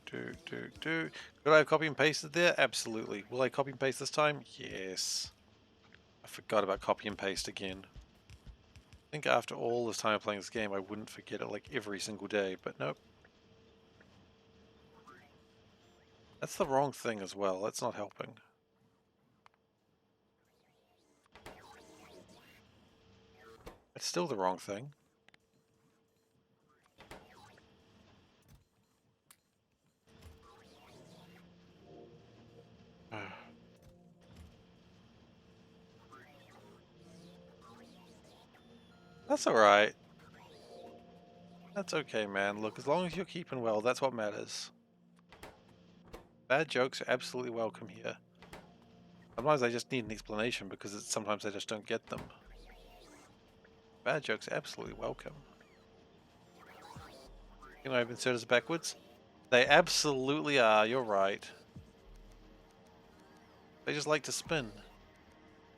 do. Could I have copy and pasted there? Absolutely. Will I copy and paste this time? Yes. I forgot about copy and paste again. I think after all this time playing this game, I wouldn't forget it like every single day, but nope. That's the wrong thing as well. That's not helping. It's still the wrong thing. That's alright. That's okay, man. Look, as long as you're keeping well, that's what matters. Bad jokes are absolutely welcome here. Sometimes I just need an explanation because sometimes I just don't get them. Bad jokes are absolutely welcome. You know, I've inserted this backwards. They absolutely are, you're right. They just like to spin.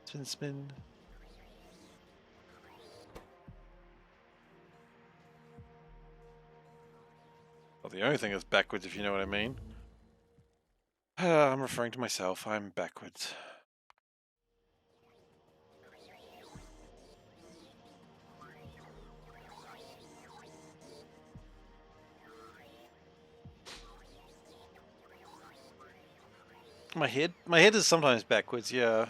Spin, spin. Well, the only thing is backwards, if you know what I mean. I'm referring to myself. I'm backwards. My head? My head is sometimes backwards, yeah.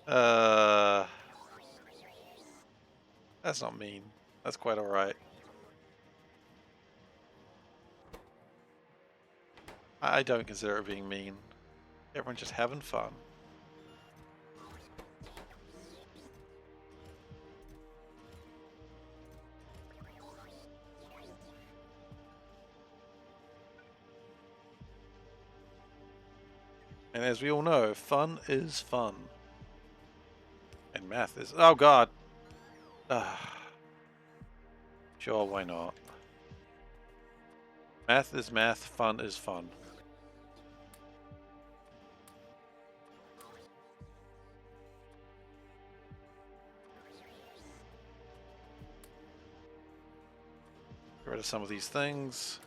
uh, that's not mean. That's quite alright. I don't consider it being mean. Everyone's just having fun. And as we all know, fun is fun. And math is... Oh god! Sure, why not? Math is math, fun is fun. Get rid of some of these things.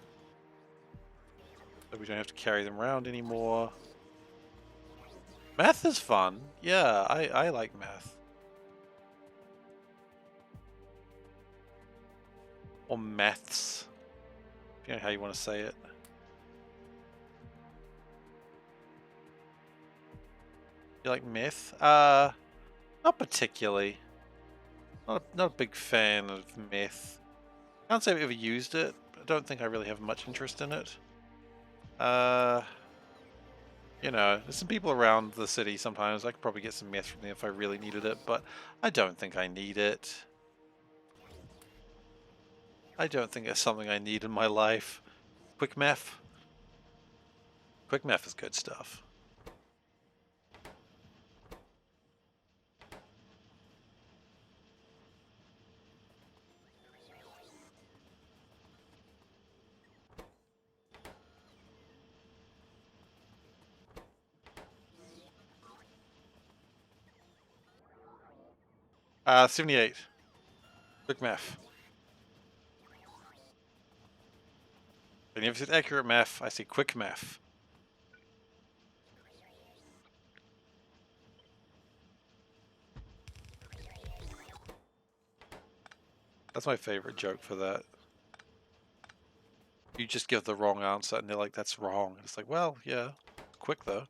So we don't have to carry them around anymore. Math is fun. Yeah, I like math. Or maths. You know how you want to say it. You like meth? Not particularly. Not a big fan of meth. Can't say I've ever used it. I don't think I really have much interest in it. You know, there's some people around the city sometimes. I could probably get some meth from them if I really needed it, but I don't think I need it. I don't think it's something I need in my life. Quick meth. Quick meth is good stuff. Uh, 78. Quick meth. And if it's accurate meth, I say quick meth. That's my favorite joke for that. You just give the wrong answer and they're like, that's wrong. And it's like, well, yeah, quick though.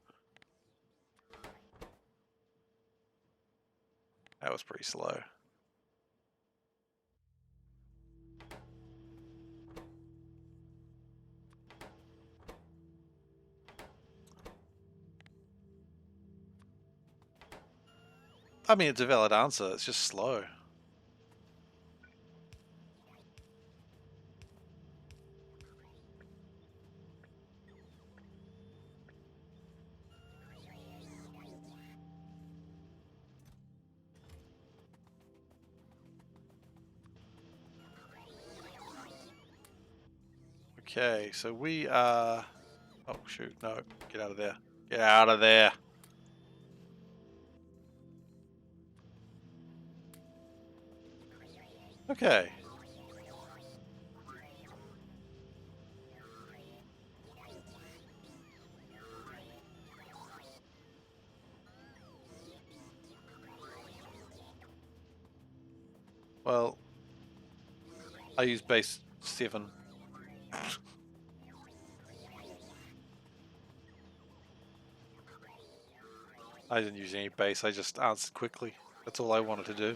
That was pretty slow. I mean, it's a valid answer. It's just slow. Okay, so we are... Oh, shoot. No, get out of there. Get out of there. Okay. Well, I use base 7. I didn't use any base, I just answered quickly. That's all I wanted to do.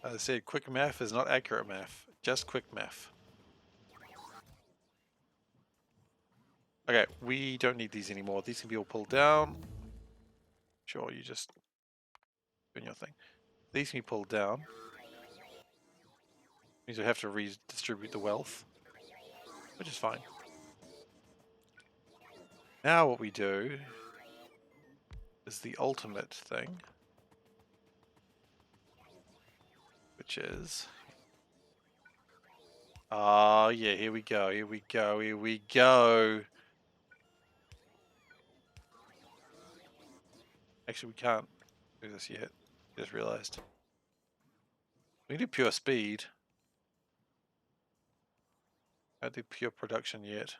As I said, quick math is not accurate math, just quick math. Okay, we don't need these anymore. These can be all pulled down. Sure, you just doing your thing. These can be pulled down. Means we have to redistribute the wealth, which is fine. Now what we do is the ultimate thing, which is... Oh yeah, here we go, here we go, here we go. Actually, we can't do this yet. Just realized. We can do pure speed. Can't do pure production yet.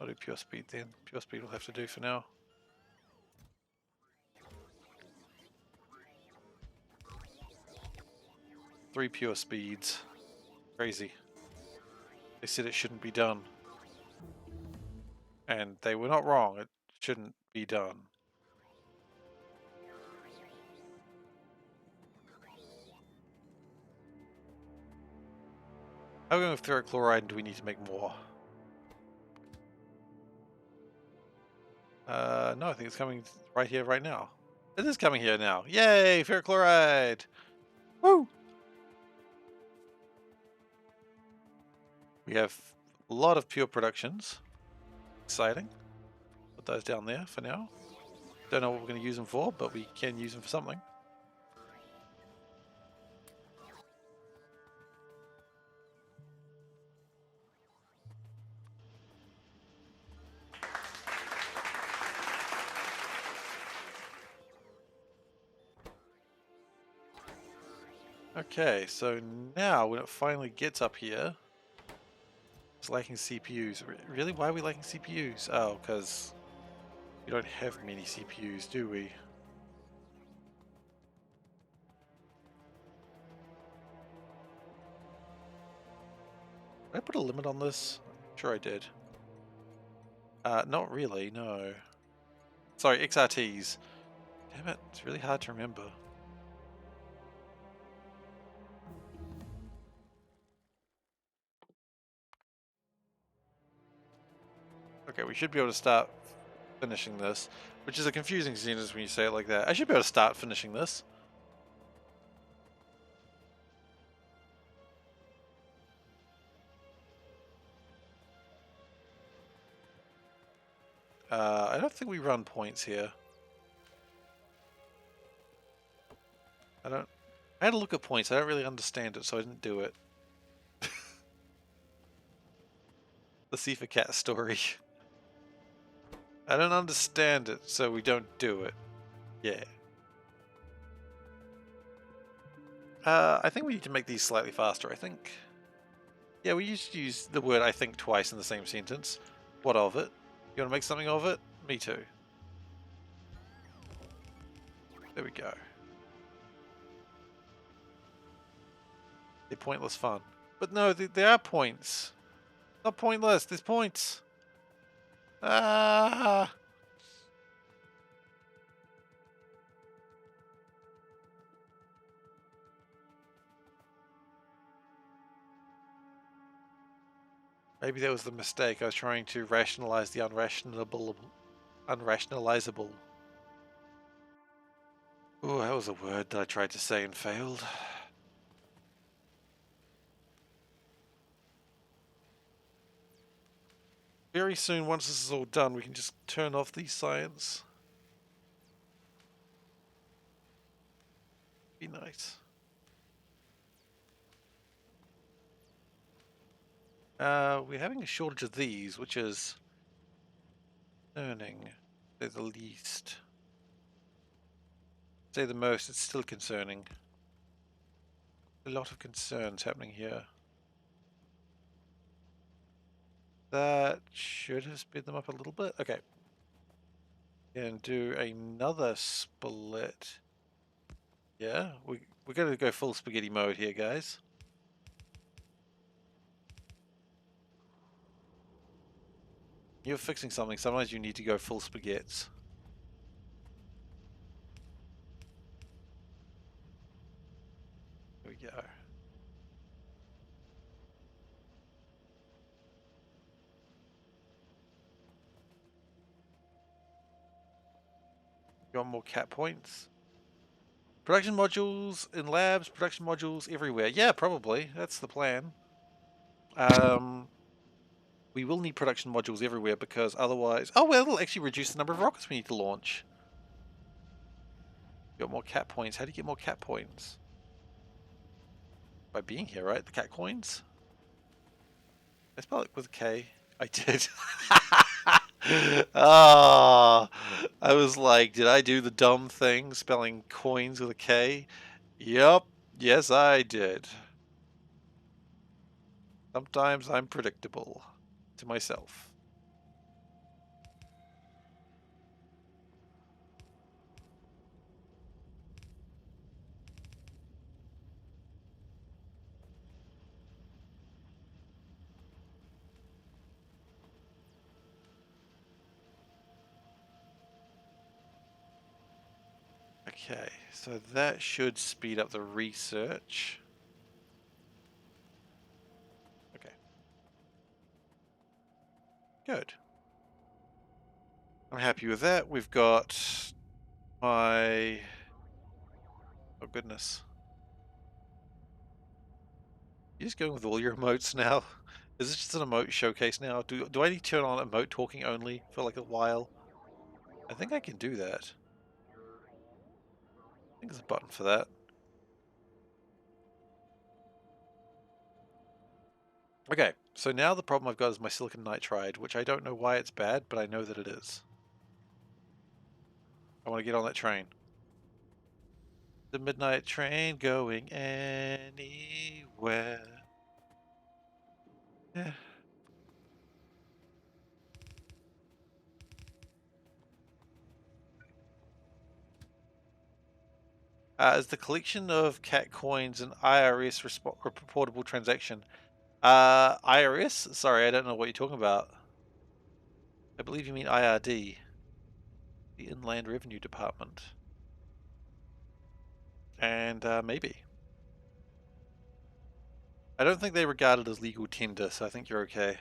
I'll do pure speed then. Pure speed will have to do for now. 3 pure speeds. Crazy. They said it shouldn't be done. And they were not wrong. It shouldn't be done. How are we going with ferric chloride, and do we need to make more? No, I think it's coming right here, right now. It is coming here now. Yay, ferric chloride! Woo! We have a lot of pure productions. Exciting. Put those down there for now. Don't know what we're going to use them for, but we can use them for something. Okay, so now when it finally gets up here, it's lacking CPUs. Really? Why are we lacking CPUs? Oh, because we don't have many CPUs, do we? Did I put a limit on this? I'm sure I did. Not really, no. Sorry, XRTs. Damn it, it's really hard to remember. Okay, we should be able to start finishing this, which is a confusing sentence when you say it like that. I should be able to start finishing this. I don't think we run points here. I had a look at points. I don't really understand it, so I didn't do it. The SeiferKatt story. I don't understand it, so we don't do it. Yeah. I think we need to make these slightly faster, I think. Yeah, we used to use the word I think twice in the same sentence. What of it? You want to make something of it? Me too. There we go. They're pointless fun. But no, there are points. Not pointless, there's points. Ah! Maybe that was the mistake. I was trying to rationalize the unrationalizable. Oh, that was a word that I tried to say and failed. Very soon, once this is all done, we can just turn off the science. Be nice. We're having a shortage of these, which is concerning. Say the least. Say the most, it's still concerning. A lot of concerns happening here. That should have sped them up a little bit. Okay. And do another split. Yeah, we're going to go full spaghetti mode here, guys. You're fixing something. Sometimes you need to go full spaghettis. There we go. You want more cat points? Production modules in labs, production modules everywhere. Yeah, probably. That's the plan. We will need production modules everywhere because otherwise... Oh, well, it'll actually reduce the number of rockets we need to launch. Got more cat points. How do you get more cat points? By being here, right? The cat coins? I spell it with a K. I did. Ah, I was like, did I do the dumb thing, spelling coins with a K? Yup. Yes, I did. Sometimes I'm predictable to myself. Okay, so that should speed up the research. Okay. Good. I'm happy with that. We've got my... Oh, goodness. You're just going with all your emotes now? Is this just an emote showcase now? Do I need to turn on emote talking only for like a while? I think I can do that. I think there's a button for that. Okay, so now the problem I've got is my silicon nitride, which I don't know why it's bad, but I know that it is. I want to get on that train. The midnight train going anywhere. Yeah. Is the collection of cat coins an IRS reportable transaction? IRS? Sorry, I don't know what you're talking about. I believe you mean IRD, the Inland Revenue Department. And maybe. I don't think they regard it as legal tender, so I think you're okay.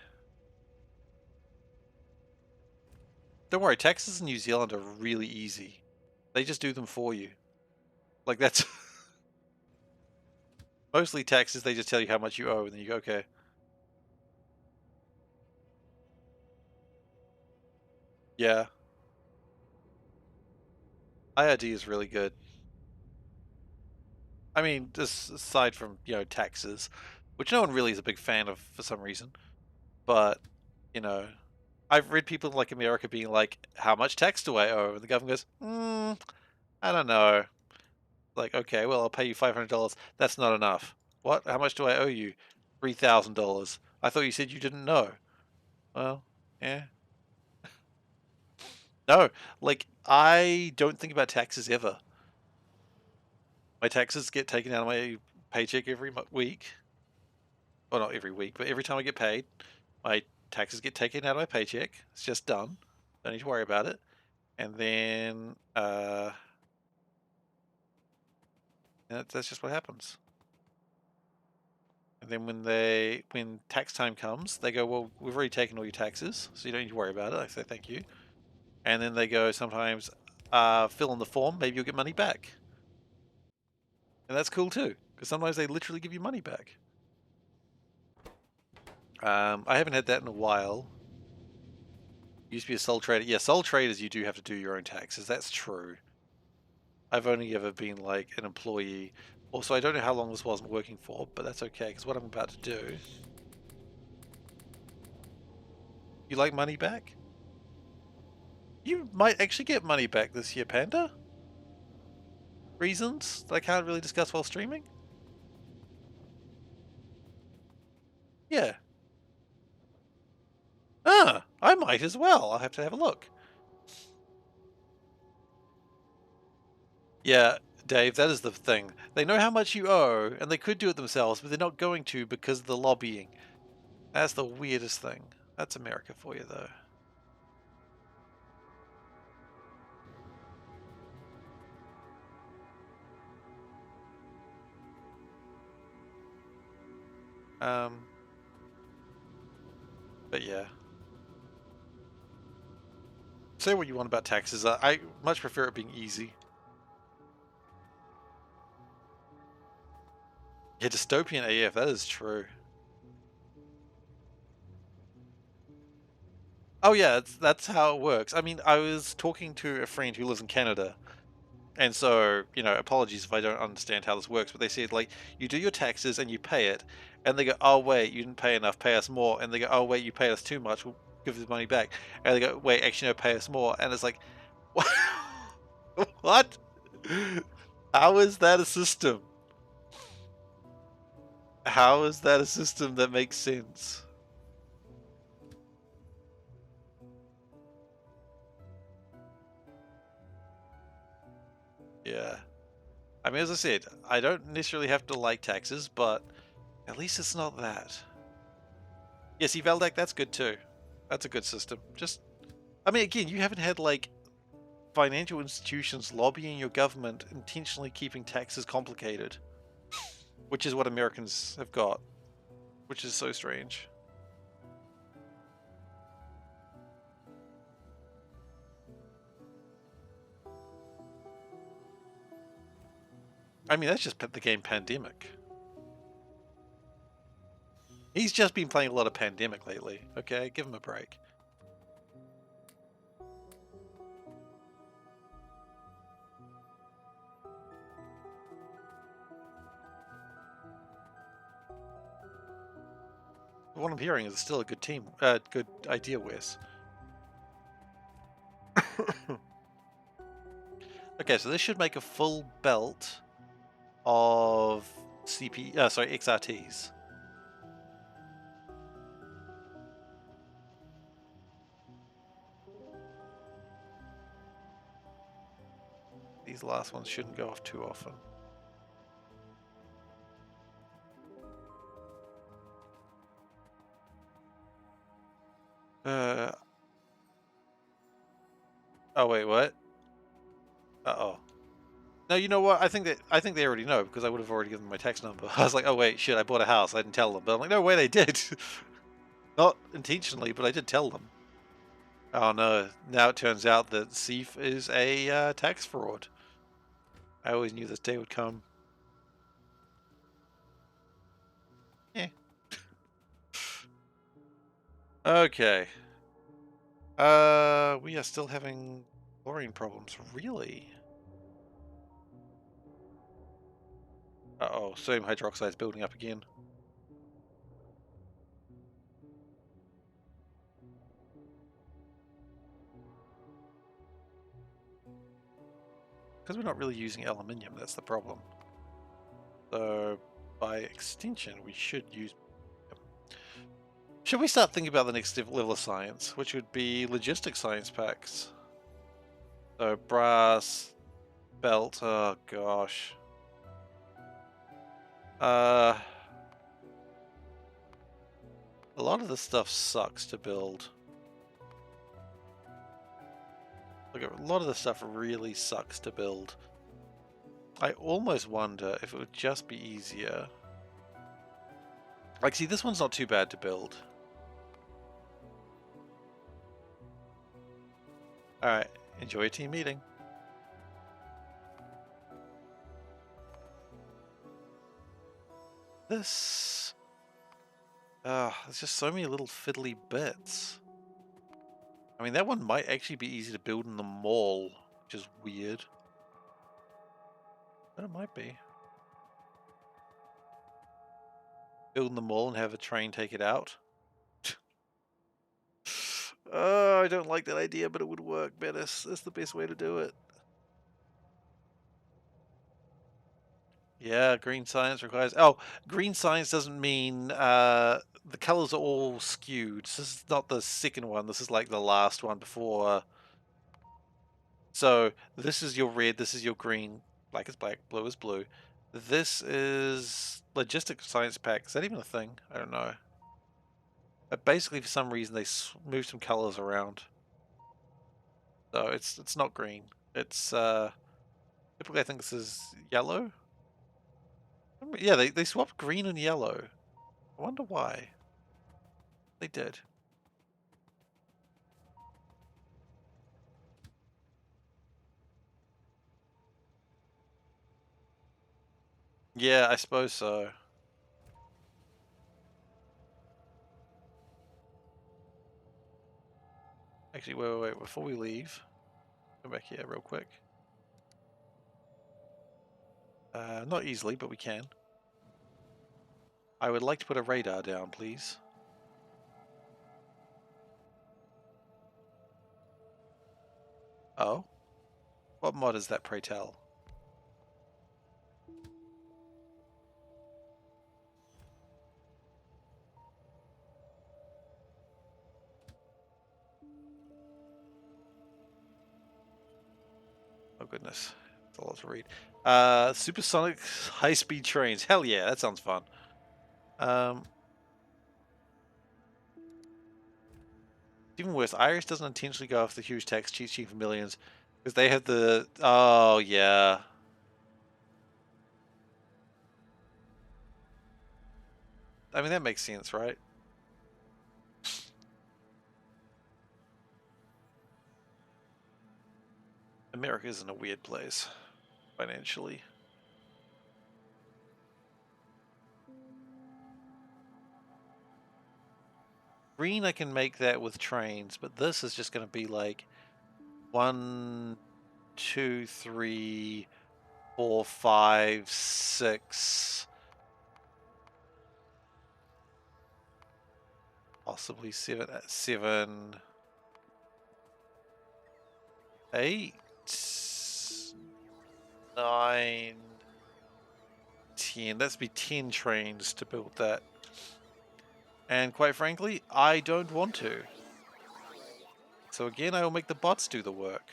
Don't worry, taxes in New Zealand are really easy. They just do them for you. Like that's mostly taxes, they just tell you how much you owe and then you go, okay. Yeah. IRD is really good. I mean, just aside from, you know, taxes, which no one really is a big fan of for some reason. But, you know, I've read people in like America being like, how much tax do I owe? And the government goes, I don't know. Like, okay, well, I'll pay you $500. That's not enough. What? How much do I owe you? $3,000. I thought you said you didn't know. Well, yeah. No, like, I don't think about taxes ever. My taxes get taken out of my paycheck every week. Well, not every week, but every time I get paid, my taxes get taken out of my paycheck. It's just done. Don't need to worry about it. And then, that's just what happens. And then when tax time comes, they go, well, we've already taken all your taxes, so you don't need to worry about it. I say thank you. And then they go sometimes, fill in the form, maybe you'll get money back. And that's cool too, because sometimes they literally give you money back. I haven't had that in a while. Used to be a sole trader. Yeah, sole traders, you do have to do your own taxes. That's true. I've only ever been like an employee. Also, I don't know how long this wasn't working for, but that's okay, because what I'm about to do... You like money back? You might actually get money back this year, Panda. Reasons that I can't really discuss while streaming? Yeah. I might as well. I'll have to have a look. Yeah, Dave, that is the thing. They know how much you owe, and they could do it themselves, but they're not going to because of the lobbying. That's the weirdest thing. That's America for you, though. But yeah. Say what you want about taxes. I much prefer it being easy. Yeah, dystopian AF, that is true. Oh yeah, that's how it works. I mean, I was talking to a friend who lives in Canada, and so, you know, apologies if I don't understand how this works, but they said, like, you do your taxes and you pay it, and they go, oh wait, you didn't pay enough, pay us more, and they go, oh wait, you paid us too much, we'll give the money back, and they go, wait, actually no, pay us more, and it's like, what? What? How is that a system? How is that a system that makes sense? Yeah. I mean, as I said, I don't necessarily have to like taxes, but at least it's not that. Yes, Evaldac, that's good too. That's a good system. Just, I mean, again, you haven't had like financial institutions lobbying your government, intentionally keeping taxes complicated. Which is what Americans have got. Which is so strange. I mean, that's just the game Pandemic. He's just been playing a lot of Pandemic lately. Okay, give him a break. What I'm hearing is still a good team, good idea, Wes. Okay, so this should make a full belt of XRTs. These last ones shouldn't go off too often. Oh wait, what? Uh-oh. No, you know what? I think they already know because I would have already given them my text number. I was like, oh wait, shit, I bought a house. I didn't tell them. But I'm like, no way, they did. Not intentionally, but I did tell them. Oh no! Now it turns out that Seif is a tax fraud. I always knew this day would come. Yeah. Okay. We are still having chlorine problems. Really? Uh-oh, sodium hydroxide is building up again. Because we're not really using aluminium, that's the problem. So, by extension, we should use... Should we start thinking about the next level of science, which would be logistic science packs? So, brass, belt, oh gosh. A lot of this stuff sucks to build. Look, a lot of this stuff really sucks to build. I almost wonder if it would just be easier. Like, see, this one's not too bad to build. Alright, enjoy your team meeting. This... there's just so many little fiddly bits. I mean, that one might actually be easy to build in the mall, which is weird. But it might be. Build in the mall and have a train take it out. I don't like that idea, but it would work better. That's the best way to do it. Yeah, green science requires... Oh, green science doesn't mean the colors are all skewed. This is not the second one. This is like the last one before. So this is your red, this is your green, black is black, blue is blue. This is logistic science pack. Is that even a thing? I don't know. But basically, for some reason, they moved some colors around. So it's not green. It's typically I think this is yellow. Yeah, they swapped green and yellow. I wonder why. They did. Yeah, I suppose so. Actually, wait. Before we leave, go back here real quick. Not easily, but we can. I would like to put a radar down, please. Oh? What mod is that, pray tell? Oh goodness, that's a lot to read. Supersonic high-speed trains. Hell yeah, that sounds fun. Even worse, Iris doesn't intentionally go after the huge tax cheat sheet for millions. Because they have the... Oh, yeah. I mean, that makes sense, right? America's in a weird place, financially. Green, I can make that with trains, but this is just going to be like 1, 2, 3, 4, 5, 6, possibly 7, 7, 8, 9, 10. That's be 10 trains to build that. And quite frankly, I don't want to. So again, I will make the bots do the work.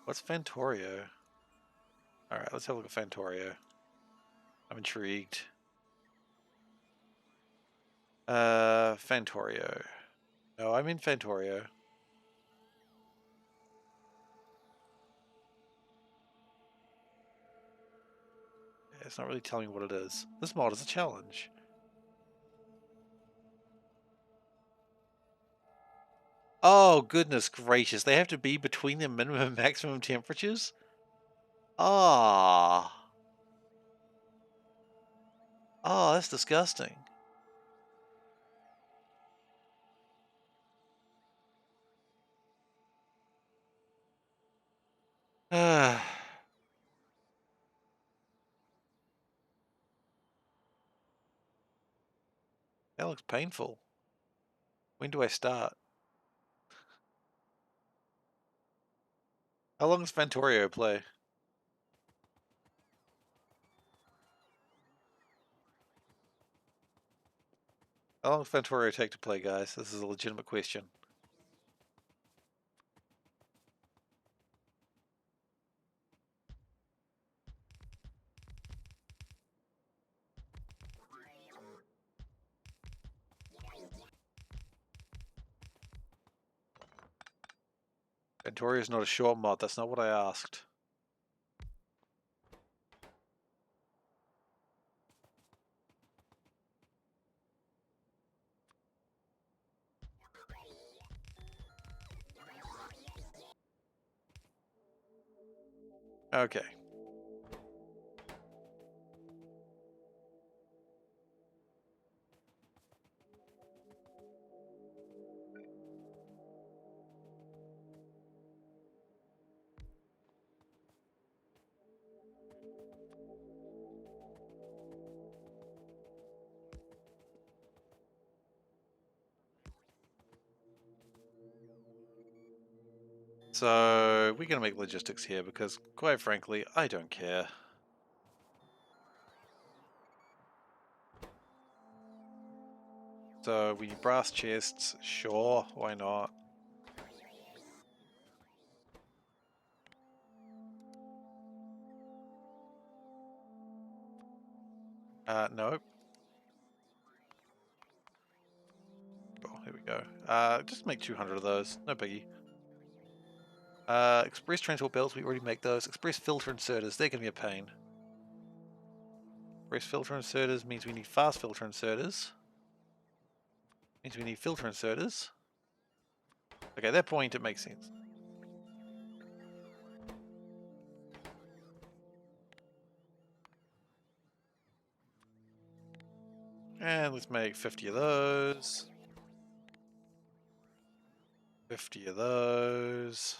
What's Fantorio? Alright, let's have a look at Fantorio. I'm intrigued. Fantorio. No, I'm in Fantorio. Yeah, it's not really telling me what it is. This mod is a challenge. Oh, goodness gracious. They have to be between their minimum and maximum temperatures? Ah. Oh, that's disgusting. That looks painful. When do I start? How long does Fantorio play? How long does Fantorio take to play, guys? This is a legitimate question. Fantorio's not a short mod, that's not what I asked. Okay. So, we're going to make logistics here because, quite frankly, I don't care. So, we need brass chests. Sure, why not? Nope. Oh, here we go. Just make 200 of those. No biggie. Express transport belts, we already make those. Express filter inserters, they're going to be a pain. Express filter inserters means we need fast filter inserters. Means we need filter inserters. Okay, at that point it makes sense. And let's make 50 of those. 50 of those.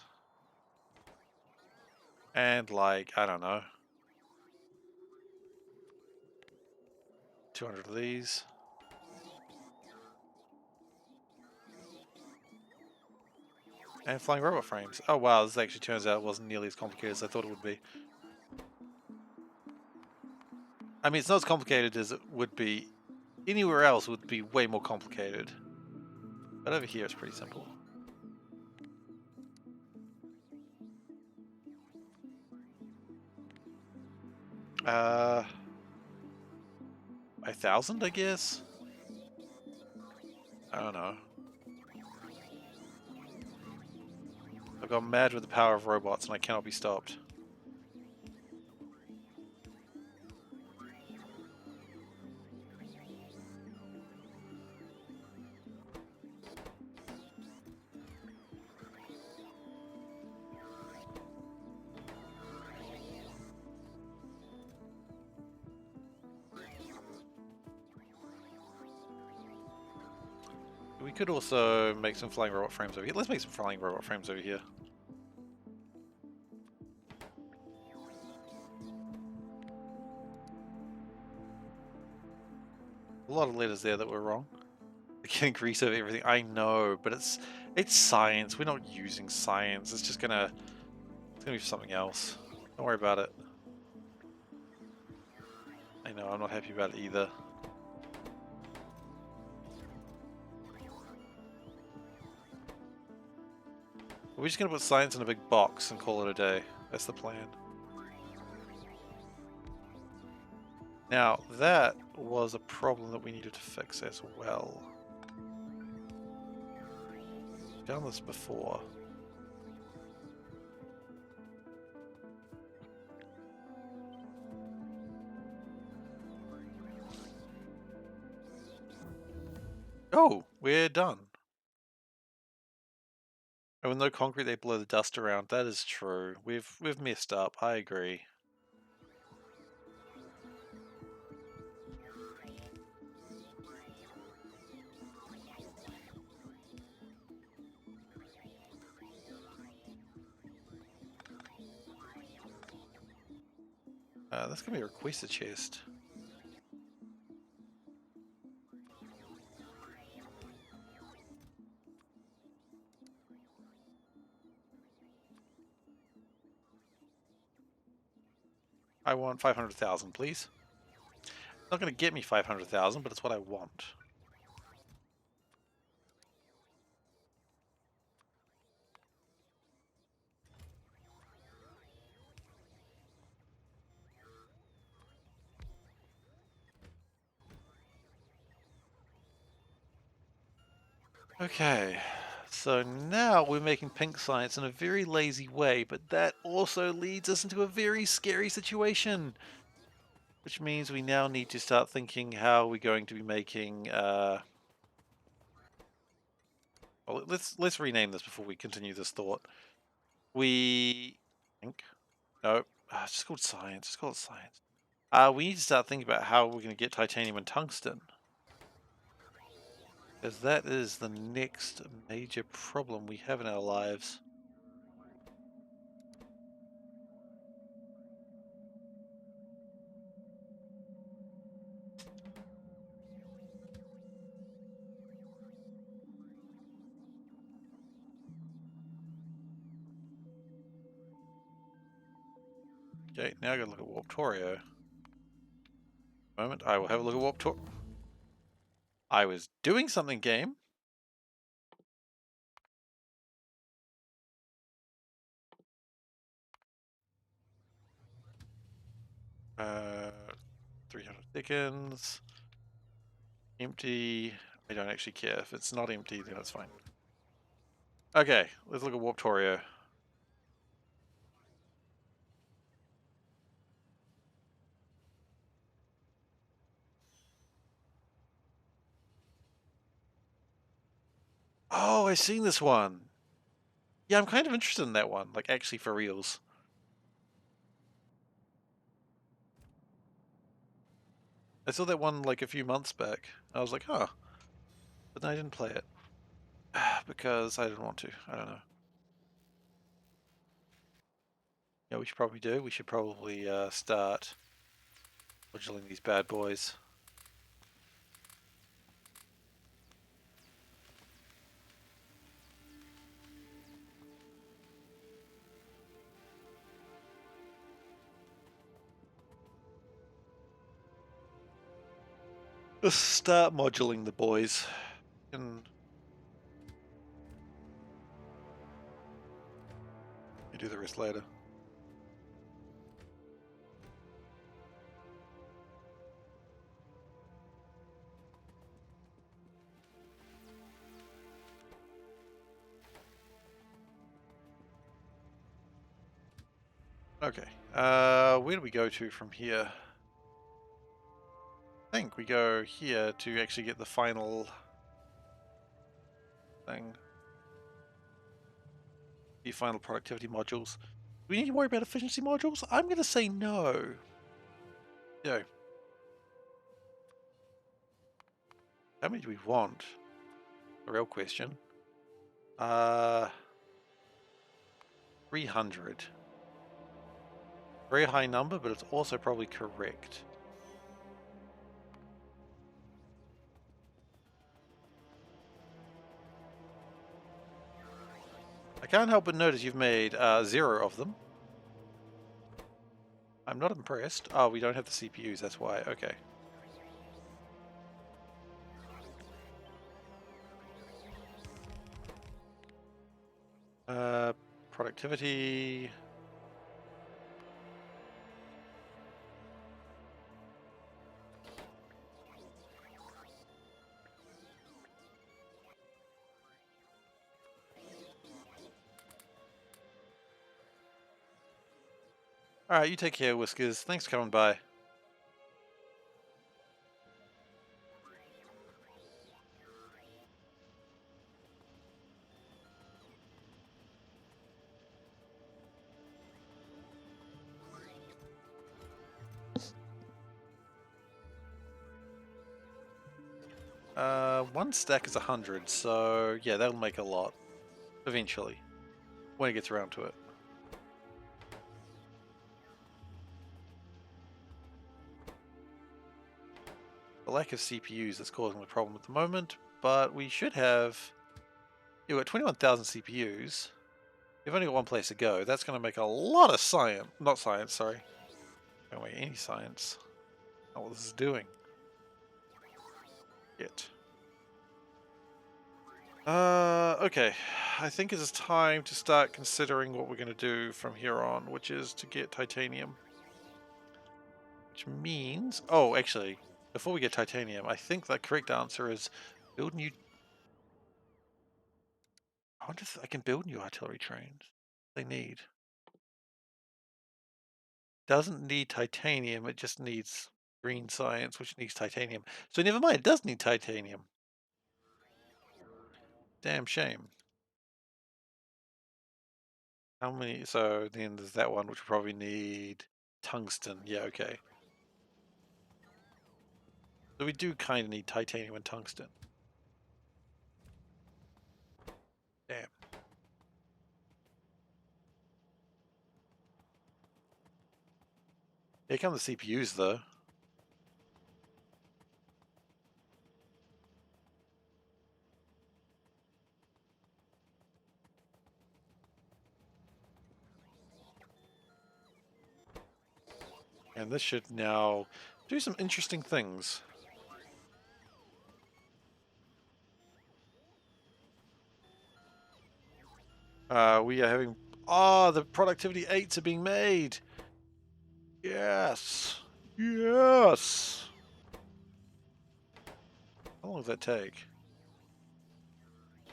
And like, I don't know. 200 of these. And flying robot frames. Oh wow, this actually turns out it wasn't nearly as complicated as I thought it would be. I mean, it's not as complicated as it would be anywhere else. Would be way more complicated. But over here it's pretty simple. 1,000, I guess? I don't know. I've gone mad with the power of robots and I cannot be stopped. We could also make some flying robot frames over here. Let's make some flying robot frames over here. A lot of letters there that were wrong. Getting grease over everything. I know, but it's science. We're not using science. It's gonna be for something else. Don't worry about it. I know, I'm not happy about it either. We're just gonna put science in a big box and call it a day. That's the plan. Now, that was a problem that we needed to fix as well. We've done this before. Oh, we're done. And with no concrete, they blow the dust around. That is true. We've messed up. I agree. That's gonna be a requested chest. I want 500,000, please. It's not gonna get me 500,000, but it's what I want. Okay, so now we're making pink science in a very lazy way, but that also leads us into a very scary situation. Which means we now need to start thinking how we're going to be making, well, let's rename this before we continue this thought. We think, no, it's just called science, just call it science. We need to start thinking about how we're going to get titanium and tungsten. Because that is the next major problem we have in our lives. Okay, now I gotta look at Warptorio. Moment, I will have a look at Warptorio. I was doing something, game. Uh, 300 seconds. Empty. I don't actually care. If it's not empty, then it's fine. Okay, let's look at Warptorio. Oh, I've seen this one. Yeah, I'm kind of interested in that one. Like, actually for reals. I saw that one like a few months back. I was like, huh. But then I didn't play it. Because I didn't want to. I don't know. Yeah, we should probably do. We should probably start moduling these bad boys. Let's start moduling the boys. And you do the rest later. Okay. Where do we go to from here? I think we go here to actually get the final thing. The final productivity modules. Do we need to worry about efficiency modules? I'm going to say no. No. How many do we want? The real question. 300. Very high number, but it's also probably correct. I can't help but notice you've made 0 of them. I'm not impressed. Oh, we don't have the CPUs, that's why. Okay. Productivity. Alright, you take care, Whiskers. Thanks for coming by. One stack is 100, so yeah, that'll make a lot. Eventually. When it gets around to it. The lack of CPUs that's causing the problem at the moment, but we should have... You've got 21,000 CPUs. You've only got one place to go. That's going to make a lot of science. Not science, sorry. Don't make any science. Not what this is doing. Yet. Okay. I think it is time to start considering what we're going to do from here on, which is to get titanium. Which means... Oh, actually, before we get titanium, I think the correct answer is build new... I wonder if I can build new artillery trains. They need... Doesn't need titanium, it just needs green science, which needs titanium. So never mind, it does need titanium. Damn shame. How many? So then there's that one, which will probably need tungsten. Yeah, okay. So we do kind of need titanium and tungsten. Damn. Here come the CPUs, though. And this should now do some interesting things. We are having... Oh, the productivity 8s are being made! Yes! Yes! How long does that take?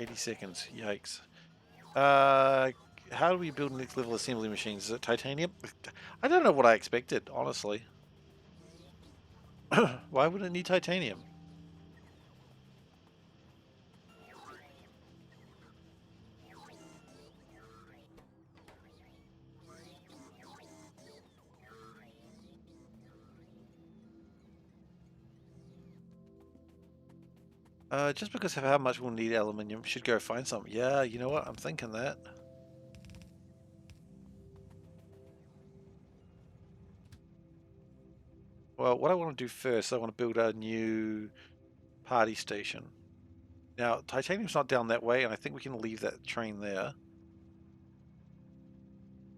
80 seconds. Yikes. How do we build next level assembly machines? Is it titanium? I don't know what I expected, honestly. Why would it need titanium? Just because of how much we'll need aluminium, should go find some. Yeah, you know what? I'm thinking that. Well, what I want to do first, I want to build a new party station. Now, titanium's not down that way, and I think we can leave that train there.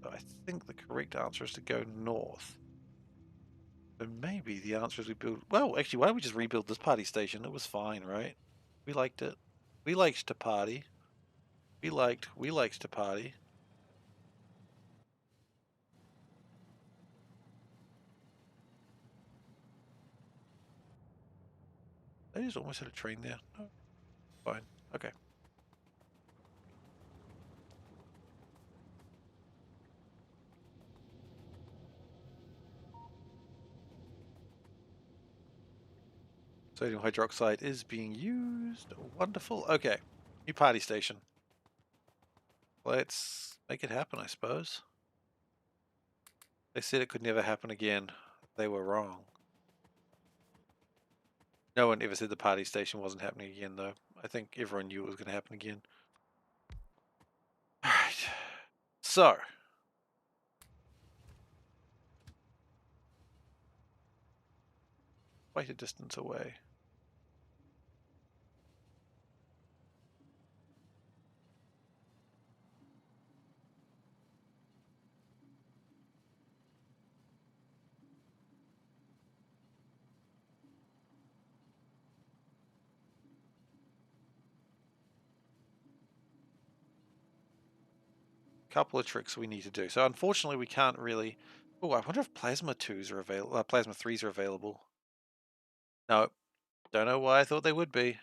So I think the correct answer is to go north. So maybe the answer is we build... Well, actually, why don't we just rebuild this party station? It was fine, right? We liked it. We liked to party. We liked to party. I just almost had a train there. Oh, fine. Okay. Sodium hydroxide is being used. Wonderful. Okay. New party station. Let's make it happen, I suppose. They said it could never happen again. They were wrong. No one ever said the party station wasn't happening again, though. I think everyone knew it was going to happen again. Alright. So. Quite a distance away. Couple of tricks we need to do. So unfortunately we can't really... Oh, I wonder if plasma 2s are available. Plasma 3s are available. No, don't know why I thought they would be.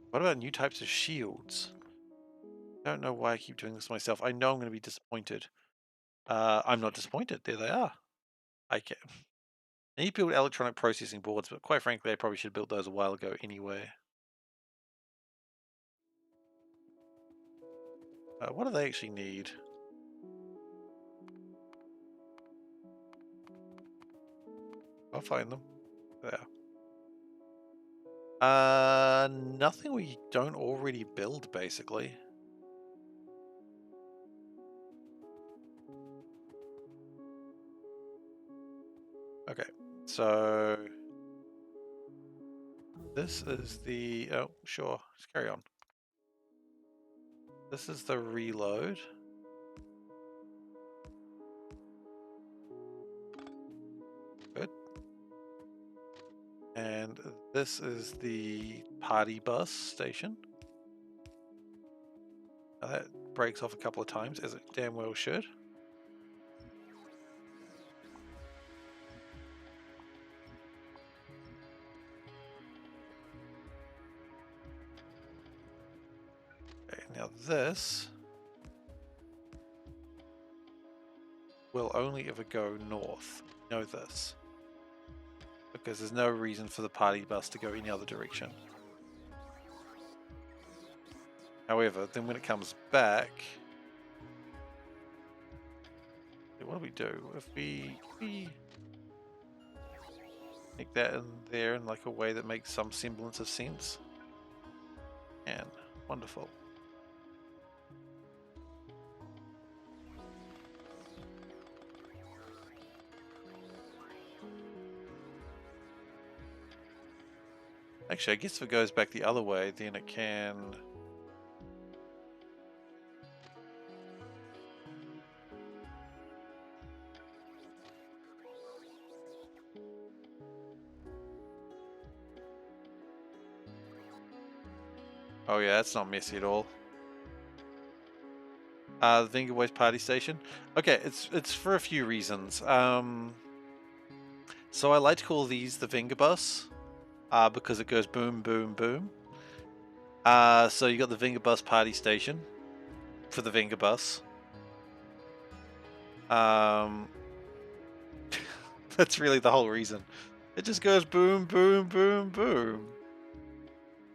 What about new types of shields? I don't know why I keep doing this myself. I know I'm going to be disappointed. I'm not disappointed. There they are. I can. I need to build electronic processing boards, but quite frankly, I probably should have built those a while ago anyway. What do they actually need? I'll find them. There. Nothing we don't already build, basically. Okay, so this is the... Oh, sure. Let's carry on. This is the reload. Good. And this is the party bus station. Now that breaks off a couple of times, as it damn well should. Okay, now this will only ever go north. Know this. Because there's no reason for the party bus to go any other direction. However, then when it comes back... What do we do? If we make that in there in like a way that makes some semblance of sense. And wonderful. Actually, I guess if it goes back the other way, then it can... Oh yeah, that's not messy at all. The Venga Boys Party Station. Okay, it's for a few reasons. So I like to call these the Venga Bus, because it goes boom, boom, boom. So you got the Venga Bus Party Station for the Venga Bus. That's really the whole reason. It just goes boom, boom, boom, boom.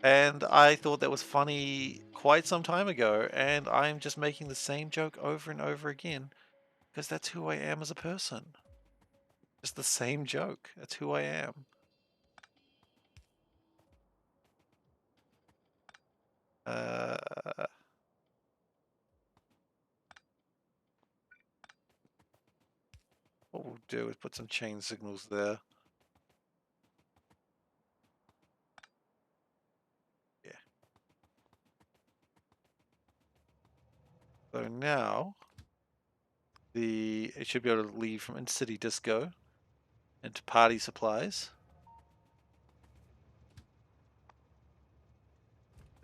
And I thought that was funny quite some time ago, and I'm just making the same joke over and over again, because that's who I am as a person. Just the same joke. That's who I am. What we'll do is put some chain signals there. Yeah. So now it should be able to leave from in-city disco into party supplies.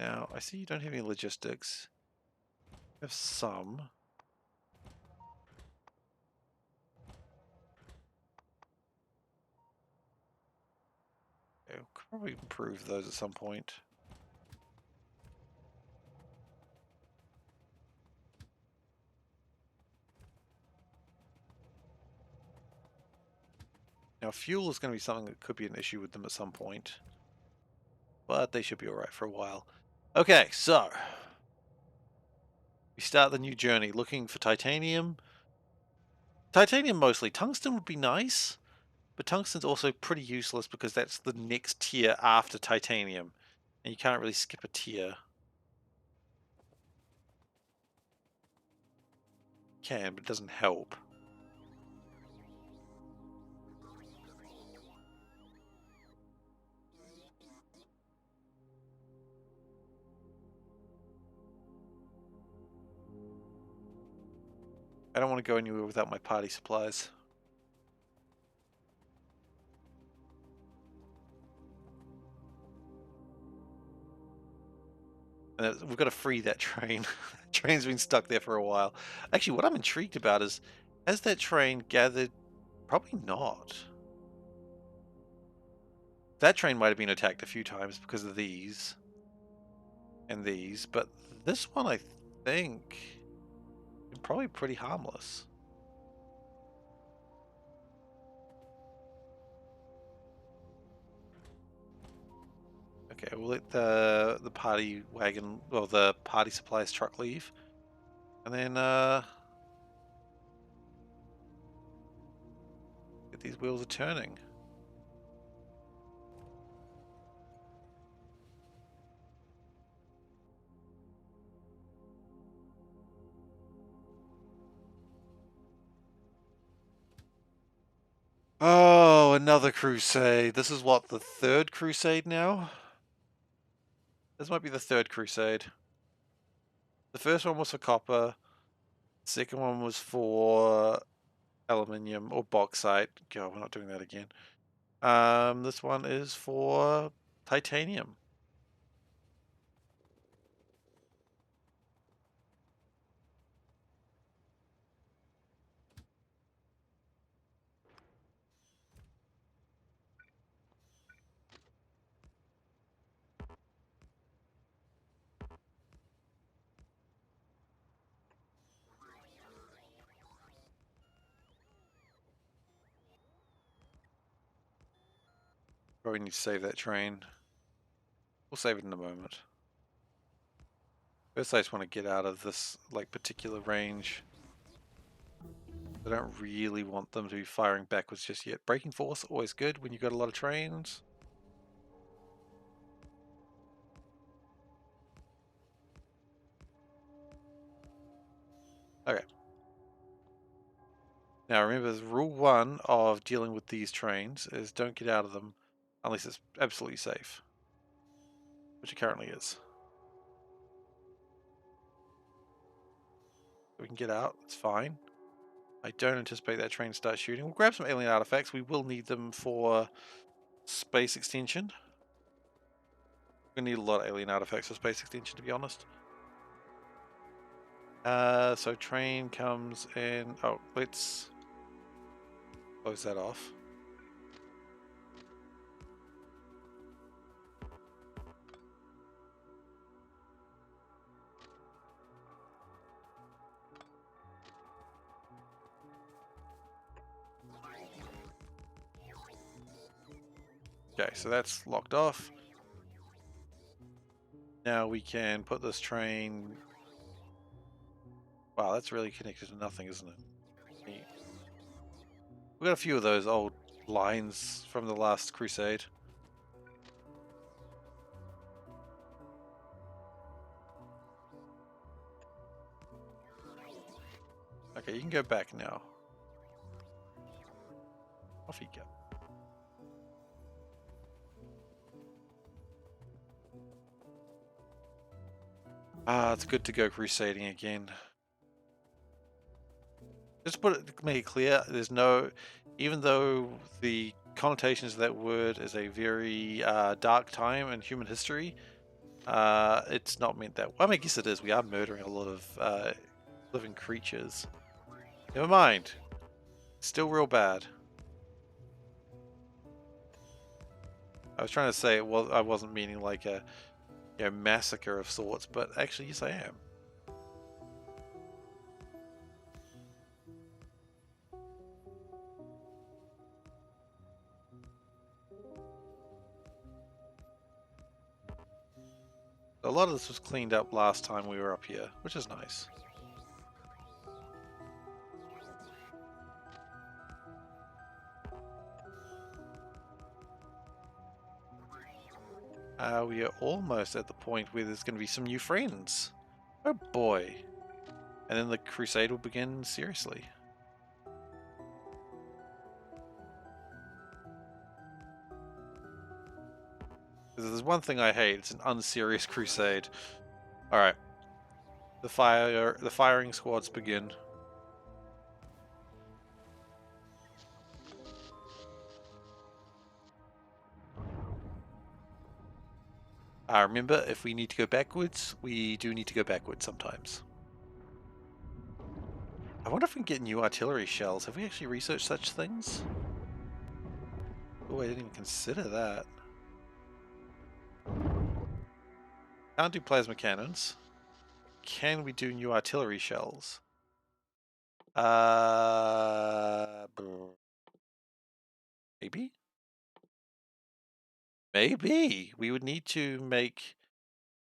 Now I see you don't have any logistics. You have some. Okay, we'll probably improve those at some point. Now, fuel is going to be something that could be an issue with them at some point. But they should be alright for a while. Okay, so. We start the new journey looking for titanium. Titanium mostly. Tungsten would be nice. But tungsten's also pretty useless because that's the next tier after titanium. And you can't really skip a tier. Can, but it doesn't help. I don't want to go anywhere without my party supplies. And we've got to free that train. That train's been stuck there for a while. Actually, what I'm intrigued about is, has that train gathered? Probably not. That train might have been attacked a few times because of these. And these. But this one, I think, is probably pretty harmless. Okay, we'll let the party wagon, well, the party supplies truck leave. And then, get these wheels are turning. Oh, another crusade. This is what, the third crusade now? This might be the third crusade. The first one was for copper. The second one was for aluminium or bauxite. God, we're not doing that again. This one is for titanium. Probably need to save that train. We'll save it in a moment. First, I just want to get out of this like particular range. I don't really want them to be firing backwards just yet. Braking force, always good when you've got a lot of trains. Okay. Now remember, rule 1 of dealing with these trains is don't get out of them unless it's absolutely safe. Which it currently is. We can get out, it's fine. I don't anticipate that train to start shooting. We'll grab some alien artifacts. We will need them for space extension. We're going to need a lot of alien artifacts for space extension, to be honest. So train comes in. Oh, let's close that off. Okay, so that's locked off. Now we can put this train. Wow, that's really connected to nothing, isn't it? Neat. We've got a few of those old lines from the last crusade. Okay, you can go back now. Off you go. Ah, it's good to go crusading again. Just make it clear, there's no, even though the connotations of that word is a very dark time in human history, it's not meant that. Well, I mean, I guess it is. We are murdering a lot of living creatures. Never mind. Still real bad. I was trying to say I wasn't meaning like a massacre of sorts, but actually, yes, I am. A lot of this was cleaned up last time we were up here, which is nice. We are almost at the point where there's going to be some new friends. Oh boy. And then the crusade will begin seriously. If there's one thing I hate, it's an unserious crusade. Alright. The firing squads begin. Remember, if we need to go backwards, we do need to go backwards sometimes. I wonder if we can get new artillery shells. Have we actually researched such things? Oh, I didn't even consider that. Can't do plasma cannons. Can we do new artillery shells? Maybe? Maybe! We would need to make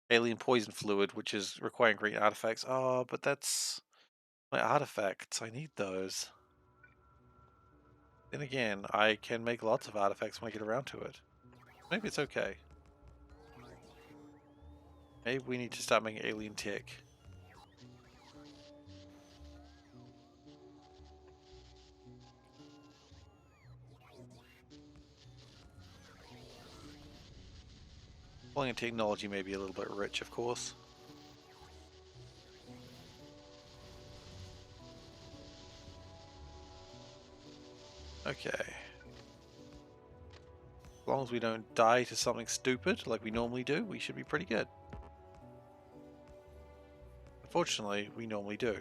alien poison fluid, which is requiring green artifacts. Oh, but that's my artifacts. I need those. Then again, I can make lots of artifacts when I get around to it. Maybe it's okay. Maybe we need to start making alien tech. Calling it technology may be a little bit rich, of course. Okay. As long as we don't die to something stupid like we normally do, we should be pretty good. Unfortunately, we normally do.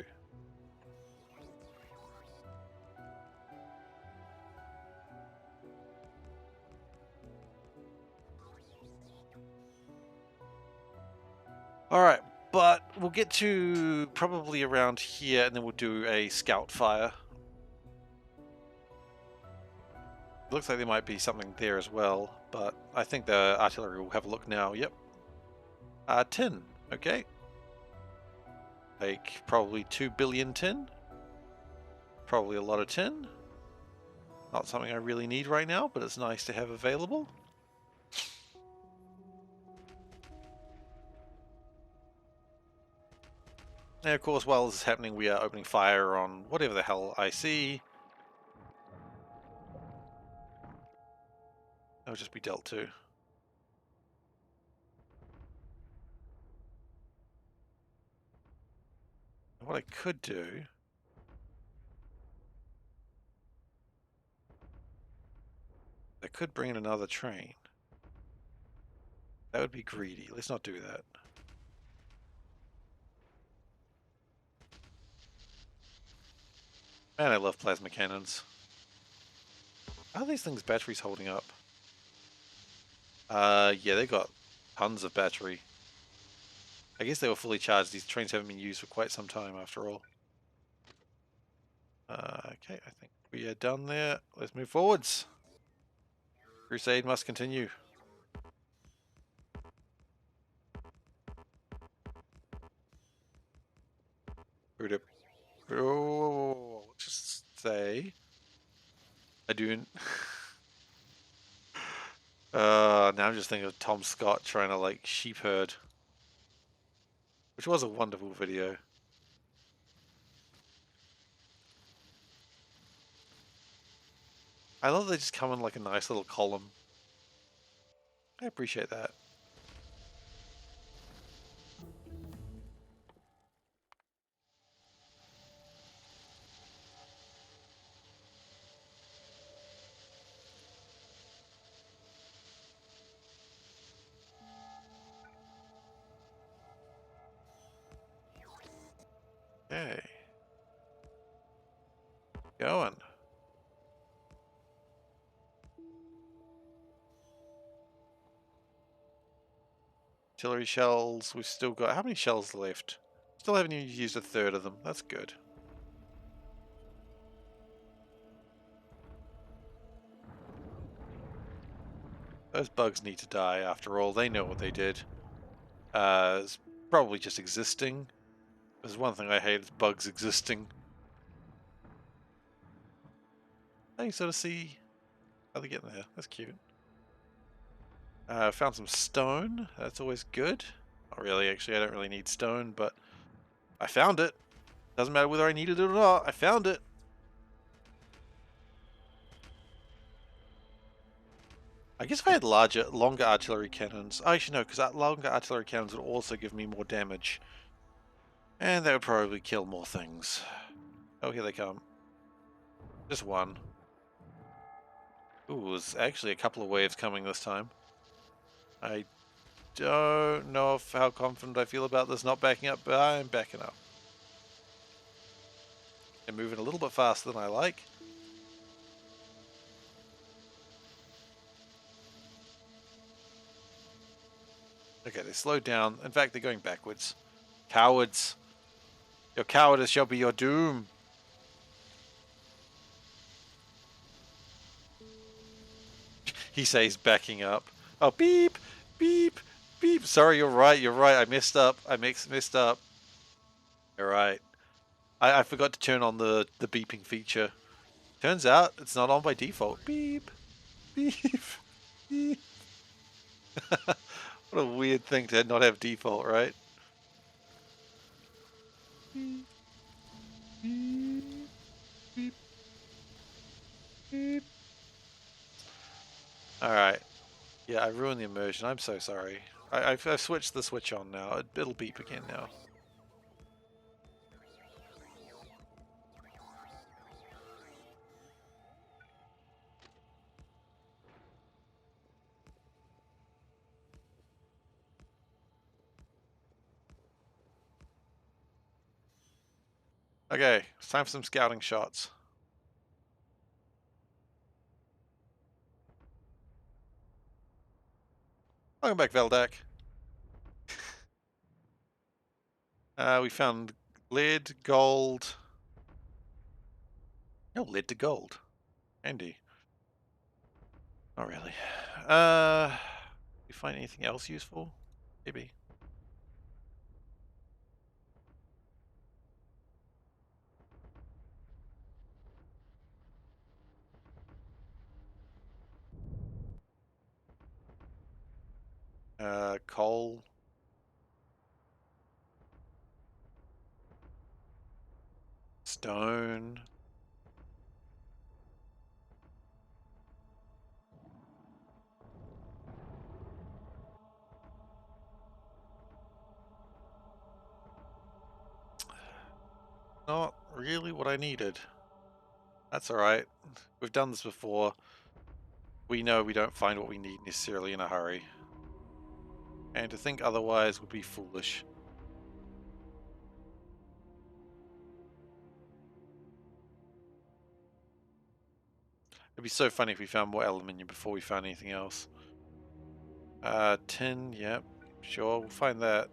Alright, but we'll get to probably around here and then we'll do a scout fire. Looks like there might be something there as well, but I think the artillery will have a look now. Yep. Tin. Okay. Like probably 2 billion tin. Probably a lot of tin. Not something I really need right now, but it's nice to have available. And of course, while this is happening, we are opening fire on whatever the hell I see. That'll just be dealt to. And what I could do... I could bring in another train. That would be greedy. Let's not do that. Man, I love plasma cannons. How are these things' batteries holding up? Yeah, they got tons of battery. I guess they were fully charged. These trains haven't been used for quite some time after all. Okay, I think we are done there. Let's move forwards. Crusade must continue. Oh, just say I do. Now I'm just thinking of Tom Scott trying to like sheep herd, which was a wonderful video. I love they just come in like a nice little column. I appreciate that. Okay. Going. Artillery shells. We've still got how many shells left? Still haven't even used a third of them. That's good. Those bugs need to die after all. They know what they did. It's probably just existing. There's one thing I hate is bugs existing. Oh, you sort of see how they get in there. That's cute. Found some stone. That's always good. Not really, actually. I don't really need stone, but I found it. Doesn't matter whether I needed it or not. I found it. I guess if I had longer artillery cannons. Oh, actually, no, because longer artillery cannons would also give me more damage. And that would probably kill more things. Oh, here they come. Just one. Ooh, there's actually a couple of waves coming this time. I don't know how confident I feel about this not backing up, but I'm backing up. They're moving a little bit faster than I like. Okay, they slowed down. In fact, they're going backwards. Cowards. Your cowardice shall be your doom. He says backing up. Oh, beep, beep, beep. Sorry, you're right, you're right. I messed up. I messed up. You're right. I forgot to turn on the beeping feature. Turns out it's not on by default. Beep, beep, beep. What a weird thing to not have default, right? Beep, beep, beep, beep. Alright. Yeah, I ruined the immersion. I'm so sorry. I've switched the switch on now. It'll beep again now. Okay, it's time for some scouting shots. Welcome back, Veldak. We found lead, gold. No, lead to gold. Handy. Not really. You find anything else useful? Maybe. Coal. Stone. Not really what I needed. That's alright. We've done this before. We know we don't find what we need necessarily in a hurry. And to think otherwise would be foolish. It'd be so funny if we found more aluminium before we found anything else. Tin, yep. Sure, we'll find that.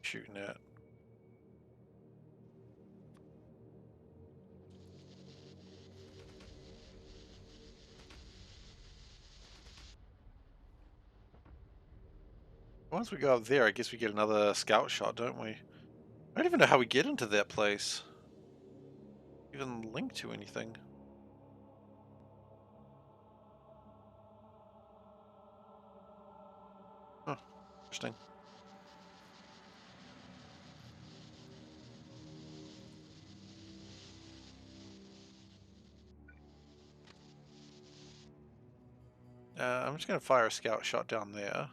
Shooting at. Once we go up there, I guess we get another scout shot, don't we? I don't even know how we get into that place. Even linked to anything. Huh, interesting. I'm just going to fire a scout shot down there.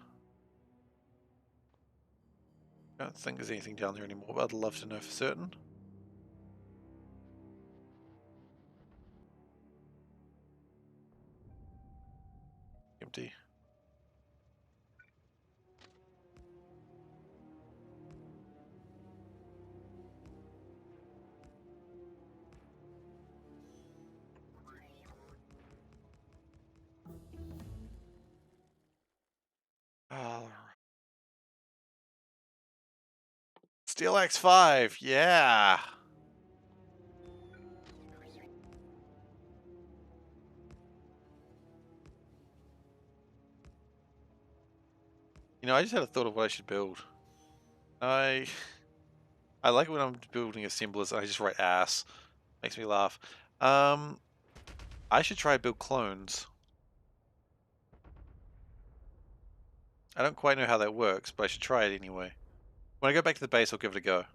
I don't think there's anything down there anymore, but I'd love to know for certain. Empty. Oh. Steel Axe 5, yeah! I just had a thought of what I should build. I I like when I'm building assemblers and I just write ass. Makes me laugh. I should try to build clones. I don't quite know how that works, but I should try it anyway. When I go back to the base, I'll give it a go.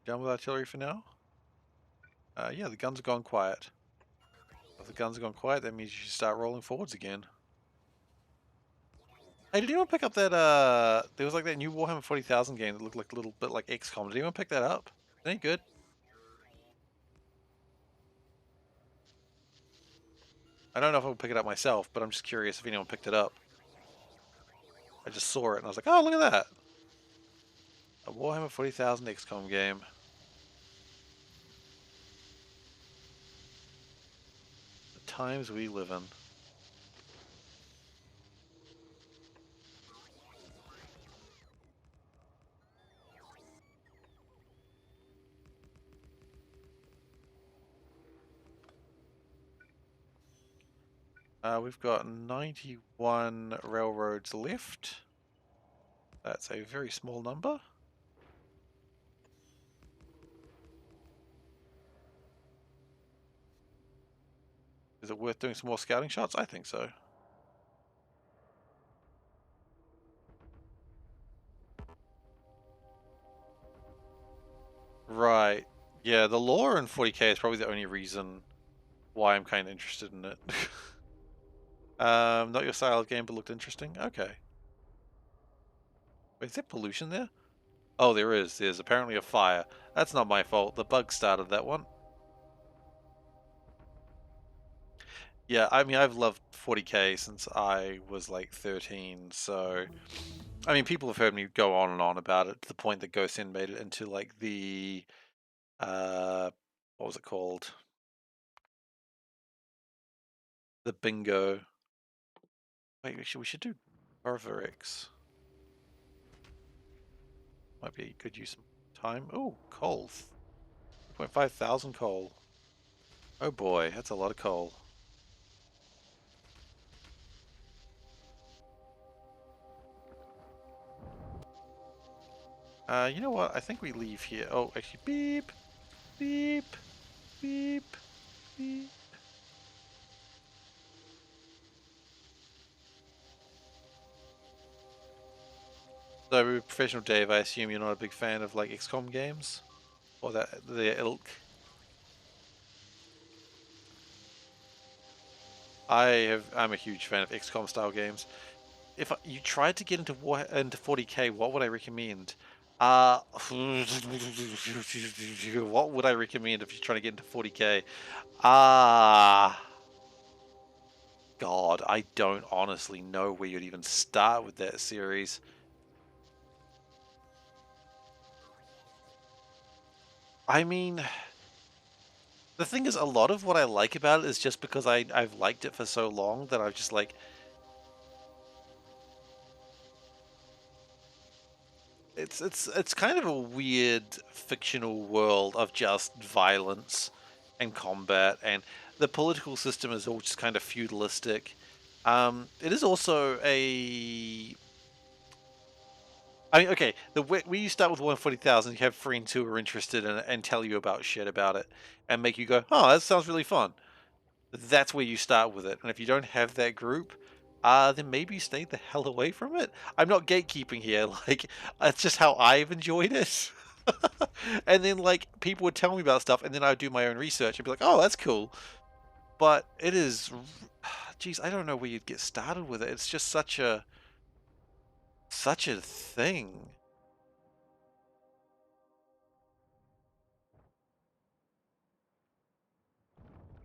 Done with artillery for now? Yeah, the guns have gone quiet. If the guns have gone quiet, that means you should start rolling forwards again. Hey, did anyone pick up that, there was like that new Warhammer 40,000 game that looked like a little bit like XCOM. Did anyone pick that up? Any good? I don't know if I'll pick it up myself, but I'm just curious if anyone picked it up. I just saw it and I was like, oh, look at that. A Warhammer 40,000 XCOM game. The times we live in. We've got 91 railroads left. That's a very small number. Is it worth doing some more scouting shots? I think so. Right. Yeah, the lore in 40k is probably the only reason why I'm kind of interested in it. Not your style of game, but looked interesting. Okay. Wait, is there pollution there? Oh, there is. There's apparently a fire. That's not my fault. The bug started that one. Yeah, I mean, I've loved 40k since I was like 13, so... I mean, people have heard me go on and on about it to the point that Ghost End made it into like the... what was it called? The bingo. Wait, we should do Barbarix. Might be a good use of time. Oh, coal. 2.5 thousand coal. Oh boy, that's a lot of coal. You know what? I think we leave here. Oh, actually, beep, beep, beep, beep. So, Professional Dave, I assume you're not a big fan of like XCOM games? Or that the ilk? I'm a huge fan of XCOM style games. If you tried to get into 40k, what would I recommend? What would I recommend if you're trying to get into 40k? God, I don't honestly know where you'd even start with that series. I mean, the thing is, a lot of what I like about it is just because I've liked it for so long that I've just like... It's kind of a weird fictional world of just violence and combat, and the political system is all just kind of feudalistic. It is also a... I mean, okay, when you start with 140,000, you have friends who are interested in it and tell you about shit about it and make you go, oh, that sounds really fun. That's where you start with it. And if you don't have that group, then maybe stay the hell away from it. I'm not gatekeeping here. Like, that's just how I've enjoyed it. And then, like, people would tell me about stuff, and then I'd do my own research and be like, oh, that's cool. But it is, geez, I don't know where you'd get started with it. It's just such a thing.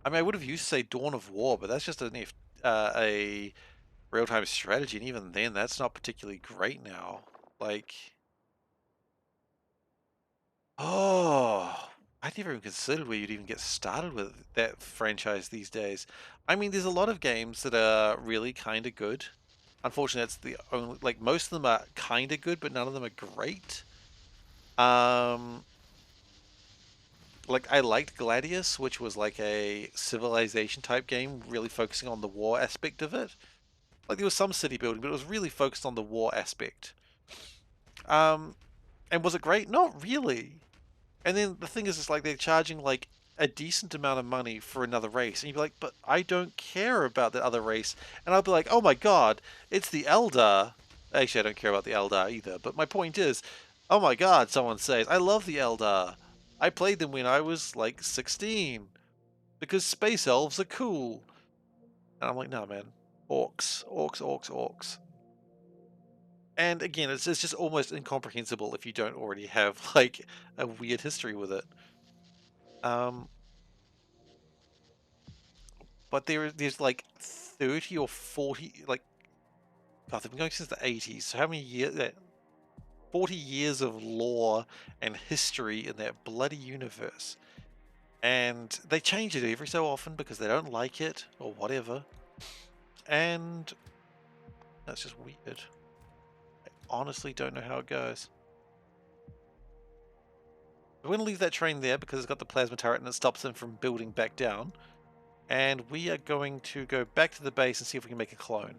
I mean, I would have used to say Dawn of War, but that's just a real-time strategy, and even then, that's not particularly great now. Like, oh, I never even considered where you'd even get started with that franchise these days. I mean, there's a lot of games that are really kind of good, Unfortunately, that's the only, like, most of them are kind of good, but none of them are great. Like, I liked Gladius, which was like a civilization type game, really focusing on the war aspect of it. Like, there was some city building, but it was really focused on the war aspect. And was it great? Not really. And then the thing is, it's like they're charging like a decent amount of money for another race, and you'd be like, but I don't care about the other race. And I'll be like, oh my god, it's the Eldar. Actually, I don't care about the Eldar either, but my point is, oh my god, someone says, I love the Eldar. I played them when I was like 16 because space elves are cool. And I'm like, no man, orcs, orcs, orcs, orcs. And again, it's just almost incomprehensible if you don't already have like a weird history with it. Um, but there's like 30 or 40, like, God, they've been going since the 80s. So how many years? 40 years of lore and history in that bloody universe. And they change it every so often because they don't like it or whatever. And that's just weird. I honestly don't know how it goes. I'm going to leave that train there because it's got the plasma turret and it stops them from building back down. And we are going to go back to the base and see if we can make a clone.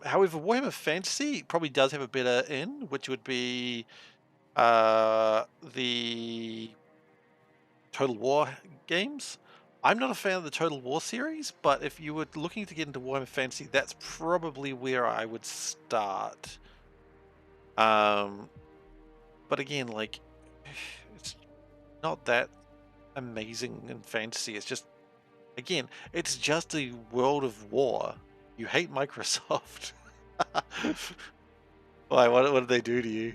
However, Warhammer Fantasy probably does have a better in, which would be the Total War games. I'm not a fan of the Total War series, but if you were looking to get into Warhammer Fantasy, that's probably where I would start. But again, like, it's not that amazing in fantasy. It's just, again, it's just a world of war. You hate Microsoft. Why? What did they do to you?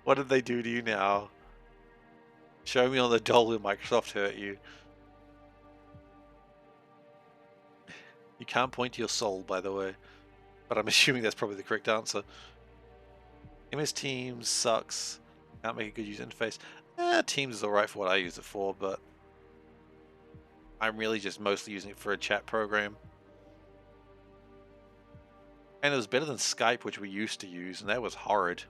What did they do to you now? Show me on the doll where Microsoft hurt you. You can't point to your soul, by the way. But I'm assuming that's probably the correct answer. MS Teams sucks. Can't make a good user interface. Teams is alright for what I use it for, but I'm really just mostly using it for a chat program. And it was better than Skype, which we used to use, and that was horrid.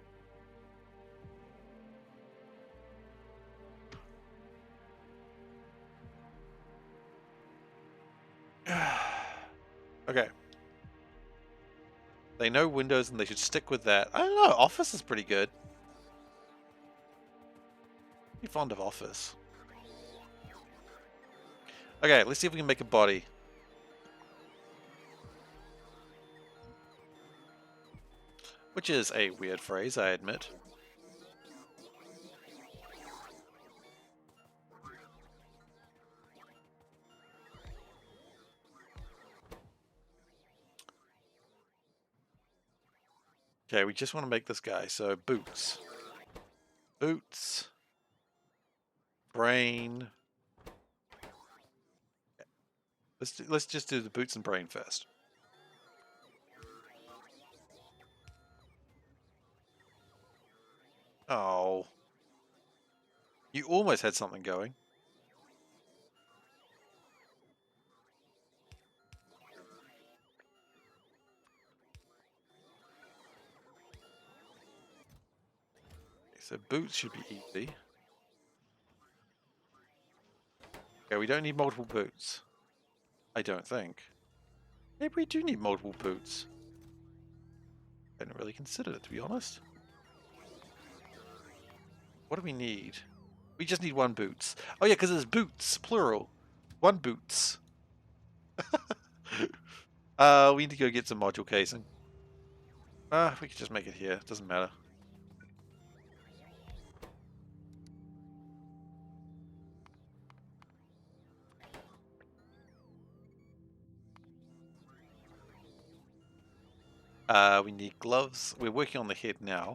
Okay. They know Windows and they should stick with that. I don't know, Office is pretty good. I'm fond of Office. Okay, let's see if we can make a body. Which is a weird phrase, I admit. Okay, we just want to make this guy, so boots. Boots. Brain. Let's just do the boots and brain first. Oh. You almost had something going. So boots should be easy. Okay, we don't need multiple boots. I don't think. Maybe we do need multiple boots. I hadn't really considered it, to be honest. What do we need? We just need one boots. Oh yeah, because it's boots, plural. One boots. We need to go get some module casing. We could just make it here. Doesn't matter. We need gloves. We're working on the head now.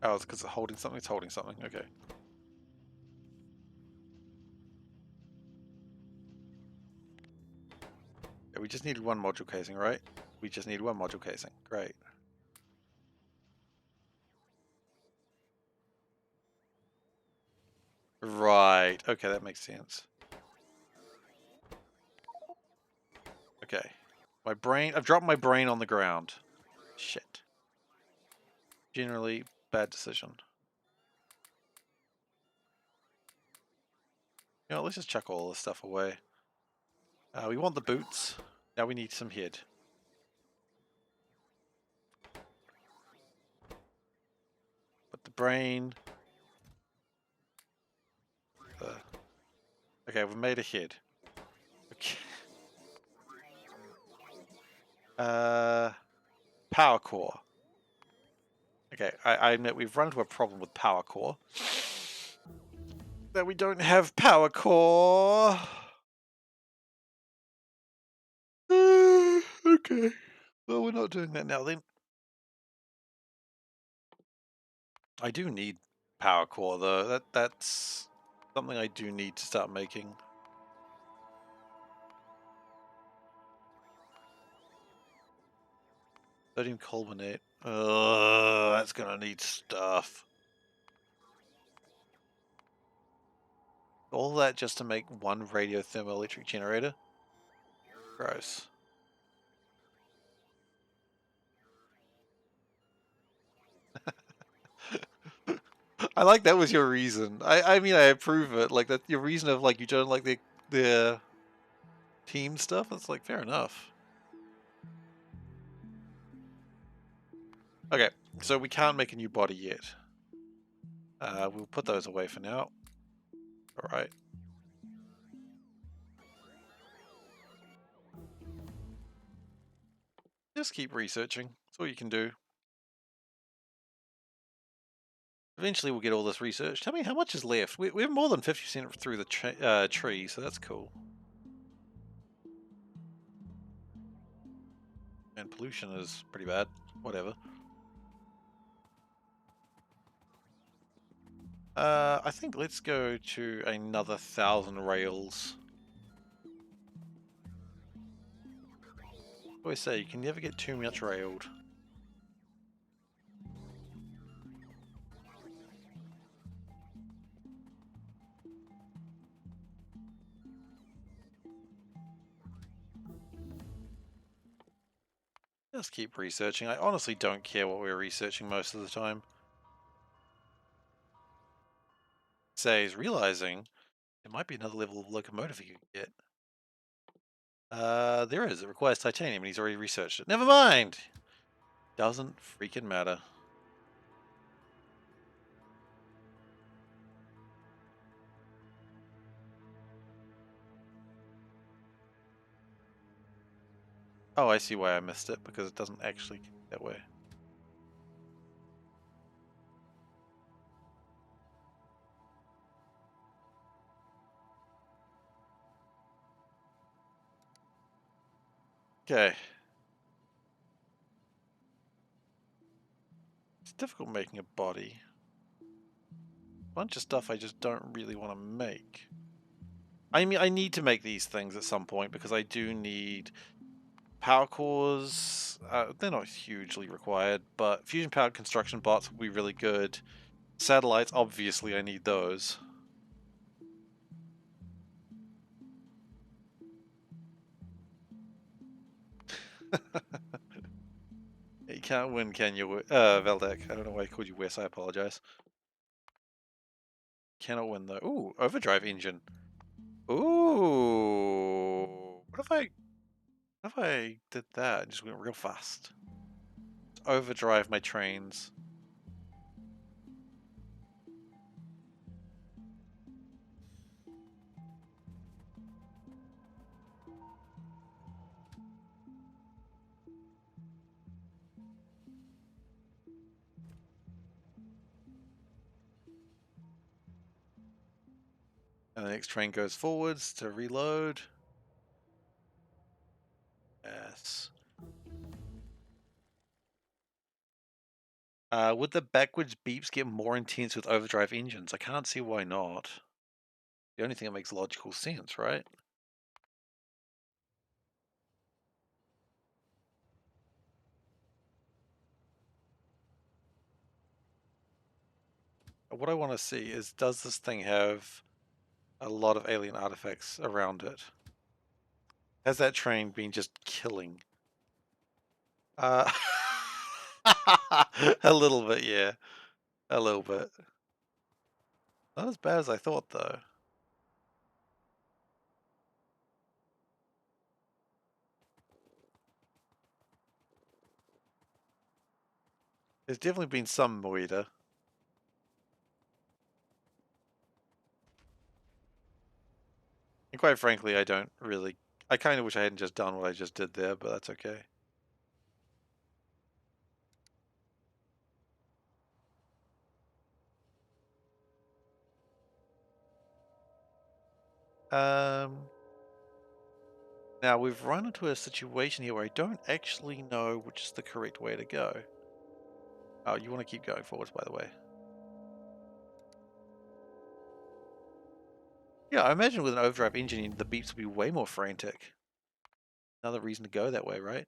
Oh, it's because it's holding something? It's holding something. Okay. Yeah, we just needed one module casing, right? We just need one module casing. Great. Right. Okay, that makes sense. Okay. My brain... I've dropped my brain on the ground. Shit. Generally, bad decision. You know, let's just chuck all this stuff away. We want the boots. Now we need some head. Put the brain. Okay, we've made a head. Okay. Power core. Okay, I admit we've run into a problem with power core. That we don't have power core. Okay. Well, we're not doing that now then. I do need power core though. That's something I do need to start making. Sodium carbonate. That's gonna need stuff. All that just to make one radiothermoelectric generator? Gross. I like that was your reason. I mean I approve it. Like that your reason of like you don't like the team stuff, that's like fair enough. Okay, so we can't make a new body yet. We'll put those away for now. Alright. Just keep researching. That's all you can do. Eventually we'll get all this researched. Tell me how much is left. We're more than 50% through the tree, so that's cool. And pollution is pretty bad. Whatever. I think let's go to another 1,000 rails. I always say, you can never get too much railed. Just keep researching. I honestly don't care what we're researching most of the time. Say's realizing there might be another level of locomotive you can get. There is. It requires titanium, and he's already researched it. Never mind! Doesn't freaking matter. Oh, I see why I missed it, because it doesn't actually get that way. Okay. It's difficult making a body. Bunch of stuff I just don't really want to make. I mean, I need to make these things at some point because I do need power cores. They're not hugely required, but fusion powered construction bots will be really good. Satellites, obviously, I need those. You can't win, can you, Veldek? I don't know why I called you Wes. I apologize. Cannot win though. Ooh, overdrive engine. Ooh, what if I did that and just went real fast? Overdrive my trains. And the next train goes forwards to reload. Yes. Would the backwards beeps get more intense with overdrive engines? I can't see why not. The only thing that makes logical sense, right? What I want to see is, does this thing have a lot of alien artifacts around it? Has that train been just killing? Uh, a little bit, yeah. A little bit. Not as bad as I thought, though. There's definitely been some moita. And quite frankly, I don't really... I kind of wish I hadn't just done what I just did there, but that's okay. Now, we've run into a situation here where I don't actually know which is the correct way to go. Oh, you want to keep going forwards, by the way. Yeah, I imagine with an overdrive engine, the beeps will be way more frantic. Another reason to go that way, right?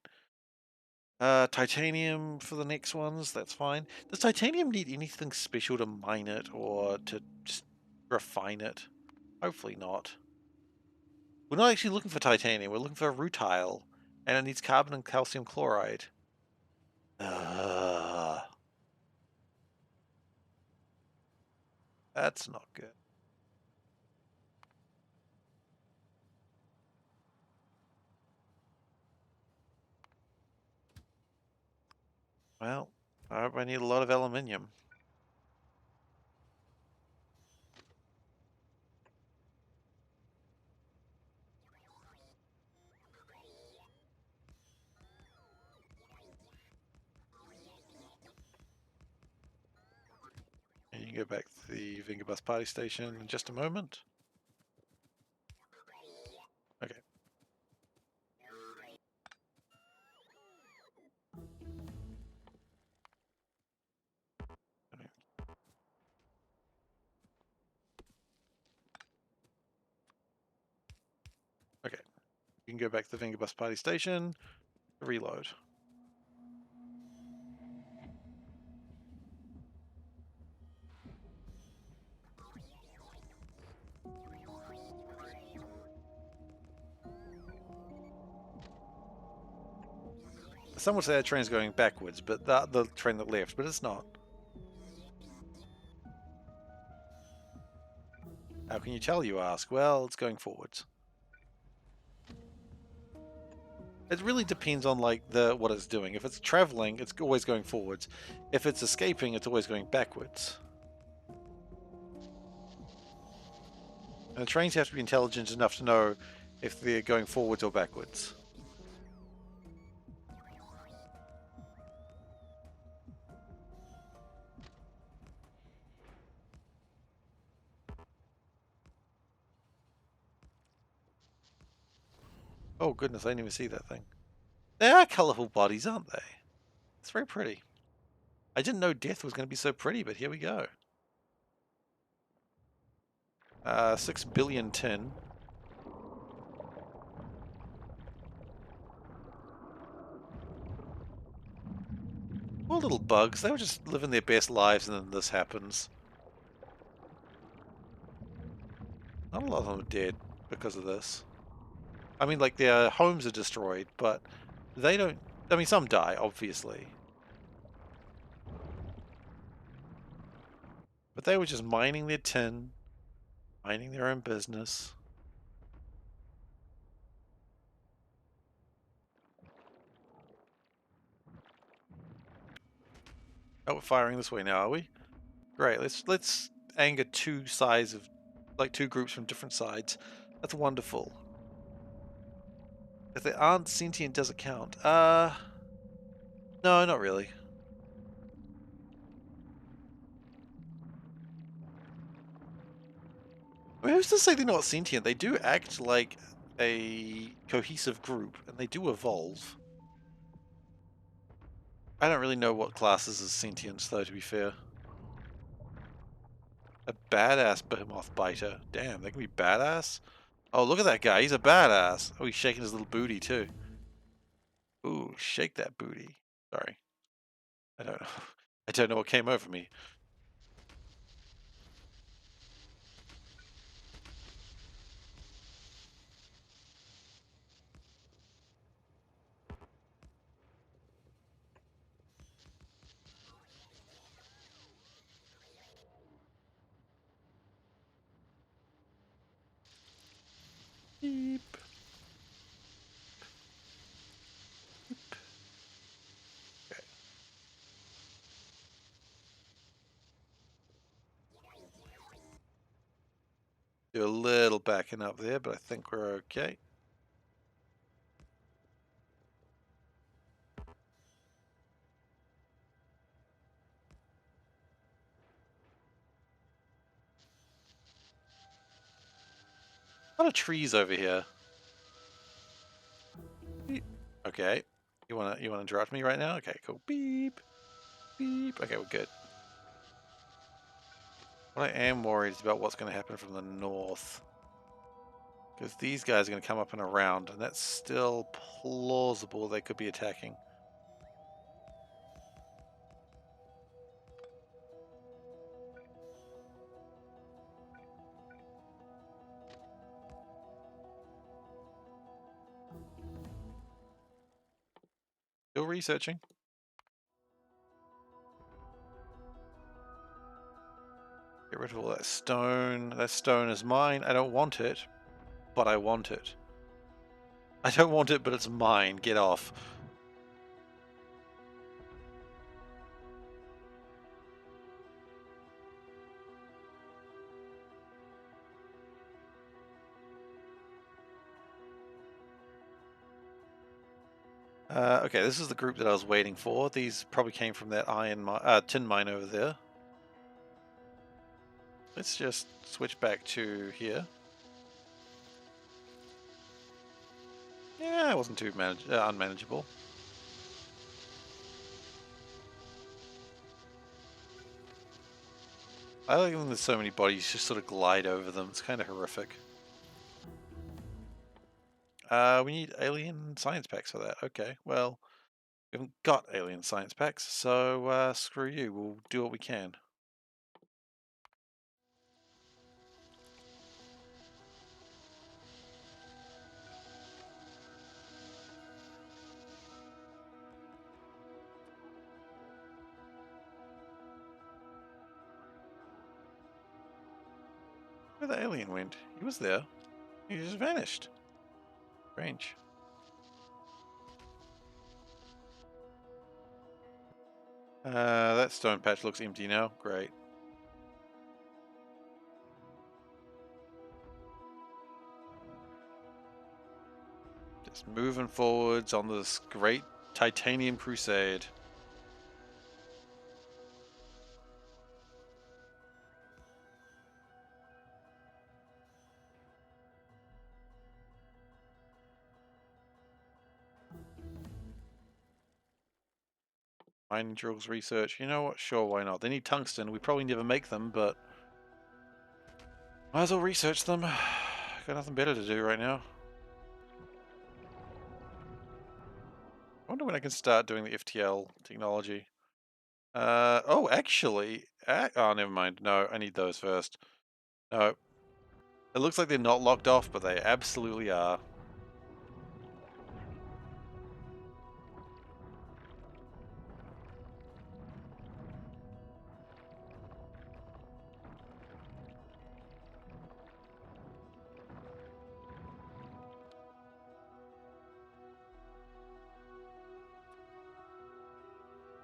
Titanium for the next ones, that's fine. Does titanium need anything special to mine it or to just refine it? Hopefully not. We're not actually looking for titanium, we're looking for rutile. And it needs carbon and calcium chloride. That's not good. Well, I hope I need a lot of aluminium. And you can go back to the Vingabus party station in just a moment. Okay. Okay. You can go back to the Vingabus party station, reload. Some would say that train's going backwards, but the train that left, but it's not. How can you tell, you ask? Well, it's going forwards. It really depends on like what it's doing. If it's traveling, it's always going forwards. If it's escaping, it's always going backwards. And the trains have to be intelligent enough to know if they're going forwards or backwards. Oh goodness, I didn't even see that thing. They are colourful bodies, aren't they? It's very pretty. I didn't know death was going to be so pretty, but here we go. 6 billion tin. Poor little bugs. They were just living their best lives and then this happens. Not a lot of them are dead because of this. I mean, like, their homes are destroyed, but they don't... I mean, some die, obviously. But they were just mining their tin, minding their own business. Oh, we're firing this way now, are we? Great, let's anger two sides of... like, two groups from different sides. That's wonderful. If they aren't sentient, does it count? No, not really. I mean, who's to say they're not sentient? They do act like a cohesive group, and they do evolve. I don't really know what classes as sentience, though, to be fair. A badass behemoth biter. Damn, they can be badass? Oh, look at that guy. He's a badass. Oh, he's shaking his little booty, too. Ooh, shake that booty. Sorry. I don't know. I don't know what came over me. Beep. Okay. Do a little backing up there, but I think we're okay. A lot of trees over here. Beep. Okay. You wanna interrupt me right now? Okay, cool. Beep. Beep. Okay, we're good. What I am worried is about what's going to happen from the north. Because these guys are going to come up and around, and that's still plausible they could be attacking. Still researching. Get rid of all that stone. That stone is mine. I don't want it, but I want it. I don't want it, but it's mine. Get off. Okay, this is the group that I was waiting for. These probably came from that tin mine over there. Let's just switch back to here. Yeah, it wasn't too unmanageable. I like when there's so many bodies just sort of glide over them. It's kind of horrific. We need alien science packs for that. Okay, well, we haven't got alien science packs, so screw you. We'll do what we can. Where the alien went? He was there. He just vanished. Strange. That stone patch looks empty now. Great. Just moving forwards on this great titanium crusade. Mining drills research. You know what? Sure, why not? They need tungsten. We probably never make them, but might as well research them. Got nothing better to do right now. I wonder when I can start doing the FTL technology. Oh, actually, oh, never mind. No, I need those first. No, it looks like they're not locked off, but they absolutely are.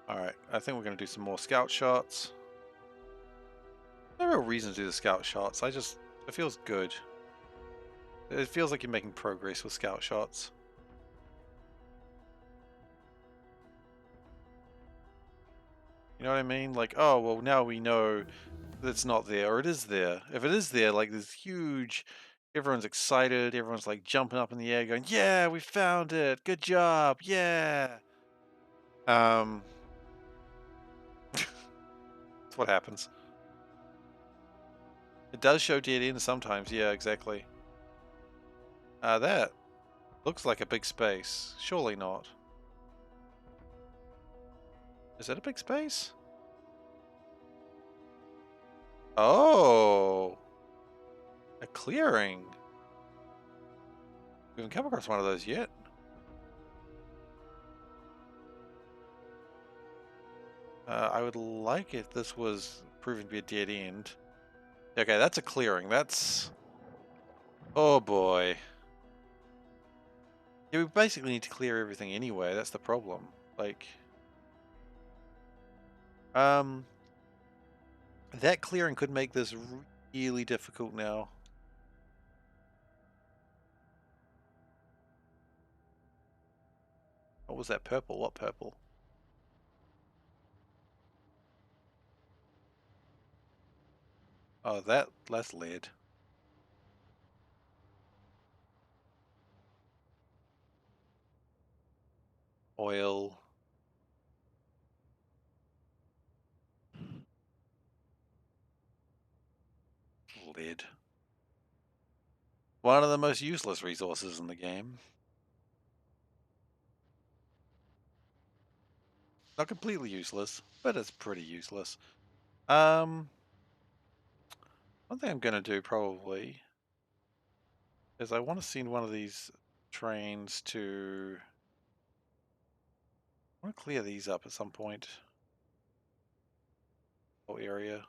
Alright, I think we're going to do some more scout shots. No real reason to do the scout shots, it feels good. It feels like you're making progress with scout shots. You know what I mean? Like, oh, well, now we know that it's not there, or it is there. If it is there, like, there's huge... Everyone's excited, everyone's, like, jumping up in the air going, yeah, we found it! Good job! Yeah! That's what happens. It does show dead ends sometimes. Yeah, exactly. That looks like a big space. Surely not. Is that a big space? Oh, a clearing. We haven't come across one of those yet. I would like if this was proven to be a dead end. Okay, that's a clearing. That's... Oh boy. Yeah, we basically need to clear everything anyway. That's the problem. Like... That clearing could make this really difficult now. What was that purple? What purple? Oh, that's lead. Oil. Lead. One of the most useless resources in the game. Not completely useless, but it's pretty useless. One thing I'm gonna do probably is I want to send one of these trains to... I want to clear these up at some point. Whole area.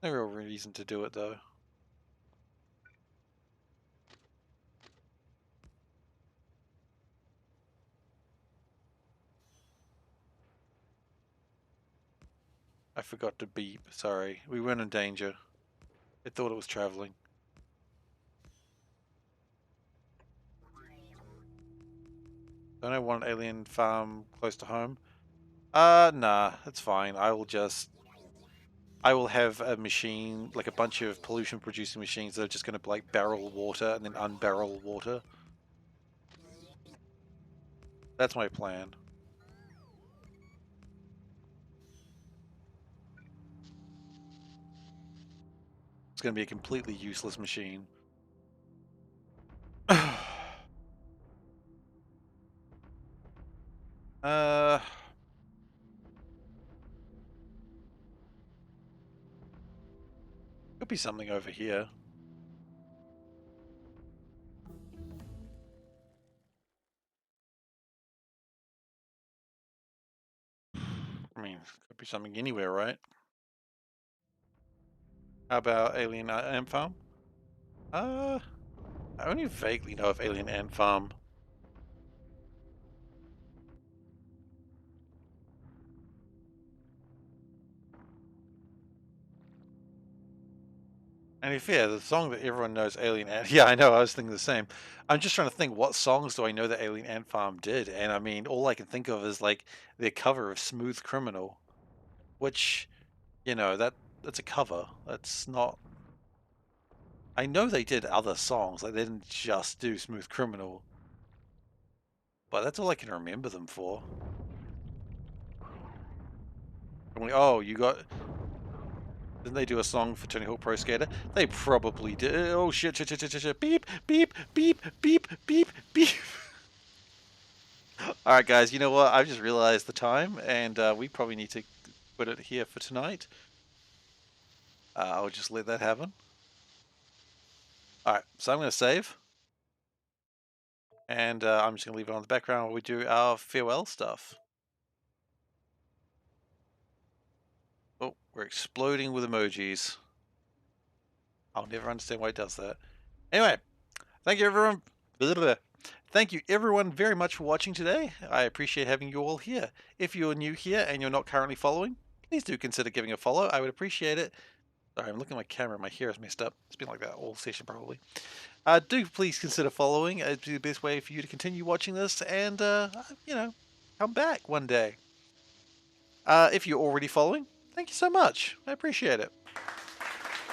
No real reason to do it though. I forgot to beep, sorry. We weren't in danger. It thought it was traveling. Don't I want an alien farm close to home? Nah, it's fine. I will have a machine, like a bunch of pollution producing machines that are just gonna like barrel water and then unbarrel water. That's my plan. It's gonna be a completely useless machine. Uh, could be something over here. I mean, could be something anywhere, right? How about Alien Ant Farm? I only vaguely know of Alien Ant Farm. And if yeah, the song that everyone knows, Alien Ant. Yeah, I know. I was thinking the same. I'm just trying to think what songs do I know that Alien Ant Farm did, and I mean, all I can think of is like their cover of "Smooth Criminal," which, you know, that's a cover. That's not. I know they did other songs. Like they didn't just do "Smooth Criminal," but that's all I can remember them for. I'm like, oh, you got. Didn't they do a song for Tony Hawk Pro Skater? They probably did. Oh shit, shit, shit, shit, shit, shit. Beep, beep, beep, beep, beep, beep. Alright guys, you know what? I've just realized the time and we probably need to put it here for tonight. I'll just let that happen. Alright, so I'm going to save. And I'm just going to leave it on the background while we do our farewell stuff. Oh, we're exploding with emojis. I'll never understand why it does that. Anyway, thank you everyone. Thank you everyone very much for watching today. I appreciate having you all here. If you're new here and you're not currently following, please do consider giving a follow. I would appreciate it. Sorry, I'm looking at my camera. My hair is messed up. It's been like that all session probably. Do please consider following. It'd be the best way for you to continue watching this and, you know, come back one day. If you're already following, thank you so much. I appreciate it.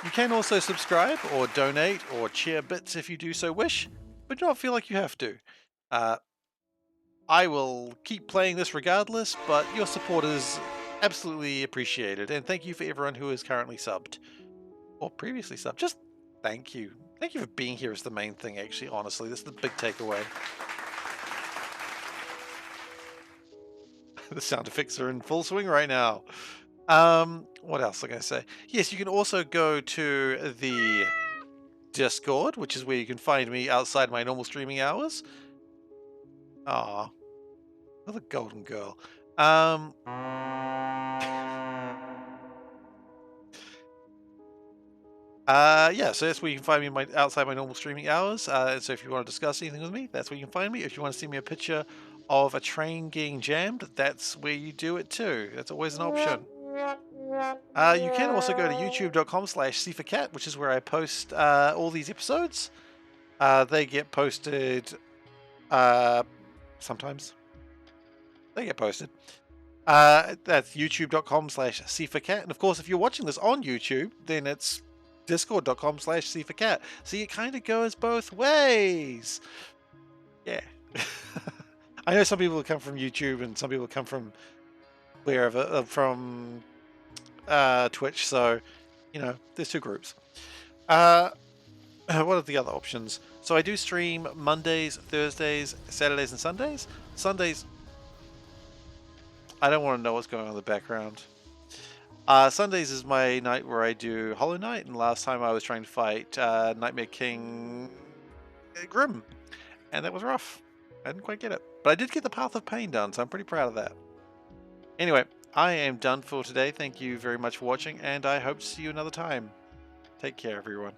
You can also subscribe or donate or share bits if you do so wish, but do not feel like you have to. I will keep playing this regardless, but your support is absolutely appreciated. And thank you for everyone who is currently subbed. Or previously subbed. Just thank you. Thank you for being here is the main thing, actually, honestly. This is the big takeaway. The sound effects are in full swing right now. What else am I going to say? Yes, you can also go to the Discord, which is where you can find me outside my normal streaming hours. Aw, another golden girl. Yeah, so that's where you can find me outside my normal streaming hours. So if you want to discuss anything with me, that's where you can find me. If you want to see me a picture of a train getting jammed, that's where you do it too. That's always an option. You can also go to youtube.com/SeiferKatt, which is where I post all these episodes. They get posted sometimes. They get posted. That's youtube.com/SeiferKatt. And of course, if you're watching this on YouTube, then it's discord.com/SeiferKatt. See, it kind of goes both ways. Yeah. I know some people come from YouTube and some people come from wherever, from Twitch. So, you know, there's two groups. What are the other options? So I do stream Mondays, Thursdays, Saturdays, and Sundays. Sundays, I don't want to know what's going on in the background. Sundays is my night where I do Hollow Knight, and last time I was trying to fight Nightmare King Grim, and that was rough. I didn't quite get it, but I did get the Path of Pain done, so I'm pretty proud of that. Anyway, I am done for today. Thank you very much for watching, and I hope to see you another time. Take care, everyone.